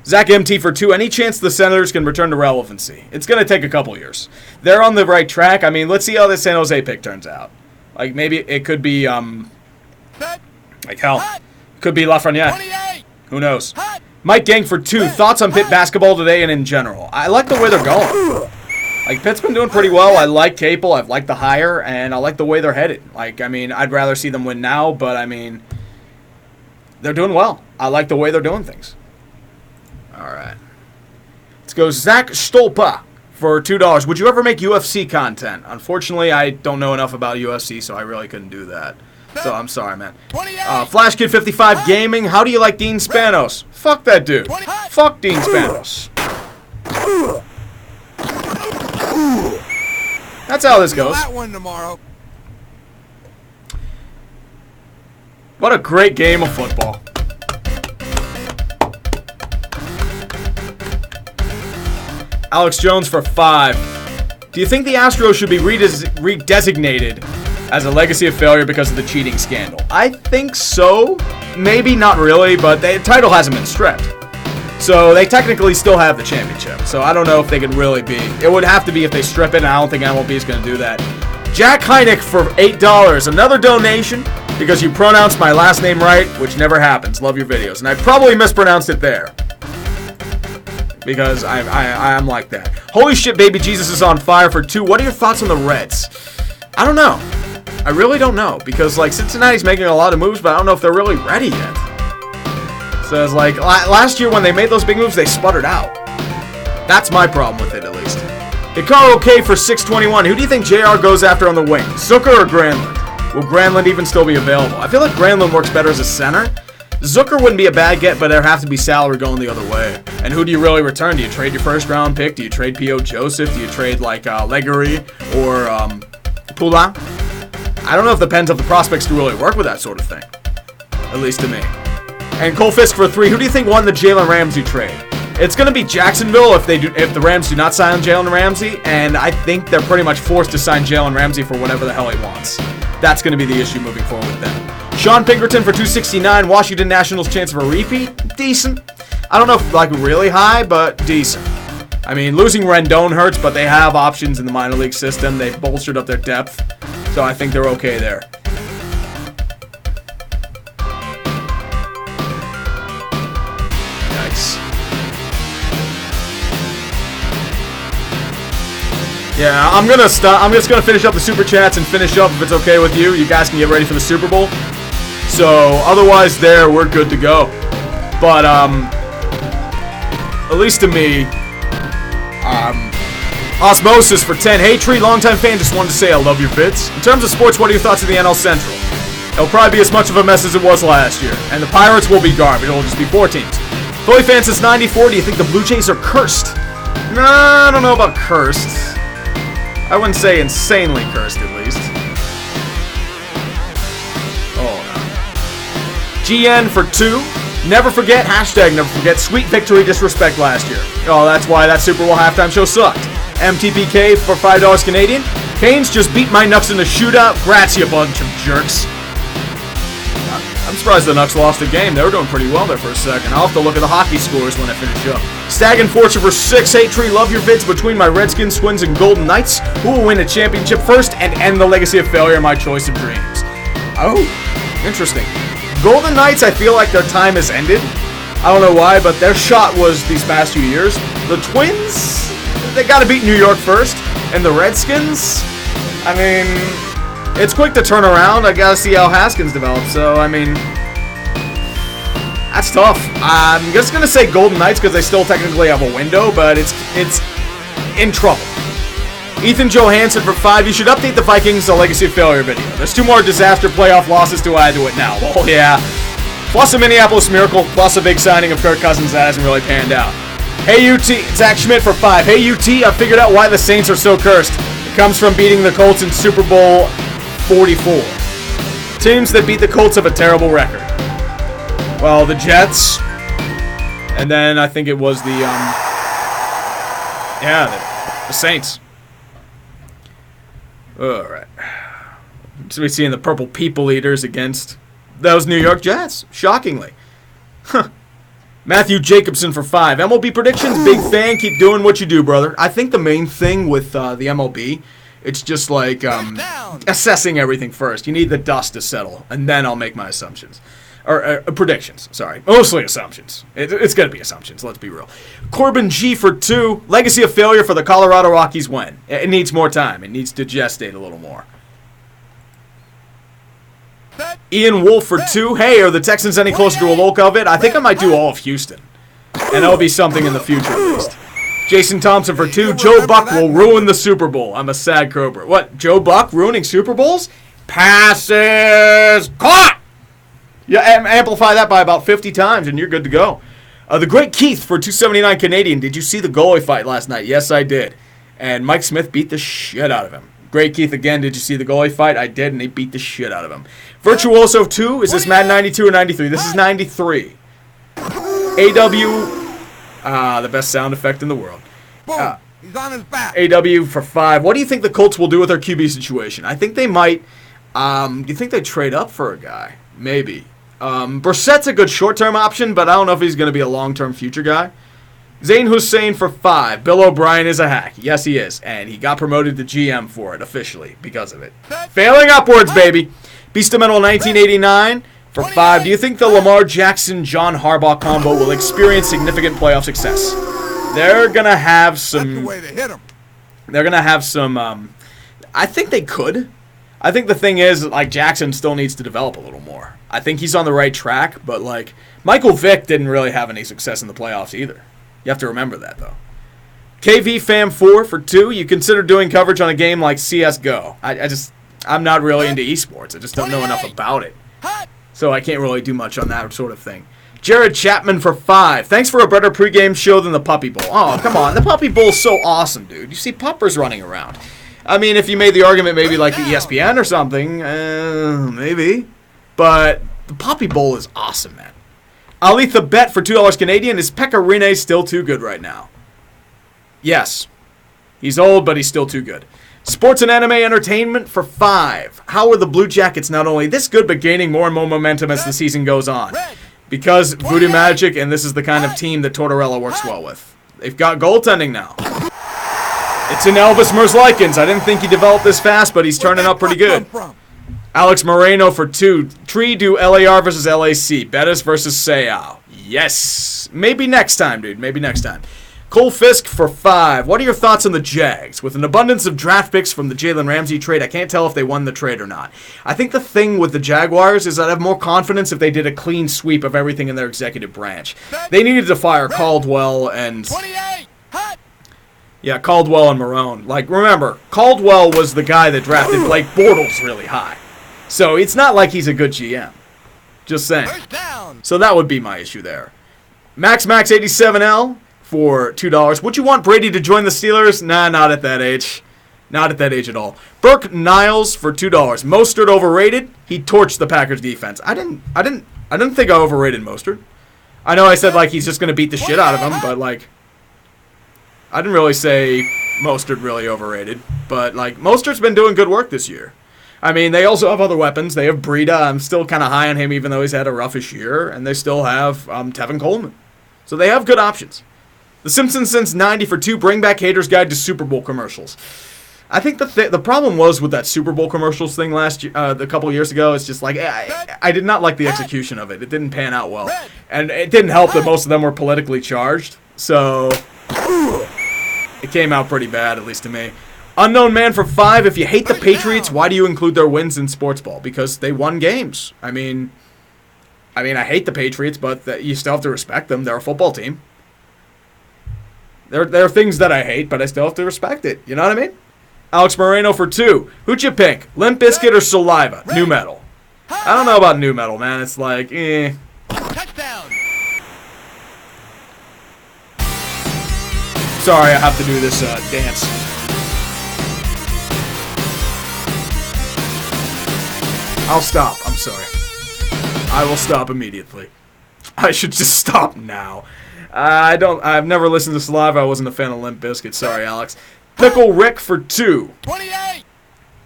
Zach MT for 2. Any chance the Senators can return to relevancy? It's going to take a couple years. They're on the right track. I mean, let's see how this San Jose pick turns out. Like, maybe it could be, like, hell. Could be Lafreniere. Who knows? Mike Gang for 2. Thoughts on Pitt basketball today and in general? I like the way they're going. Like, Pitt's been doing pretty well. I like Capel. I've liked the hire, and I like the way they're headed. Like, I mean, I'd rather see them win now, but, I mean, they're doing well. I like the way they're doing things. All right. Let's go Zach Stolpa for $2. Would you ever make UFC content? Unfortunately, I don't know enough about UFC, so I really couldn't do that. So I'm sorry, man. Flash Kid 55 Gaming. How do you like Dean Spanos? Fuck that dude. Fuck Dean Spanos. That's how this goes. That one tomorrow. What a great game of football. Alex Jones for 5. Do you think the Astros should be redesignated as a legacy of failure because of the cheating scandal? I think so. Maybe not really, but the title hasn't been stripped. So they technically still have the championship. So I don't know if they could really be. It would have to be if they strip it, and I don't think MLB is going to do that. Jack Heineck for $8. Another donation because you pronounced my last name right, which never happens. Love your videos. And I probably mispronounced it there. Because I'm like that. Holy shit, baby Jesus is on fire for 2. What are your thoughts on the Reds? I don't know. I really don't know. Because, like, Cincinnati's making a lot of moves, but I don't know if they're really ready yet. So it's like, last year when they made those big moves, they sputtered out. That's my problem with it, at least. Hikaru K for 621. Who do you think JR goes after on the wing? Zucker or Granlund? Will Granlund even still be available? I feel like Granlund works better as a center. Zucker wouldn't be a bad get, but there have to be salary going the other way. And who do you really return? Do you trade your first round pick? Do you trade P.O. Joseph? Do you trade like Legary or Poulin? I don't know if the Pens have the prospects to really work with that sort of thing. At least to me. And Cole Fisk for 3. Who do you think won the Jalen Ramsey trade? It's going to be Jacksonville if the Rams do not sign Jalen Ramsey, and I think they're pretty much forced to sign Jalen Ramsey for whatever the hell he wants. That's going to be the issue moving forward with them. Sean Pinkerton for 269. Washington Nationals chance of a repeat? Decent. I don't know if like really high, but decent. I mean, losing Rendon hurts, but they have options in the minor league system. They've bolstered up their depth, so I think they're okay there. Nice. Yeah, I'm gonna stop. I'm just gonna finish up the super chats and finish up if it's okay with you. You guys can get ready for the Super Bowl. So otherwise, we're good to go. But at least to me, Osmosis for 10. Hey Tree, longtime fan, just wanted to say I love your vids. In terms of sports, what are your thoughts of the NL Central? It'll probably be as much of a mess as it was last year, and the Pirates will be garbage. It'll just be 4 teams. Philly fan since '94. Do you think the Blue Jays are cursed? No, I don't know about cursed. I wouldn't say insanely cursed, at least. Oh, no. GN for 2. Never forget, hashtag never forget, sweet victory disrespect last year. Oh, that's why that Super Bowl halftime show sucked. MTPK for $5 Canadian. Canes just beat my Nucks in a shootout. Grats, you bunch of jerks. I'm surprised the Nucks lost the game. They were doing pretty well there for a second. I'll have to look at the hockey scores when I finish up. Stag and Fortune for 6. Hey, Tree, love your vids between my Redskins, Twins, and Golden Knights. Who will win a championship first and end the legacy of failure? My choice of dreams. Oh, interesting. Golden Knights, I feel like their time has ended. I don't know why, but their shot was these past few years. The Twins, they got to beat New York first. And the Redskins, I mean, it's quick to turn around. I got to see how Haskins develops. So, I mean, that's tough. I'm just going to say Golden Knights because they still technically have a window, but it's in trouble. Ethan Johansson for 5. You should update the Vikings Legacy of Failure video. There's 2 more disaster playoff losses to add to it now. Oh, yeah. Plus a Minneapolis Miracle, plus a big signing of Kirk Cousins that hasn't really panned out. Hey, UT. Zach Schmidt for 5. Hey, UT. I figured out why the Saints are so cursed. It comes from beating the Colts in Super Bowl 44. Teams that beat the Colts have a terrible record. Well, the Jets. And then I think it was the Saints. Alright. So we see in the Purple People Eaters against those New York Jets, shockingly. Huh. Matthew Jacobson for 5. MLB predictions, big fan. Keep doing what you do, brother. I think the main thing with the MLB, it's just like assessing everything first. You need the dust to settle, and then I'll make my assumptions. Or predictions, sorry. Mostly assumptions. It's going to be assumptions, let's be real. Corbin G for 2. Legacy of failure for the Colorado Rockies when? It needs more time. It needs to gestate a little more. Ian Wolf for 2. Hey, are the Texans any closer to a local of it? I think I might do all of Houston. And that'll be something in the future at least. Jason Thompson for 2. Joe Buck will ruin the Super Bowl. I'm a sad Cobra. What? Joe Buck ruining Super Bowls? Passes caught! Yeah, amplify that by about 50 times and you're good to go. The Great Keith for 279 Canadian. Did you see the goalie fight last night? Yes, I did. And Mike Smith beat the shit out of him. Great Keith again. Did you see the goalie fight? I did, and he beat the shit out of him. Virtuoso 2. Is this Madden 92 or 93? This is 93. AW. The best sound effect in the world. He's on his back. AW for 5. What do you think the Colts will do with their QB situation? I think they might. Do you think they trade up for a guy? Maybe. Brissett's a good short-term option, but I don't know if he's going to be a long-term future guy. Zayn Hussein for 5. Bill O'Brien is a hack. Yes, he is. And he got promoted to GM for it officially because of it. Failing upwards, baby. Beastamental 1989 for 5. Do you think the Lamar Jackson-John Harbaugh combo will experience significant playoff success? They're going to have some... That's the way to hit him. They're going to have some... I think they could. I think the thing is, like, Jackson still needs to develop a little more. I think he's on the right track, but, like, Michael Vick didn't really have any success in the playoffs either. You have to remember that, though. KV Fam 4 for 2. You consider doing coverage on a game like CSGO. I'm not really into esports. I just don't know enough about it. So I can't really do much on that sort of thing. Jared Chapman for 5. Thanks for a better pregame show than the Puppy Bowl. Oh, come on. The Puppy Bowl's so awesome, dude. You see puppers running around. I mean, if you made the argument maybe like the ESPN or something, maybe. But the Puppy Bowl is awesome, man. Alitha Bet for $2 Canadian. Is Pecorine still too good right now? Yes. He's old, but he's still too good. Sports and Anime Entertainment for 5. How are the Blue Jackets not only this good, but gaining more and more momentum as the season goes on? Because Voodoo Magic, and this is the kind of team that Tortorella works well with. They've got goaltending now. It's in Elvis Merzlikins. I didn't think he developed this fast, but he's turning up pretty good. Alex Moreno for 2. Tree do LAR versus LAC. Bettis versus Seau. Yes. Maybe next time, dude. Maybe next time. Cole Fisk for 5. What are your thoughts on the Jags? With an abundance of draft picks from the Jalen Ramsey trade, I can't tell if they won the trade or not. I think the thing with the Jaguars is I'd have more confidence if they did a clean sweep of everything in their executive branch. They needed to fire Caldwell and... 28. Hot. Yeah, Caldwell and Marone. Like, remember, Caldwell was the guy that drafted Blake Bortles really high. So it's not like he's a good GM. Just saying. So that would be my issue there. Max87L for $2. Would you want Brady to join the Steelers? Nah, not at that age. Not at that age at all. Burke Niles for $2. Mostert overrated. He torched the Packers defense. I didn't think I overrated Mostert. I know I said like he's just gonna beat the shit out of him, but like I didn't really say Mostert really overrated. But like Mostert's been doing good work this year. I mean, they also have other weapons. They have Breida. I'm still kind of high on him, even though he's had a roughish year. And they still have Tevin Coleman. So they have good options. The Simpsons since 90 for 2. Bring back Haters Guide to Super Bowl commercials. I think the problem was with that Super Bowl commercials thing last year, a couple years ago. It's just like I did not like the execution of it. It didn't pan out well, and it didn't help that most of them were politically charged. So it came out pretty bad, at least to me. Unknown Man for 5. If you hate the Patriots, why do you include their wins in sports ball? Because they won games. I mean, I hate the Patriots, but you still have to respect them. They're a football team. There are things that I hate, but I still have to respect it. You know what I mean? Alex Moreno for 2. Who'd you pick? Limp Bizkit or Saliva? New Metal. I don't know about New Metal, man. It's like, eh. Touchdown. Sorry, I have to do this dance. I'll stop. I'm sorry. I will stop immediately. I should just stop now. I've never listened to Saliva. I wasn't a fan of Limp Bizkit. Sorry, Alex. Pickle Rick for 2. 28.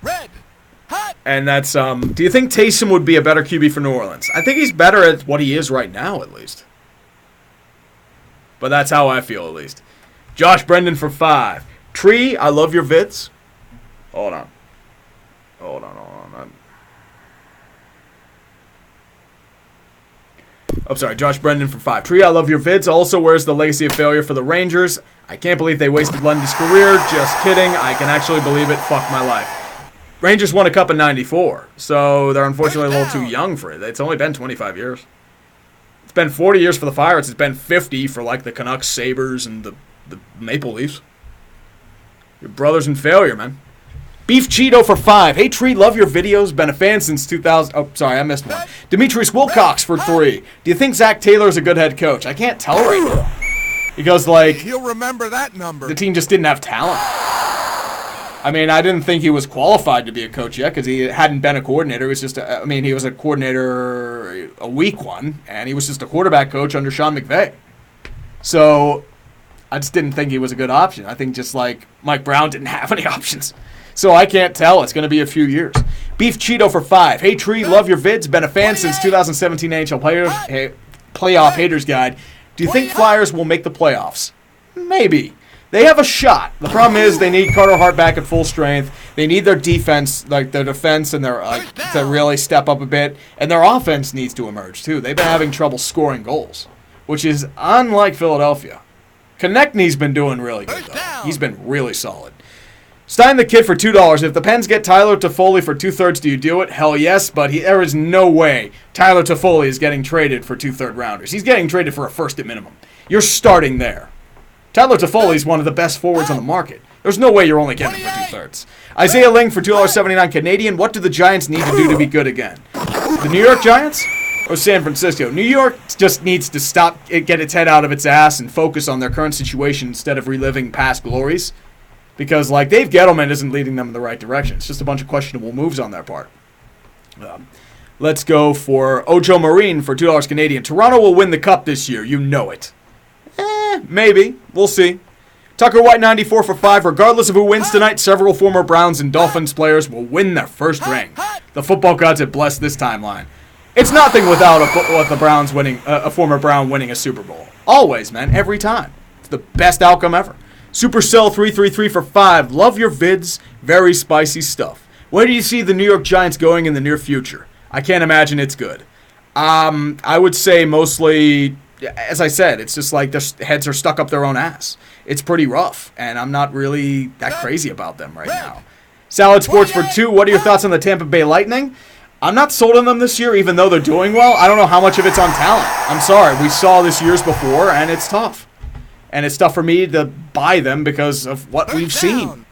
Red. Hot. And that's, do you think Taysom would be a better QB for New Orleans? I think he's better at what he is right now, at least. But that's how I feel, at least. Josh Brendan for 5. Tree, I love your vids. Hold on. I'm sorry, Josh Brendan for 5. Tree, I love your vids. Also, where's the legacy of failure for the Rangers? I can't believe they wasted Lundy's career. Just kidding. I can actually believe it. Fuck my life. Rangers won a cup in 94, so they're unfortunately a little too young for it. It's only been 25 years. It's been 40 years for the Pirates. It's been 50 for, like, the Canucks, Sabres, and the Maple Leafs. Your brother's in failure, man. Beef Cheeto for 5. Hey, Tree, love your videos. Been a fan since 2000. Oh, sorry, I missed one. Demetrius Wilcox for 3. Do you think Zach Taylor's a good head coach? I can't tell right now. Because, like, He'll remember that number. the team just didn't have talent. I mean, I didn't think he was qualified to be a coach yet because he hadn't been a coordinator. He was just, he was a coordinator a week one, and he was just a quarterback coach under Sean McVay. So I just didn't think he was a good option. I think just like Mike Brown didn't have any options. So I can't tell. It's going to be a few years. Beef Cheeto for 5. Hey, Tree, love your vids. Been a fan since 2017 NHL Playoff Haters Guide. Do you think Flyers will make the playoffs? Maybe. They have a shot. The problem is they need Carter Hart back at full strength. They need their defense, like their defense and their to really step up a bit. And their offense needs to emerge, too. They've been having trouble scoring goals, which is unlike Philadelphia. Konechny's been doing really good, though. He's been really solid. Stein the Kid for $2. If the Pens get Tyler Toffoli for 2/3, do you do it? Hell yes, but there is no way Tyler Toffoli is getting traded for 2/3 rounders. He's getting traded for a first at minimum. You're starting there. Tyler Toffoli is one of the best forwards on the market. There's no way you're only getting him for 2/3. Isaiah Ling for $2.79 Canadian. What do the Giants need to do to be good again? The New York Giants or San Francisco? New York just needs to get its head out of its ass and focus on their current situation instead of reliving past glories. Because, like, Dave Gettleman isn't leading them in the right direction. It's just a bunch of questionable moves on their part. Let's go for Ojo Marine for $2 Canadian. Toronto will win the cup this year. You know it. Maybe. We'll see. Tucker White 94 for 5. Regardless of who wins tonight, several former Browns and Dolphins players will win their first ring. The football gods have blessed this timeline. It's nothing without the Browns winning, a former Brown winning a Super Bowl. Always, man. Every time. It's the best outcome ever. Supercell 333 for 5. Love your vids. Very spicy stuff. Where do you see the New York Giants going in the near future? I can't imagine it's good. I would say mostly, as I said, it's just like their heads are stuck up their own ass. It's pretty rough, and I'm not really that crazy about them right now. Salad Sports for 2. What are your thoughts on the Tampa Bay Lightning? I'm not sold on them this year, even though they're doing well. I don't know how much of it's on talent. I'm sorry. We saw this years before, and it's tough. And it's tough for me to buy them because of what we've seen.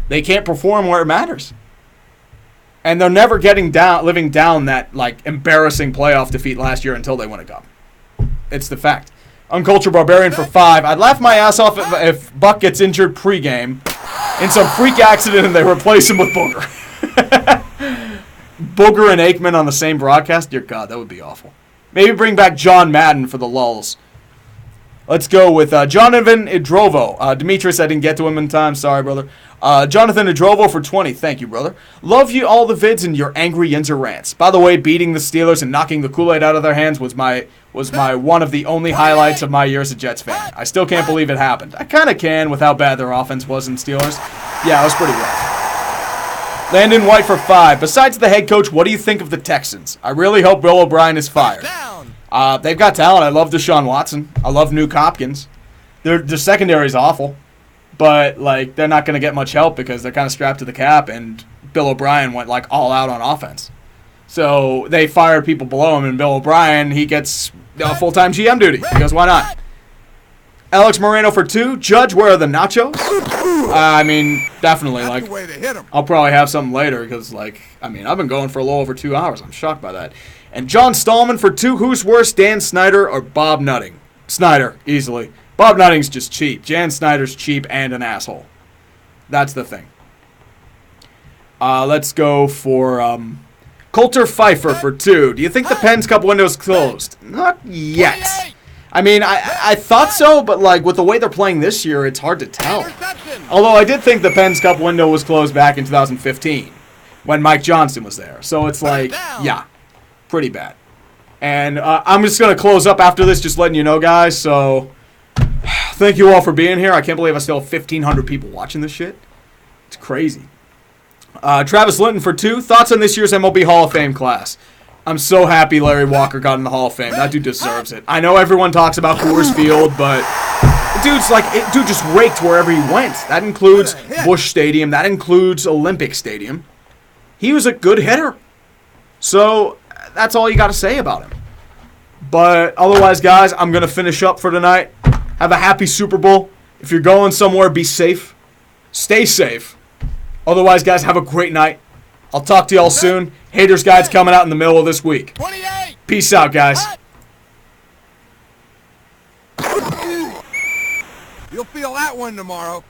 They can't perform where it matters. And they're never living down that like embarrassing playoff defeat last year until they win a cup. It's the fact. Uncultured Barbarian for 5. I'd laugh my ass off if Buck gets injured pregame in some freak accident and they replace him with Booger. Booger and Aikman on the same broadcast? Dear God, that would be awful. Maybe bring back John Madden for the lulz. Let's go with Jonathan Idrovo. Demetrius, I didn't get to him in time. Sorry, brother. Jonathan Idrovo for 20. Thank you, brother. Love you all the vids and your angry Yinzer rants. By the way, beating the Steelers and knocking the Kool-Aid out of their hands was my one of the only highlights of my year as a Jets fan. I still can't believe it happened. I kind of can with how bad their offense was in Steelers. Yeah, it was pretty rough. Landon White for 5. Besides the head coach, what do you think of the Texans? I really hope Bill O'Brien is fired. They've got talent. I love Deshaun Watson. I love Nuke Hopkins. Their secondary is awful, but like they're not going to get much help because they're kind of strapped to the cap, and Bill O'Brien went like all out on offense. So they fired people below him, and Bill O'Brien, he gets full-time GM duty because why not? Alex Moreno for 2. Judge, where are the nachos? I mean, definitely. Like, I'll probably have something later because, like, I mean, I've been going for a little over 2 hours. I'm shocked by that. And John Stallman for 2. Who's worse, Dan Snyder or Bob Nutting? Snyder, easily. Bob Nutting's just cheap. Jan Snyder's cheap and an asshole. That's the thing. Let's go for Coulter Pfeiffer for 2. Do you think the Pens Cup window is closed? Not yet. I mean, I thought so, but like with the way they're playing this year, it's hard to tell. Although I did think the Pens Cup window was closed back in 2015. when Mike Johnson was there. So it's like, yeah, pretty bad. And I'm just going to close up after this, just letting you know, guys. So thank you all for being here. I can't believe I still have 1,500 people watching this shit. It's crazy. Travis Linton for 2. Thoughts on this year's MLB Hall of Fame class? I'm so happy Larry Walker got in the Hall of Fame. That dude deserves it. I know everyone talks about Coors Field, but dude just raked wherever he went. That includes Busch Stadium. That includes Olympic Stadium. He was a good hitter. So that's all you got to say about him. But otherwise, guys, I'm going to finish up for tonight. Have a happy Super Bowl. If you're going somewhere, be safe. Stay safe. Otherwise, guys, have a great night. I'll talk to y'all soon. Haters Guide's coming out in the middle of this week. 28. Peace out, guys. You'll feel that one tomorrow.